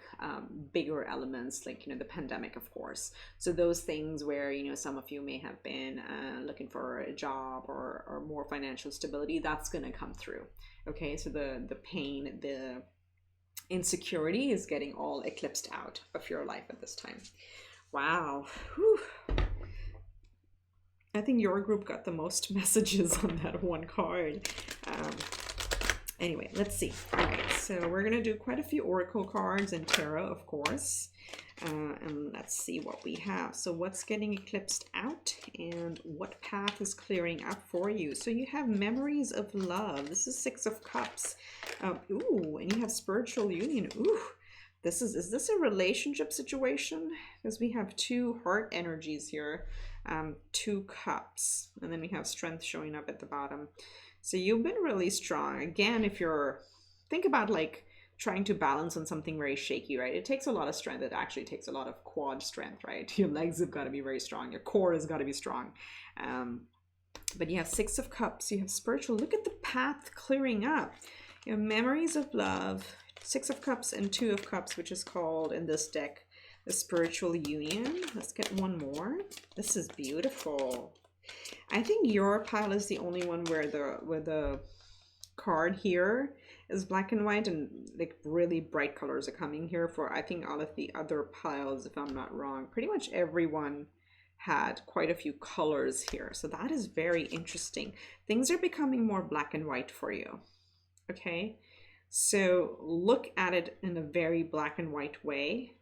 bigger elements, like the pandemic, of course. So those things where some of you may have been looking for a job or more financial stability, that's going to come through. Okay, so the pain, the insecurity is getting all eclipsed out of your life at this time. Wow. Whew. I think your group got the most messages on that one card. Anyway, let's see. All right, so we're gonna do quite a few oracle cards and tarot, of course. And let's see what we have. So what's getting eclipsed out and what path is clearing up for you? So you have memories of love. This is Six of Cups. Ooh, and you have spiritual union. Ooh, is this a relationship situation? Because we have two heart energies here, two cups, and then we have strength showing up at the bottom. So you've been really strong. Again, if you're, think about like trying to balance on something very shaky, right? It takes a lot of strength. It actually takes a lot of quad strength, right? Your legs have got to be very strong. Your core has got to be strong. But you have Six of Cups. You have spiritual. Look at the path clearing up. You have memories of love, Six of Cups and Two of Cups, which is called in this deck the spiritual union. Let's get one more. This is beautiful. I think your pile is the only one where the card here is black and white, and like really bright colors are coming here. For I think all of the other piles, if I'm not wrong, pretty much everyone had quite a few colors here. So that is very interesting. Things are becoming more black and white for you. Okay, so look at it in a very black and white way,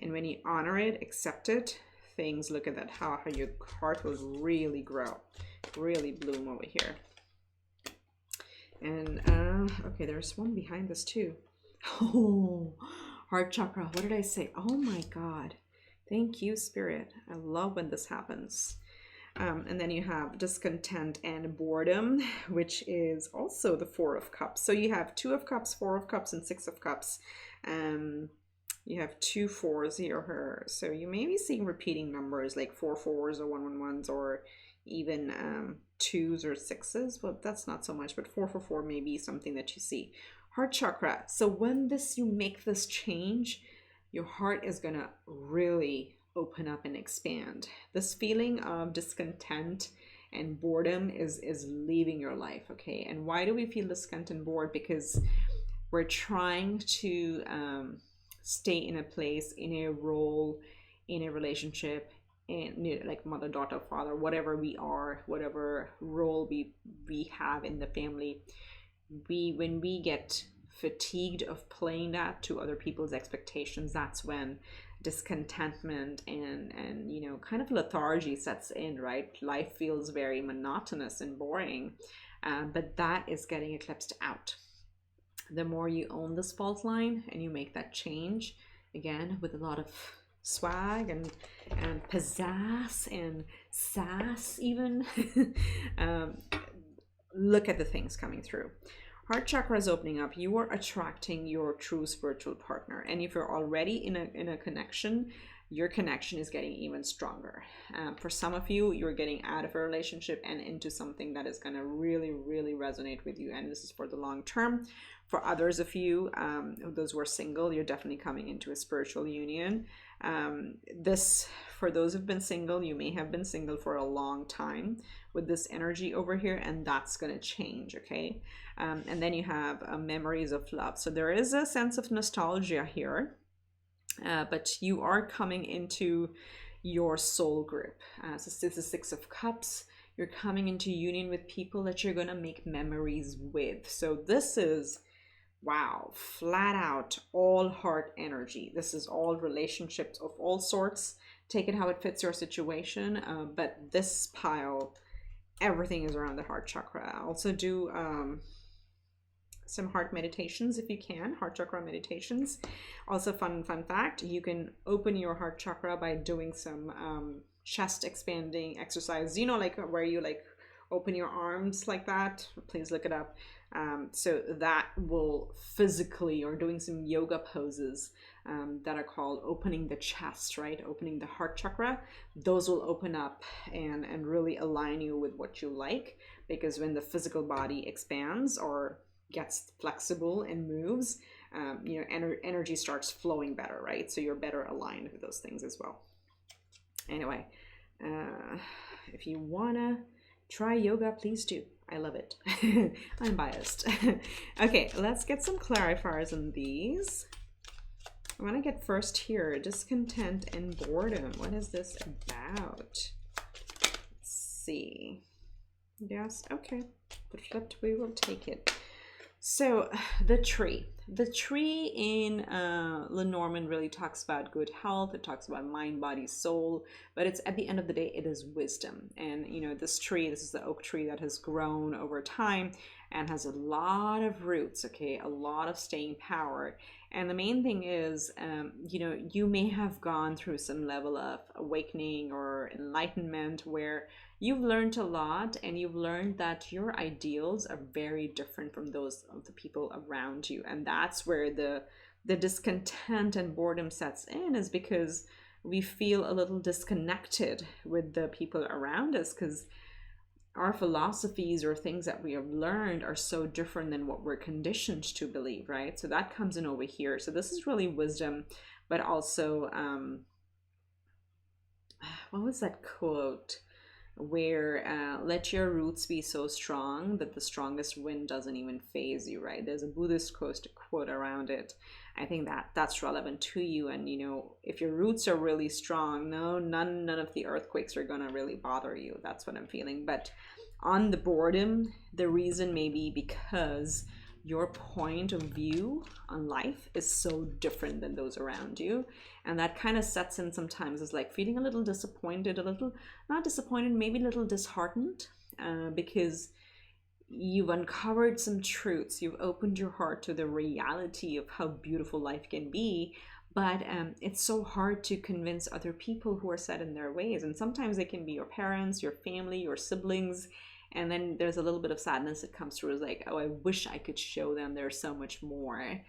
and when you honor it, accept it, things, look at that, how your heart will really grow, really bloom over here. And okay, there's one behind this too. Oh, heart chakra. What did I say? Oh my God. Thank you, Spirit. I love when this happens. And then you have discontent and boredom, which is also the Four of Cups. So you have Two of Cups, Four of Cups, and Six of Cups. You have two fours here. So you may be seeing repeating numbers like 4 4s or 1 1 1s, or even 2s or 6s. Well, that's not so much, but 4 4 4 may be something that you see. Heart chakra. So when you make this change, your heart is gonna really open up and expand. This feeling of discontent and boredom is leaving your life. Okay, and why do we feel discontent and bored? Because we're trying to stay in a place, in a role, in a relationship, in like mother, daughter, father, whatever we are, whatever role we have in the family. When we get fatigued of playing that to other people's expectations, that's when discontentment and you know, kind of lethargy sets in, right? Life feels very monotonous and boring, but that is getting eclipsed out. The more you own this fault line and you make that change, again, with a lot of swag and pizzazz and sass even, look at the things coming through. Heart chakra is opening up. You are attracting your true spiritual partner. And if you're already in a connection, your connection is getting even stronger. For some of you, you're getting out of a relationship and into something that is going to really, really resonate with you. And this is for the long term. For others of you, those who are single, you're definitely coming into a spiritual union. For those who've been single, you may have been single for a long time with this energy over here, and that's going to change, okay? And then you have memories of love. So there is a sense of nostalgia here, but you are coming into your soul group. So this is Six of Cups. You're coming into union with people that you're going to make memories with. So this is, wow, flat out all heart energy. This is all relationships of all sorts. Take it how it fits your situation. But this pile, everything is around the heart chakra. Also do some heart meditations if you can, heart chakra meditations. Also fun fact, you can open your heart chakra by doing some chest expanding exercise, you know, like where you like open your arms like that. Please look it up. So that will physically, or doing some yoga poses that are called opening the chest, right? Opening the heart chakra. Those will open up and really align you with what you like, because when the physical body expands or gets flexible and moves, you know, energy starts flowing better, right? So you're better aligned with those things as well. Anyway, if you wanna try yoga, please do. I love it. I'm biased. Okay, let's get some clarifiers on these. I want to get first here, discontent and boredom. What is this about? Let's see. Yes, okay. The flipped, we will take it. So the tree in Lenormand really talks about good health. It talks about mind, body, soul, but it's at the end of the day, it is wisdom. And you know, this is the oak tree that has grown over time and has a lot of roots, okay, a lot of staying power. And the main thing is, you know, you may have gone through some level of awakening or enlightenment where you've learned a lot, and you've learned that your ideals are very different from those of the people around you. And that's where the discontent and boredom sets in, is because we feel a little disconnected with the people around us, because our philosophies or things that we have learned are so different than what we're conditioned to believe, right? So that comes in over here. So this is really wisdom, but also, what was that quote? Where let your roots be so strong that the strongest wind doesn't even phase you, right? There's a Buddhist quote around it. I think that's relevant to you. And you know, if your roots are really strong, none of the earthquakes are gonna really bother you. That's what I'm feeling. But on the boredom, the reason may be because your point of view on life is so different than those around you. And that kind of sets in sometimes as like feeling a little disappointed, a little, not disappointed, maybe a little disheartened, because you've uncovered some truths. You've opened your heart to the reality of how beautiful life can be. But it's so hard to convince other people who are set in their ways. And sometimes they can be your parents, your family, your siblings. And then there's a little bit of sadness that comes through, as like, oh, I wish I could show them there's so much more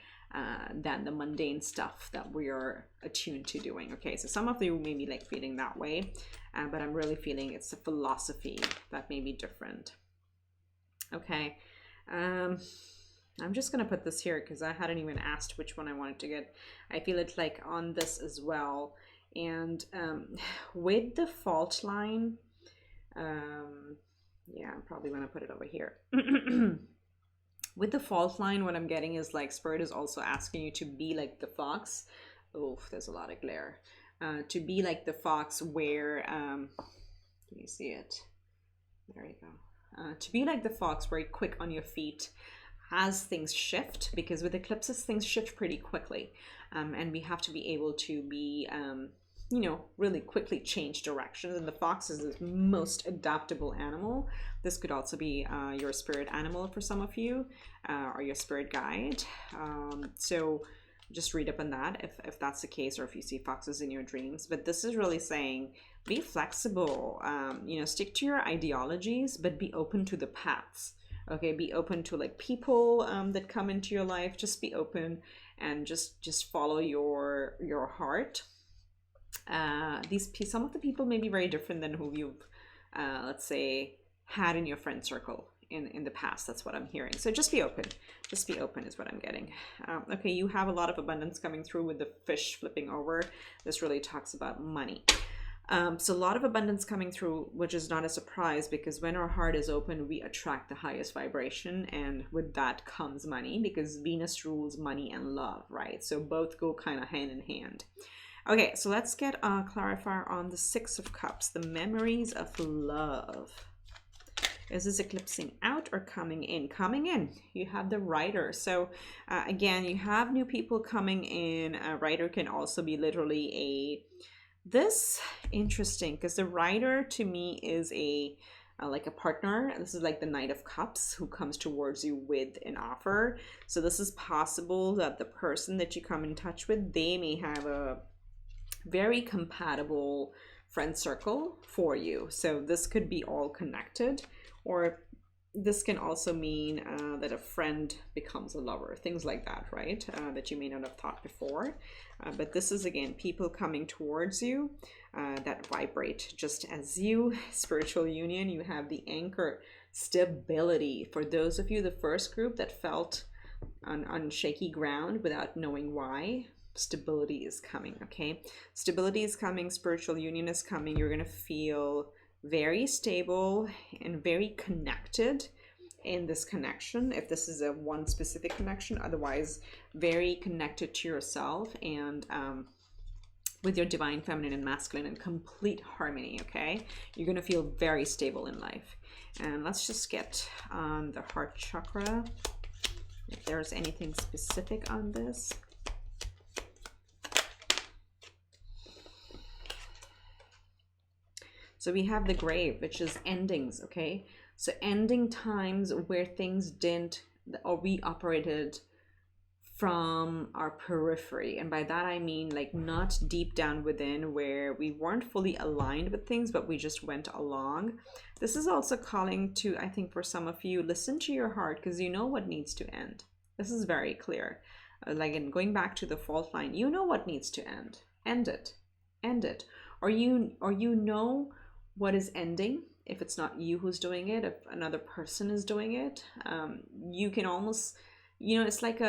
than the mundane stuff that we are attuned to doing. Okay, so some of you may be like feeling that way, but I'm really feeling it's a philosophy that may be different. Okay, I'm just gonna put this here because I hadn't even asked which one I wanted to get. I feel it's like on this as well. And with the fault line, yeah, I'm probably gonna put it over here. With the fault line, what I'm getting is like Spirit is also asking you to be like the fox. Oh, there's a lot of glare. To be like the fox where, can you see it? There you go. To be like the fox, very quick on your feet as things shift, because with eclipses, things shift pretty quickly. And we have to be able to be, you know, really quickly change directions. And the fox is the most adaptable animal. This could also be your spirit animal for some of you, or your spirit guide. So just read up on that if that's the case, or if you see foxes in your dreams. But this is really saying, be flexible, you know, stick to your ideologies, but be open to the paths. Okay, be open to like people that come into your life. Just be open and just follow your heart. Some of the people may be very different than who you've let's say had in your friend circle in the past. That's what I'm hearing. So just be open is what I'm getting. Okay, you have a lot of abundance coming through with the fish flipping over. This really talks about money. So a lot of abundance coming through, which is not a surprise, because when our heart is open, we attract the highest vibration, and with that comes money, because Venus rules money and love, right? So both go kind of hand in hand. Okay, so let's get a clarifier on the Six of Cups, the memories of love. Is this eclipsing out or coming in? Coming in. You have the Rider. So again, you have new people coming in. A Rider can also be literally this interesting, because the Rider to me is like a partner. This is like the Knight of Cups who comes towards you with an offer. So this is possible that the person that you come in touch with, they may have a very compatible friend circle for you. So this could be all connected, or this can also mean that a friend becomes a lover, things like that, right? That you may not have thought before. But this is, again, people coming towards you that vibrate just as you. Spiritual union, you have the Anchor, stability. For those of you, the first group that felt on shaky ground without knowing why, stability is coming, okay? Stability is coming, spiritual union is coming. You're going to feel very stable and very connected in this connection, if this is a one specific connection. Otherwise, very connected to yourself, and with your divine feminine and masculine in complete harmony, okay? You're going to feel very stable in life. And let's just get on the heart chakra, if there's anything specific on this. So we have the grave, which is endings, okay? So ending times where things didn't, or we operated from our periphery. And by that I mean like not deep down within, where we weren't fully aligned with things, but we just went along. This is also calling to, I think for some of you, listen to your heart, because you know what needs to end. This is very clear. Like in going back to the fault line, you know what needs to end. End it. End it. Or you know what is ending. If it's not you who's doing it, if another person is doing it, you can almost, you know, it's like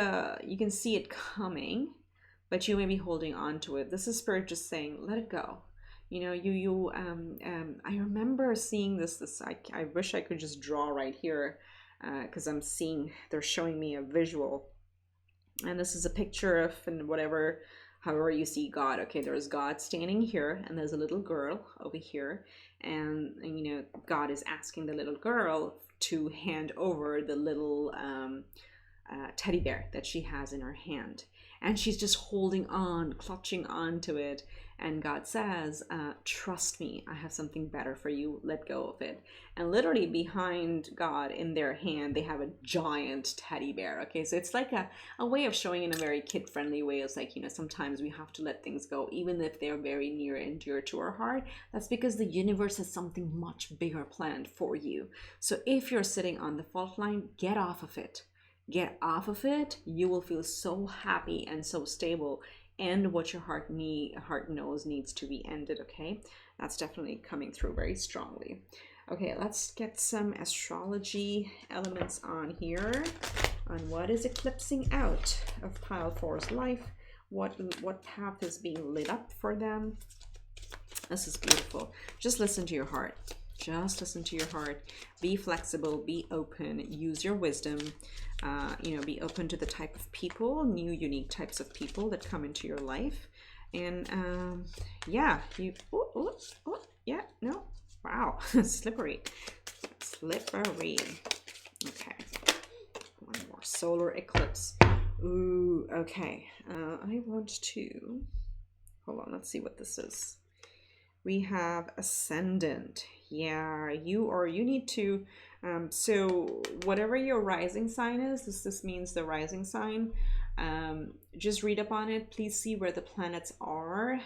you can see it coming, but you may be holding on to it. This is spirit just saying, let it go. You know, I remember seeing this, I wish I could just draw right here, because I'm seeing, they're showing me a visual. And this is a picture of, and whatever, however you see God. Okay, there's God standing here, and there's a little girl over here. And you know, God is asking the little girl to hand over the little teddy bear that she has in her hand, and she's just holding on, clutching onto it. And God says, trust me, I have something better for you, let go of it. And literally behind God, in their hand, they have a giant teddy bear. Okay, so it's like a way of showing in a very kid-friendly way. It's like, you know, sometimes we have to let things go, even if they're very near and dear to our heart. That's because the universe has something much bigger planned for you. So if you're sitting on the fault line, get off of it. Get off of it. You will feel so happy and so stable. And what your heart knows needs to be ended. Okay, that's definitely coming through very strongly. Okay, let's get some astrology elements on here on what is eclipsing out of pile 4's life. What path is being lit up for them? This is beautiful. Just listen to your heart. Just listen to your heart. Be flexible, be open, use your wisdom. You know, be open to the type of people, new, unique types of people that come into your life. And yeah, yeah, no, wow, slippery. Okay, one more solar eclipse. Ooh, okay. I want to, hold on, let's see what this is. We have ascendant. Yeah, you need to, so whatever your rising sign is, this means the rising sign, just read up on it. Please see where the planets are.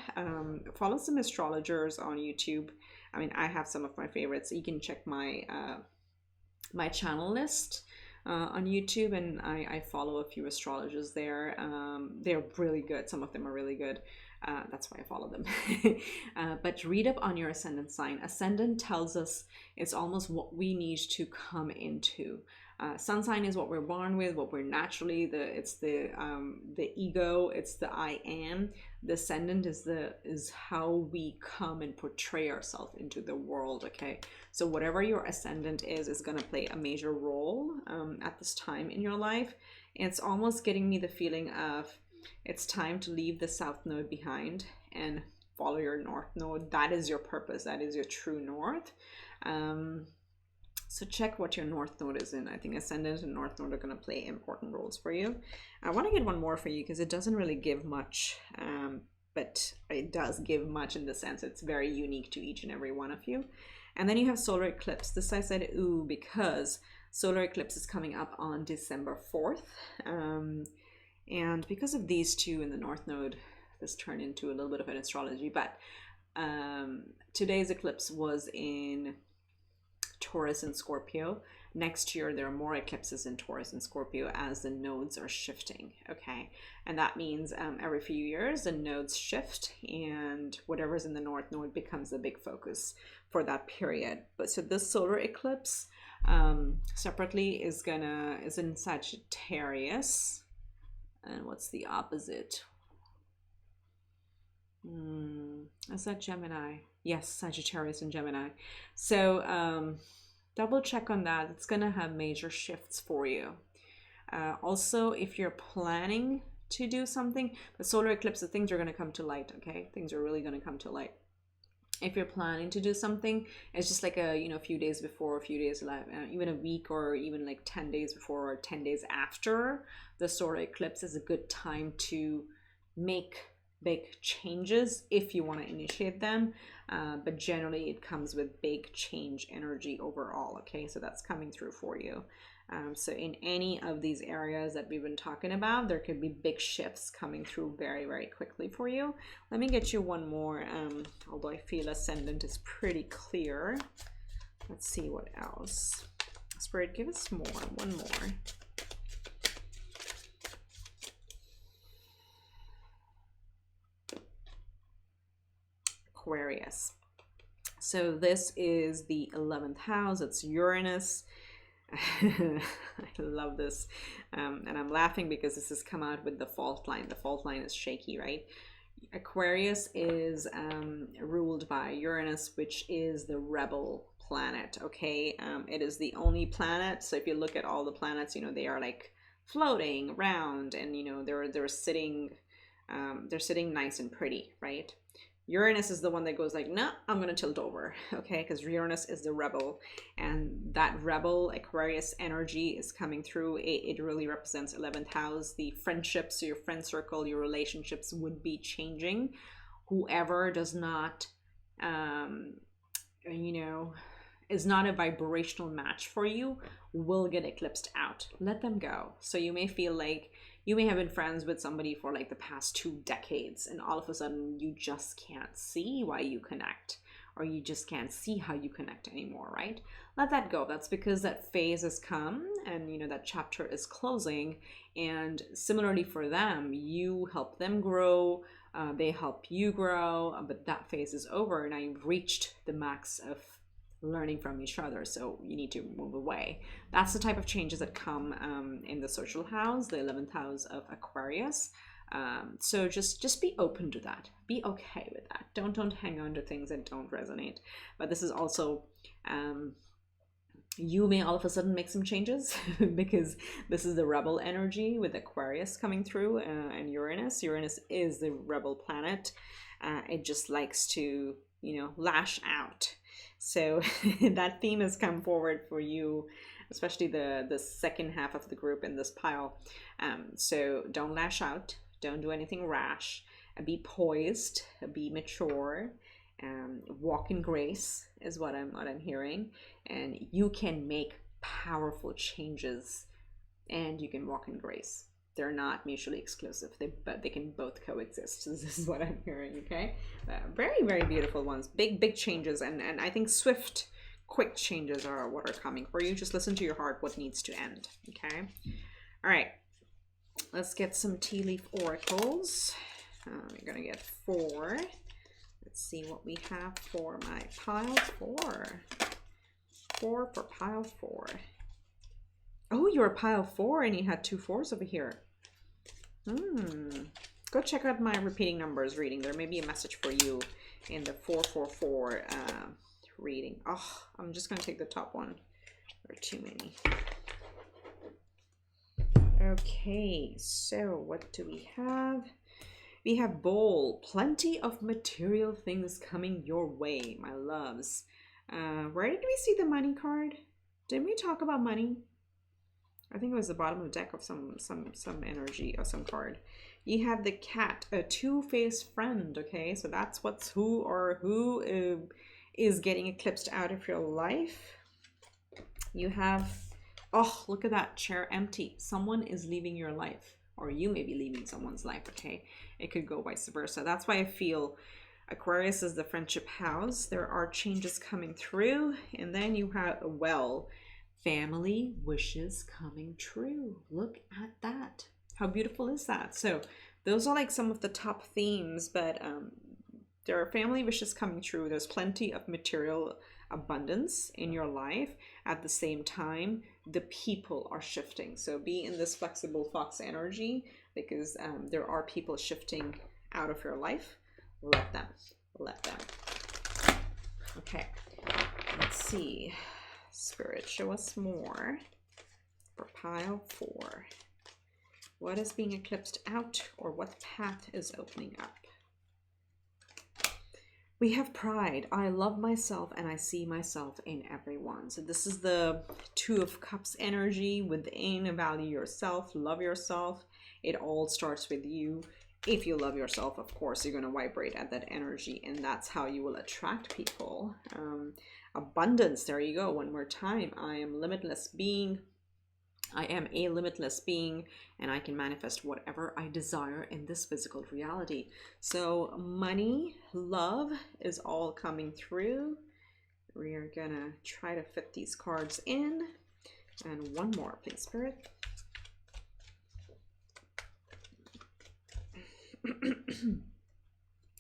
Follow some astrologers on YouTube. I mean, I have some of my favorites. You can check my my channel list on YouTube, and I follow a few astrologers there. They're really good. Some of them are really good. That's why I follow them. But read up on your ascendant sign. Ascendant tells us it's almost what we need to come into. Sun sign is what we're born with, what we're naturally, it's the ego, it's the I am. The ascendant is how we come and portray ourselves into the world. Okay, so whatever your ascendant is going to play a major role at this time in your life. It's almost getting me the feeling of, it's time to leave the south node behind and follow your north node. That is your purpose. That is your true north. So check what your north node is in. I think ascendant and north node are going to play important roles for you. I want to get one more for you because it doesn't really give much, but it does give much in the sense it's very unique to each and every one of you. And then you have solar eclipse. This I said ooh because solar eclipse is coming up on December 4th. And because of these two in the north node, this turned into a little bit of an astrology. But today's eclipse was in Taurus and Scorpio. Next year, there are more eclipses in Taurus and Scorpio as the nodes are shifting. Okay, and that means every few years the nodes shift, and whatever's in the north node becomes the big focus for that period. But so this solar eclipse separately is in Sagittarius. And what's the opposite? Is that Gemini? Yes, Sagittarius and Gemini. So double check on that. It's going to have major shifts for you. Also, if you're planning to do something. But solar eclipse, the things are going to come to light, okay? Things are really going to come to light. If you're planning to do something, it's just like a, you know, a few days before, a few days left, even a week, or even like 10 days before or 10 days after the solar eclipse is a good time to make big changes if you want to initiate them. But generally it comes with big change energy overall, okay? So that's coming through for you. So in any of these areas that we've been talking about, there could be big shifts coming through very, very quickly for you. Let me get you one more, although I feel ascendant is pretty clear. Let's see what else. Spirit, give us more, one more. Aquarius. So this is the 11th house. It's Uranus. I love this. And I'm laughing because this has come out with the fault line. The fault line is shaky, right? Aquarius is ruled by Uranus, which is the rebel planet, okay? It is the only planet. So if you look at all the planets, you know, they are like floating around, and you know, they're sitting nice and pretty, right? Uranus is the one that goes like, no, I'm going to tilt over, okay? Because Uranus is the rebel, and that rebel Aquarius energy is coming through. It really represents 11th house. The friendships, your friend circle, your relationships would be changing. Whoever does not, you know, is not a vibrational match for you will get eclipsed out. Let them go. So you may feel like you may have been friends with somebody for like the past 2 decades, and all of a sudden you just can't see why you connect, or you just can't see how you connect anymore, right? Let that go. That's because that phase has come, and you know, that chapter is closing. And similarly for them, you help them grow, they help you grow, but that phase is over. Now you've reached the max of learning from each other, so you need to move away. That's the type of changes that come in the social house, the 11th house of Aquarius. So just be open to that. Be okay with that. Don't hang on to things that don't resonate. But this is also you may all of a sudden make some changes because this is the rebel energy with Aquarius coming through, and Uranus. Uranus is the rebel planet. It just likes to, you know, lash out. So that theme has come forward for you, especially the second half of the group in this pile. So don't lash out. Don't do anything rash. Be poised. Be mature. Walk in grace is what I'm hearing. And you can make powerful changes, and you can walk in grace. They're not mutually exclusive, but they can both coexist. So this is what I'm hearing, okay? Very, very beautiful ones. Big changes, and I think swift, quick changes are what are coming for you. Just listen to your heart, what needs to end, okay? All right, let's get some tea leaf oracles. We're going to get 4. Let's see what we have for my pile 4. 4 for pile 4. Oh, you're a pile 4 and you had 2 4s over here. Go check out my repeating numbers reading. There may be a message for you in the 444 reading. Oh, I'm just going to take the top one. There are too many. Okay, so what do we have? We have bowl. Plenty of material things coming your way, my loves. Where did we see the money card? Didn't we talk about money? I think it was the bottom of the deck of some energy or some card. You have the cat, a two-faced friend, okay? So that's what's who is getting eclipsed out of your life. You have, oh, look at that chair empty. Someone is leaving your life, or you may be leaving someone's life, okay? It could go vice versa. That's why I feel Aquarius is the friendship house. There are changes coming through. And then you have, well, family wishes coming true. Look at that. How beautiful is that? So those are like some of the top themes, but there are family wishes coming true. There's plenty of material abundance in your life. At the same time, the people are shifting. So be in this flexible fox energy, because there are people shifting out of your life. Let them. Okay, let's see. Spirit, show us more for pile 4. What is being eclipsed out, or what path is opening up? We have pride. I love myself and I see myself in everyone. So this is the Two of Cups energy within. Value yourself, love yourself. It all starts with you. If you love yourself, of course, you're going to vibrate at that energy, and that's how you will attract people. Abundance, there you go. One more time. I am limitless being. I am a limitless being, and I can manifest whatever I desire in this physical reality. So money, love is all coming through. We are gonna try to fit these cards in. And one more, please, Spirit.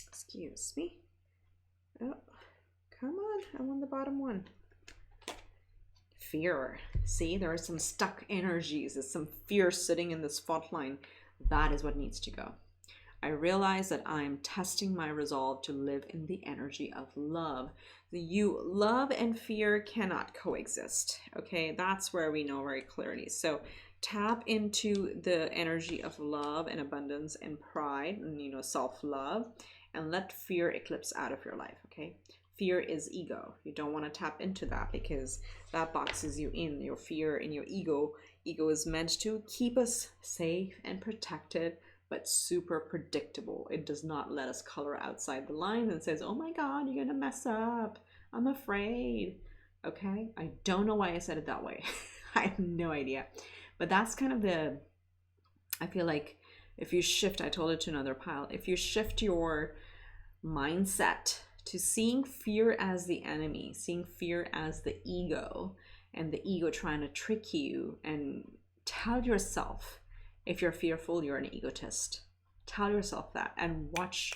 Excuse me. Oh, come on. I want the bottom one. Fear. See, there are some stuck energies. There's some fear sitting in this fault line. That is what needs to go. I realize that I'm testing my resolve to live in the energy of love. Love and fear cannot coexist. Okay, that's where we know very clearly. So tap into the energy of love and abundance and pride and, you know, self-love, and let fear eclipse out of your life. Okay. Fear is ego. You don't want to tap into that, because that boxes you in. Your fear and your ego. Ego is meant to keep us safe and protected, but super predictable. It does not let us color outside the lines and says, oh my God, you're going to mess up. I'm afraid. Okay. I don't know why I said it that way. I have no idea. But that's kind of I feel like if you shift, I told it to another pile, if you shift your mindset to seeing fear as the enemy, seeing fear as the ego, and the ego trying to trick you, and tell yourself, if you're fearful, you're an egotist. Tell yourself that and watch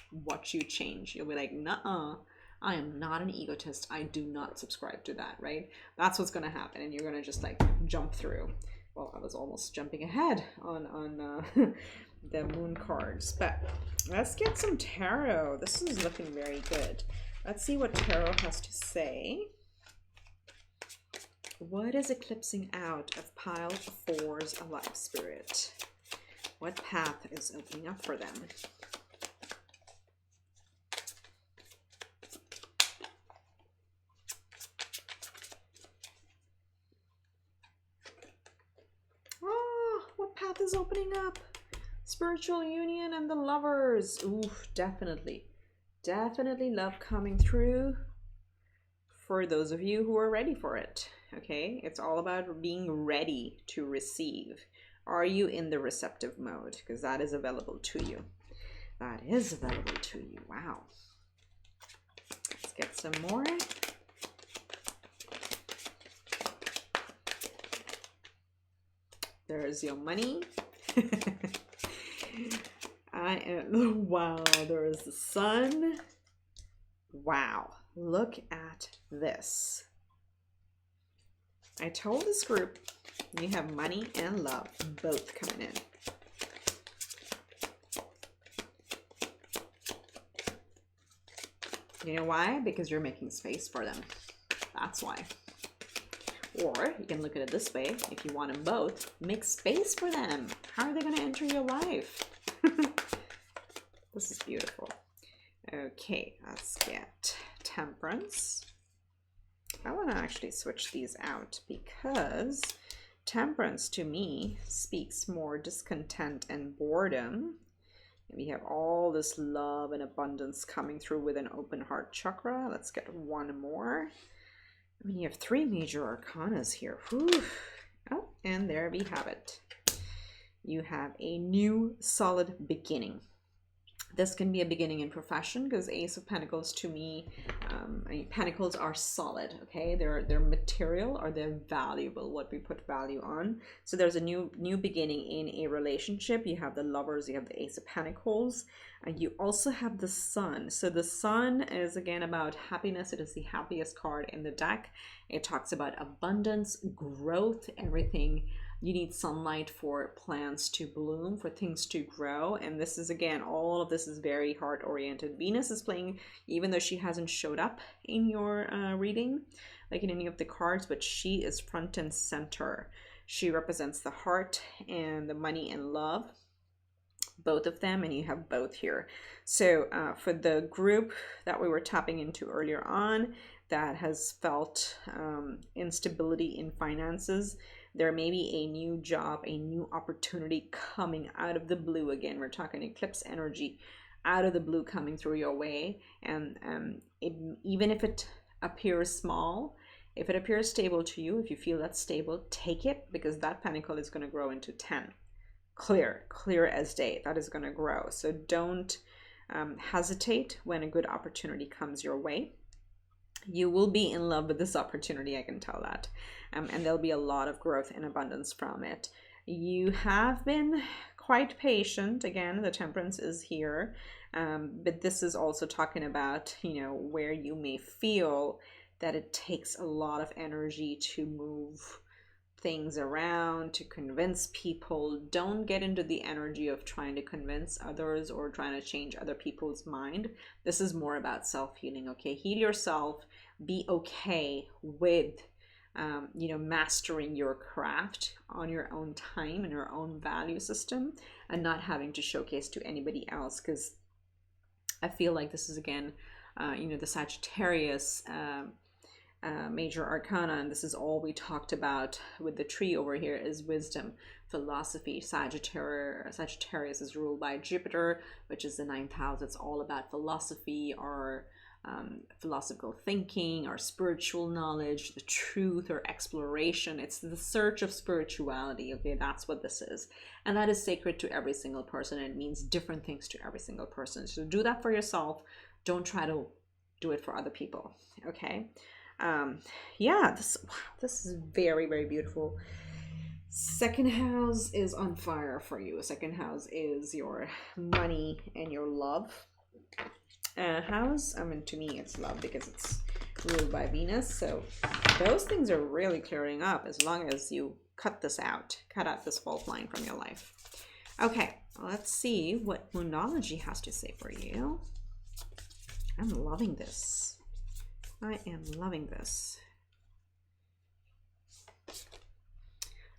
you change. You'll be like, nuh-uh, I am not an egotist. I do not subscribe to that, right? That's what's going to happen, and you're going to just like jump through. Well, I was almost jumping ahead on the moon cards, but let's get some tarot. This is looking very good. Let's see what tarot has to say. What is eclipsing out of pile of fours alive, Spirit? What path is opening up for them? Oh, what path is opening up? Spiritual union and the lovers. Ooh, definitely. Definitely love coming through for those of you who are ready for it. Okay, it's all about being ready to receive. Are you in the receptive mode? Because that is available to you. That is available to you. Wow. Let's get some more. There's your money. Wow, there is the sun. Wow, look at this. I told this group you have money and love both coming in. You know why? Because you're making space for them. That's why. Or you can look at it this way. If you want them both, make space for them. How are they going to enter your life? This is beautiful. Okay, let's get Temperance. I want to actually switch these out, because Temperance to me speaks more discontent and boredom. And we have all this love and abundance coming through with an open heart chakra. Let's get one more. I mean, you have three major arcanas here. Whew. Oh, and there we have it. You have a new solid beginning. This can be a beginning in profession, because Ace of Pentacles to me, Pentacles are solid, okay? They're material, or they're valuable, what we put value on. So there's a new beginning in a relationship. You have the Lovers, you have the Ace of Pentacles, and you also have the Sun. So the Sun is again about happiness. It is the happiest card in the deck. It talks about abundance, growth, everything. You need sunlight for plants to bloom, for things to grow. And this is, again, all of this is very heart-oriented. Venus is playing, even though she hasn't showed up in your reading, like in any of the cards, but she is front and center. She represents the heart and the money and love, both of them, and you have both here. So for the group that we were tapping into earlier on that has felt instability in finances, there may be a new job, a new opportunity coming out of the blue. Again, we're talking eclipse energy, out of the blue coming through your way. And even if it appears small, if it appears stable to you, if you feel that's stable, take it, because that pentacle is going to grow into 10. Clear as day. That is going to grow. So don't hesitate when a good opportunity comes your way. You will be in love with this opportunity, I can tell that. And there'll be a lot of growth and abundance from it. You have been quite patient. Again, the Temperance is here. But this is also talking about, you know, where you may feel that it takes a lot of energy to move things around, to convince people. Don't get into the energy of trying to convince others or trying to change other people's mind. This is more about self-healing, okay? Heal yourself. Be okay with you know, mastering your craft on your own time and your own value system, and not having to showcase to anybody else, because I feel like this is, again, you know, the Sagittarius major arcana, and this is all we talked about with the tree over here, is wisdom, philosophy. Sagittarius is ruled by Jupiter, which is the 9th house. It's all about philosophy, or philosophical thinking, or spiritual knowledge, the truth, or exploration. It's the search of spirituality. Okay, that's what this is, and that is sacred to every single person. It means different things to every single person. So do that for yourself. Don't try to do it for other people. Okay. Yeah, this is very, very beautiful. Second house is on fire for you. Second house is your money and your love. House, I mean, to me it's love, because it's ruled by Venus. So those things are really clearing up, as long as you cut out this fault line from your life. Okay, let's see what Moonology has to say for you. I'm loving this. I am loving this.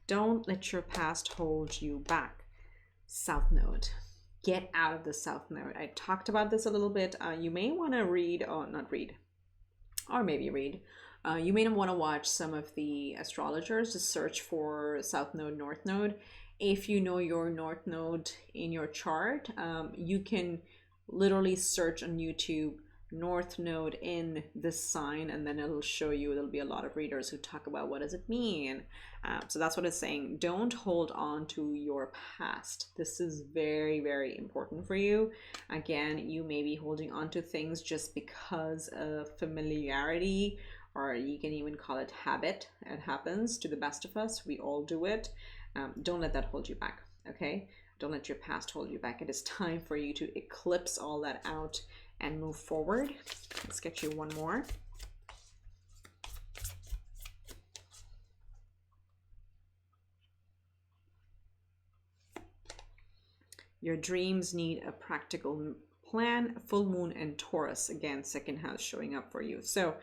Don't let your past hold you back. South Node. Get out of the South Node. I talked about this a little bit. You may want to read, or not read, or maybe read. You may want to watch some of the astrologers to search for South Node, North Node. If you know your North Node in your chart, you can literally search on YouTube North Node in this sign, and then it'll show you. There'll be a lot of readers who talk about what does it mean. So that's what it's saying. Don't hold on to your past. This is very, very important for you. Again, you may be holding on to things just because of familiarity, or you can even call it habit. It happens to the best of us. We all do it. Don't let that hold you back. Okay, don't let your past hold you back. It is time for you to eclipse all that out and move forward. Let's get you one more. Your dreams need a practical plan. Full moon and Taurus, again, second house showing up for you. So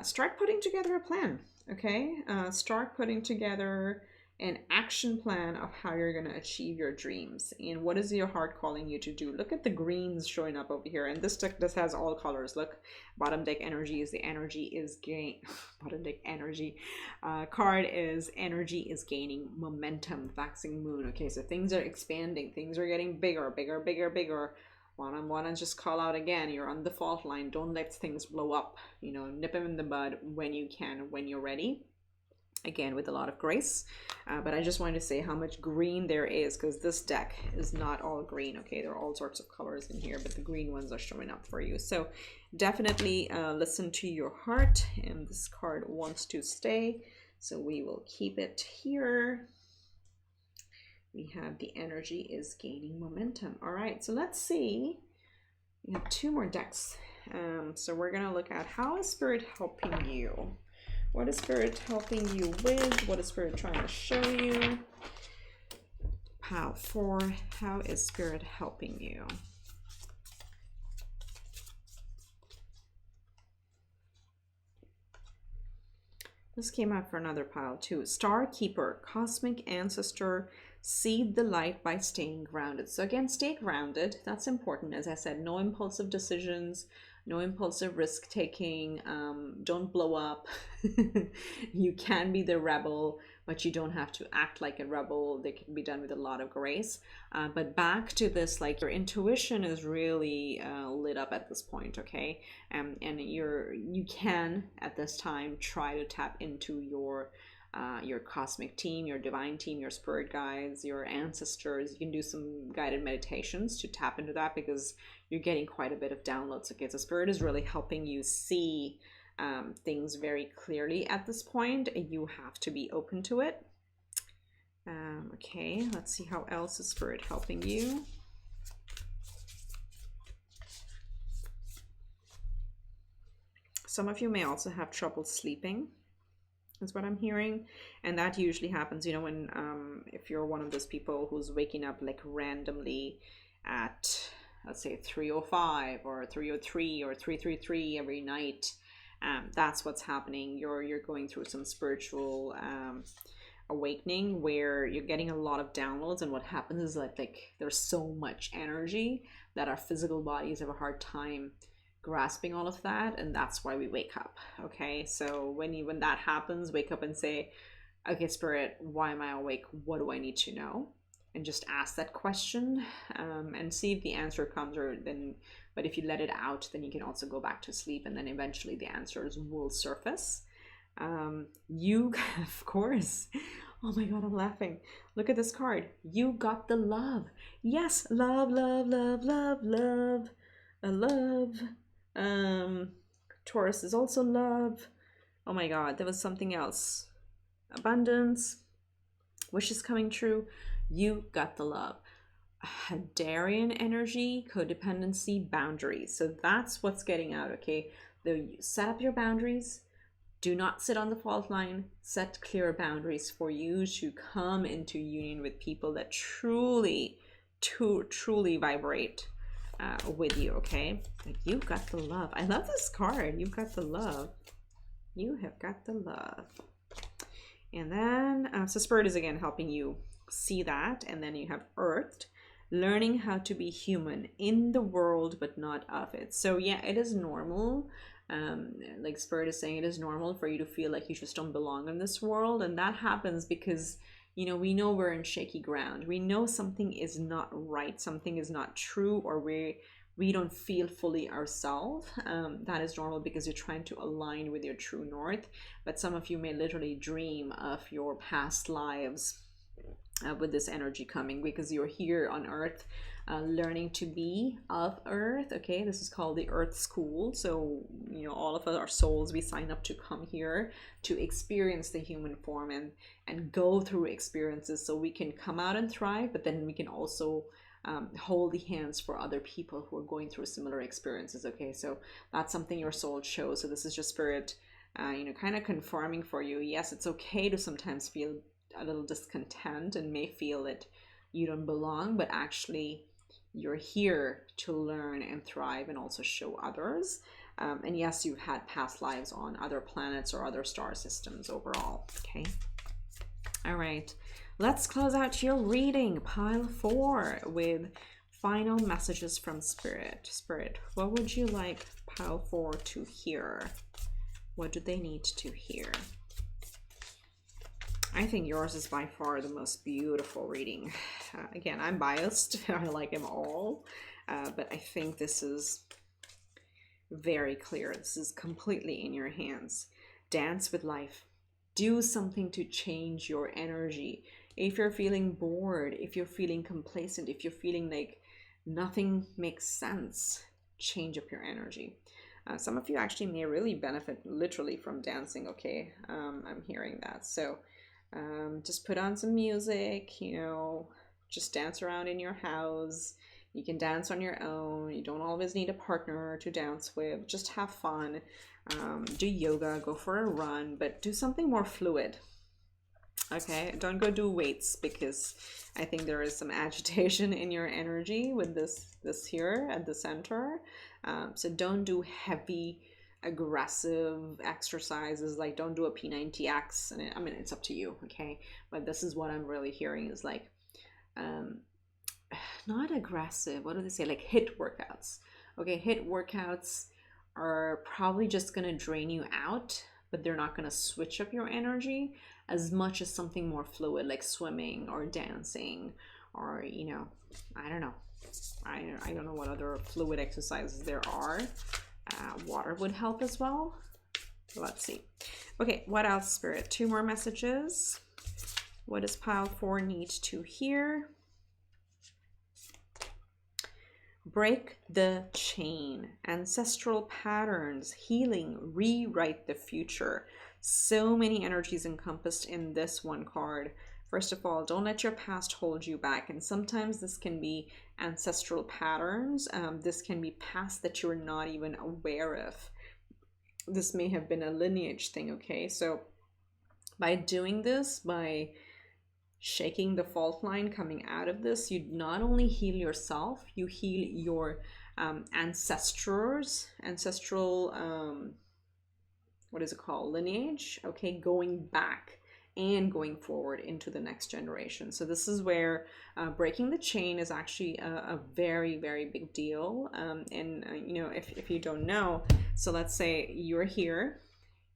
start putting together a plan. Okay, start putting together an action plan of how you're going to achieve your dreams, and what is your heart calling you to do. Look at the greens showing up over here, and this deck, this has all colors. Look, bottom deck energy is the energy is gain. Bottom deck energy card is energy is gaining momentum. Waxing moon. Okay, so things are expanding, things are getting bigger. Want to just call out again, you're on the fault line. Don't let things blow up. You know, nip them in the bud when you can, when you're ready. Again, with a lot of grace. But I just wanted to say how much green there is, because this deck is not all green. Okay, there are all sorts of colors in here, but the green ones are showing up for you. So definitely listen to your heart, and this card wants to stay, so we will keep it here. We have the energy is gaining momentum. All right, so let's see. We have two more decks. So we're going to look at how is Spirit helping you. What is Spirit helping you with? What is Spirit trying to show you? Pile 4, how is Spirit helping you? This came out for another pile too. Star Keeper, Cosmic Ancestor, seed the light by staying grounded. So again, stay grounded. That's important. As I said, no impulsive decisions, no impulsive risk taking. Don't blow up. You can be the rebel, but you don't have to act like a rebel. They can be done with a lot of grace. But back to this, like your intuition is really lit up at this point, okay? And you can at this time try to tap into your cosmic team, your divine team, your spirit guides, your ancestors. You can do some guided meditations to tap into that because you're getting quite a bit of downloads. Okay, so spirit is really helping you see things very clearly at this point. You have to be open to it. Okay, let's see how else is spirit helping you. Some of you may also have trouble sleeping, is what I'm hearing, and that usually happens, you know, when if you're one of those people who's waking up like randomly at, let's say, 3:05 or 3:03 or 3:33 every night. That's what's happening. You're going through some spiritual awakening where you're getting a lot of downloads, and what happens is like there's so much energy that our physical bodies have a hard time grasping all of that, and that's why we wake up. Okay, so when that happens, wake up and say, okay, spirit, why am I awake? What do I need to know? And just ask that question, and see if the answer comes, or then, but if you let it out, then you can also go back to sleep, and then eventually the answers will surface. You, of course, oh my god, I'm laughing. Look at this card. You got the love. Yes, love, love, love, love, love, love. Taurus is also love. Oh my god, there was something else. Abundance, wishes coming true. You got the love. Hadarian energy, codependency, boundaries. So that's what's getting out, okay? Set up your boundaries. Do not sit on the fault line. Set clear boundaries for you to come into union with people that truly vibrate with you, okay? Like, you got the love. I love this card. You've got the love. You have got the love. And then, so Spirit is again helping you see that. And then you have Earthed, learning how to be human in the world, but not of it. So yeah, it is normal. Like Spirit is saying, it is normal for you to feel like you just don't belong in this world. And that happens because, you know, we know we're in shaky ground. We know something is not right, something is not true, or we don't feel fully ourselves. That is normal because you're trying to align with your true north. But some of you may literally dream of your past lives with this energy coming, because you're here on Earth learning to be of Earth. Okay, this is called the Earth School. So, you know, all of our souls, we sign up to come here to experience the human form and go through experiences so we can come out and thrive, but then we can also hold the hands for other people who are going through similar experiences. Okay, so that's something your soul shows. So this is just Spirit, you know, kind of confirming for you. Yes, it's okay to sometimes feel a little discontent and may feel that you don't belong, but actually you're here to learn and thrive and also show others. And yes, you've had past lives on other planets or other star systems overall. Okay. All right. Let's close out your reading, pile 4, with final messages from Spirit. Spirit, what would you like pile 4 to hear? What do they need to hear? I think yours is by far the most beautiful reading. Again, I'm biased. I like them all. But I think this is very clear. This is completely in your hands. Dance with life. Do something to change your energy. If you're feeling bored, if you're feeling complacent, if you're feeling like nothing makes sense, change up your energy. Some of you actually may really benefit literally from dancing, okay? I'm hearing that. So just put on some music, you know, just dance around in your house. You can dance on your own. You don't always need a partner to dance with. Just have fun. Do yoga, go for a run, but do something more fluid. Okay, don't go do weights, because I think there is some agitation in your energy with this here at the center. So don't do heavy aggressive exercises, like don't do a P90X. And I mean, it's up to you, okay? But this is what I'm really hearing is like, not aggressive, what do they say, like HIIT workouts. Okay, HIIT workouts are probably just going to drain you out, but they're not going to switch up your energy as much as something more fluid like swimming or dancing, or I don't know, I don't know what other fluid exercises there are. Water would help as well. Let's see. Okay, what else, Spirit? 2 more messages. What does pile 4 need to hear? Break the chain, ancestral patterns, healing, rewrite the future. So many energies encompassed in this one card. First of all, don't let your past hold you back. And sometimes this can be ancestral patterns. This can be past that you're not even aware of. This may have been a lineage thing, okay? So by doing this, by shaking the fault line coming out of this, you not only heal yourself, you heal your ancestral what is it called, lineage, okay, going back and going forward into the next generation. So this is where breaking the chain is actually a very, very big deal. If you don't know, so let's say you're here,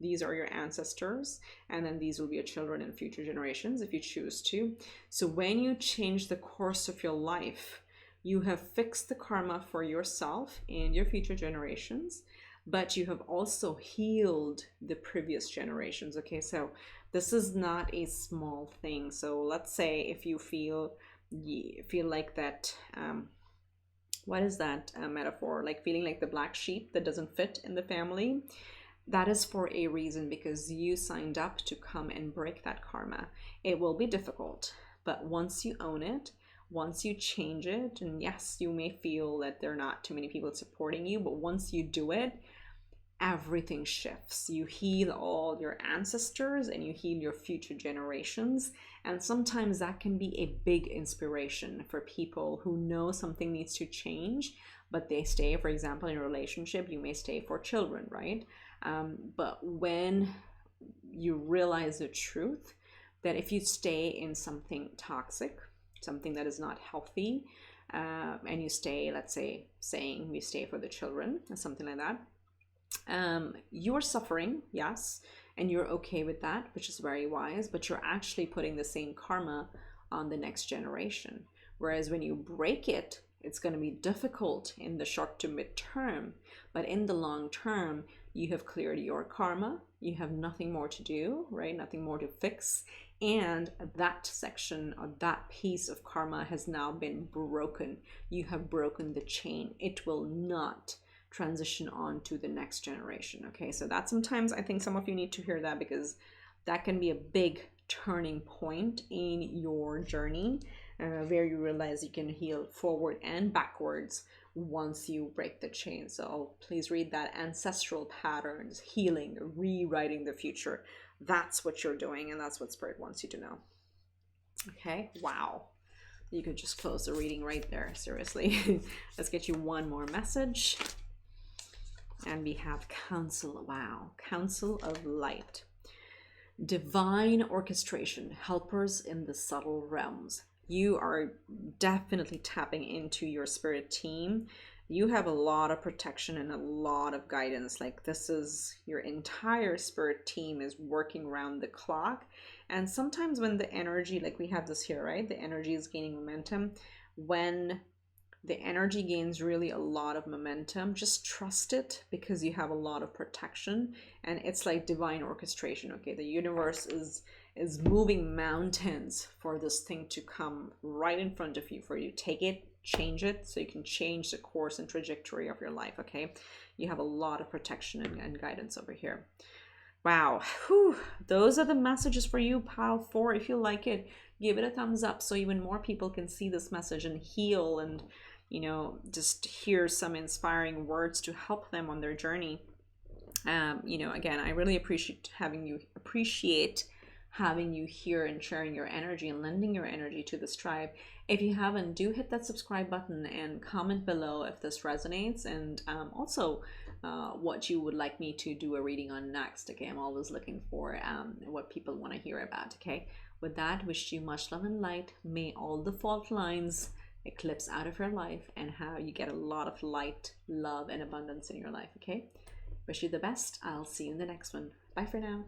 these are your ancestors, and then these will be your children and future generations if you choose to. So when you change the course of your life, you have fixed the karma for yourself and your future generations, but you have also healed the previous generations. Okay, so this is not a small thing. So let's say if you feel like that, what is that metaphor? Like feeling like the black sheep that doesn't fit in the family. That is for a reason, because you signed up to come and break that karma. It will be difficult, but once you own it, once you change it, and yes, you may feel that there are not too many people supporting you, but once you do it, everything shifts. You heal all your ancestors and you heal your future generations. And sometimes that can be a big inspiration for people who know something needs to change, but they stay, for example, in a relationship, you may stay for children, right? But when you realize the truth that if you stay in something toxic, something that is not healthy, and you stay, let's say, saying we stay for the children or something like that, you're suffering, yes, and you're okay with that, which is very wise, but you're actually putting the same karma on the next generation. Whereas when you break it, it's going to be difficult in the short to mid term, but in the long term, you have cleared your karma, you have nothing more to do, right? Nothing more to fix. And that section or that piece of karma has now been broken. You have broken the chain. It will not transition on to the next generation. Okay, so that sometimes I think some of you need to hear that, because that can be a big turning point in your journey, where you realize you can heal forward and backwards once you break the chain. So please read that. Ancestral patterns, healing, rewriting the future. That's what you're doing, and that's what Spirit wants you to know. Okay, wow. You could just close the reading right there, seriously. Let's get you one more message. And we have Council. Wow, Council of Light. Divine orchestration, helpers in the subtle realms. You are definitely tapping into your spirit team. You have a lot of protection and a lot of guidance. Like, this is your entire spirit team is working around the clock. And sometimes when the energy, like we have this here, right? The energy is gaining momentum. When the energy gains really a lot of momentum, just trust it, because you have a lot of protection, and it's like divine orchestration. Okay, the universe is moving mountains for this thing to come right in front of you, for you to take it, change it, so you can change the course and trajectory of your life. Okay, you have a lot of protection and guidance over here. Wow. Whew. Those are the messages for you, pile 4. If you like it, give it a thumbs up so even more people can see this message and heal, and just hear some inspiring words to help them on their journey. Again, I really appreciate having you here and sharing your energy and lending your energy to this tribe. If you haven't, do hit that subscribe button and comment below if this resonates, and also what you would like me to do a reading on next. Okay, I'm always looking for what people want to hear about. Okay, with that, wish you much love and light. May all the fault lines eclipse out of your life, and how you get a lot of light, love, and abundance in your life. Okay, wish you the best. I'll see you in the next one. Bye for now.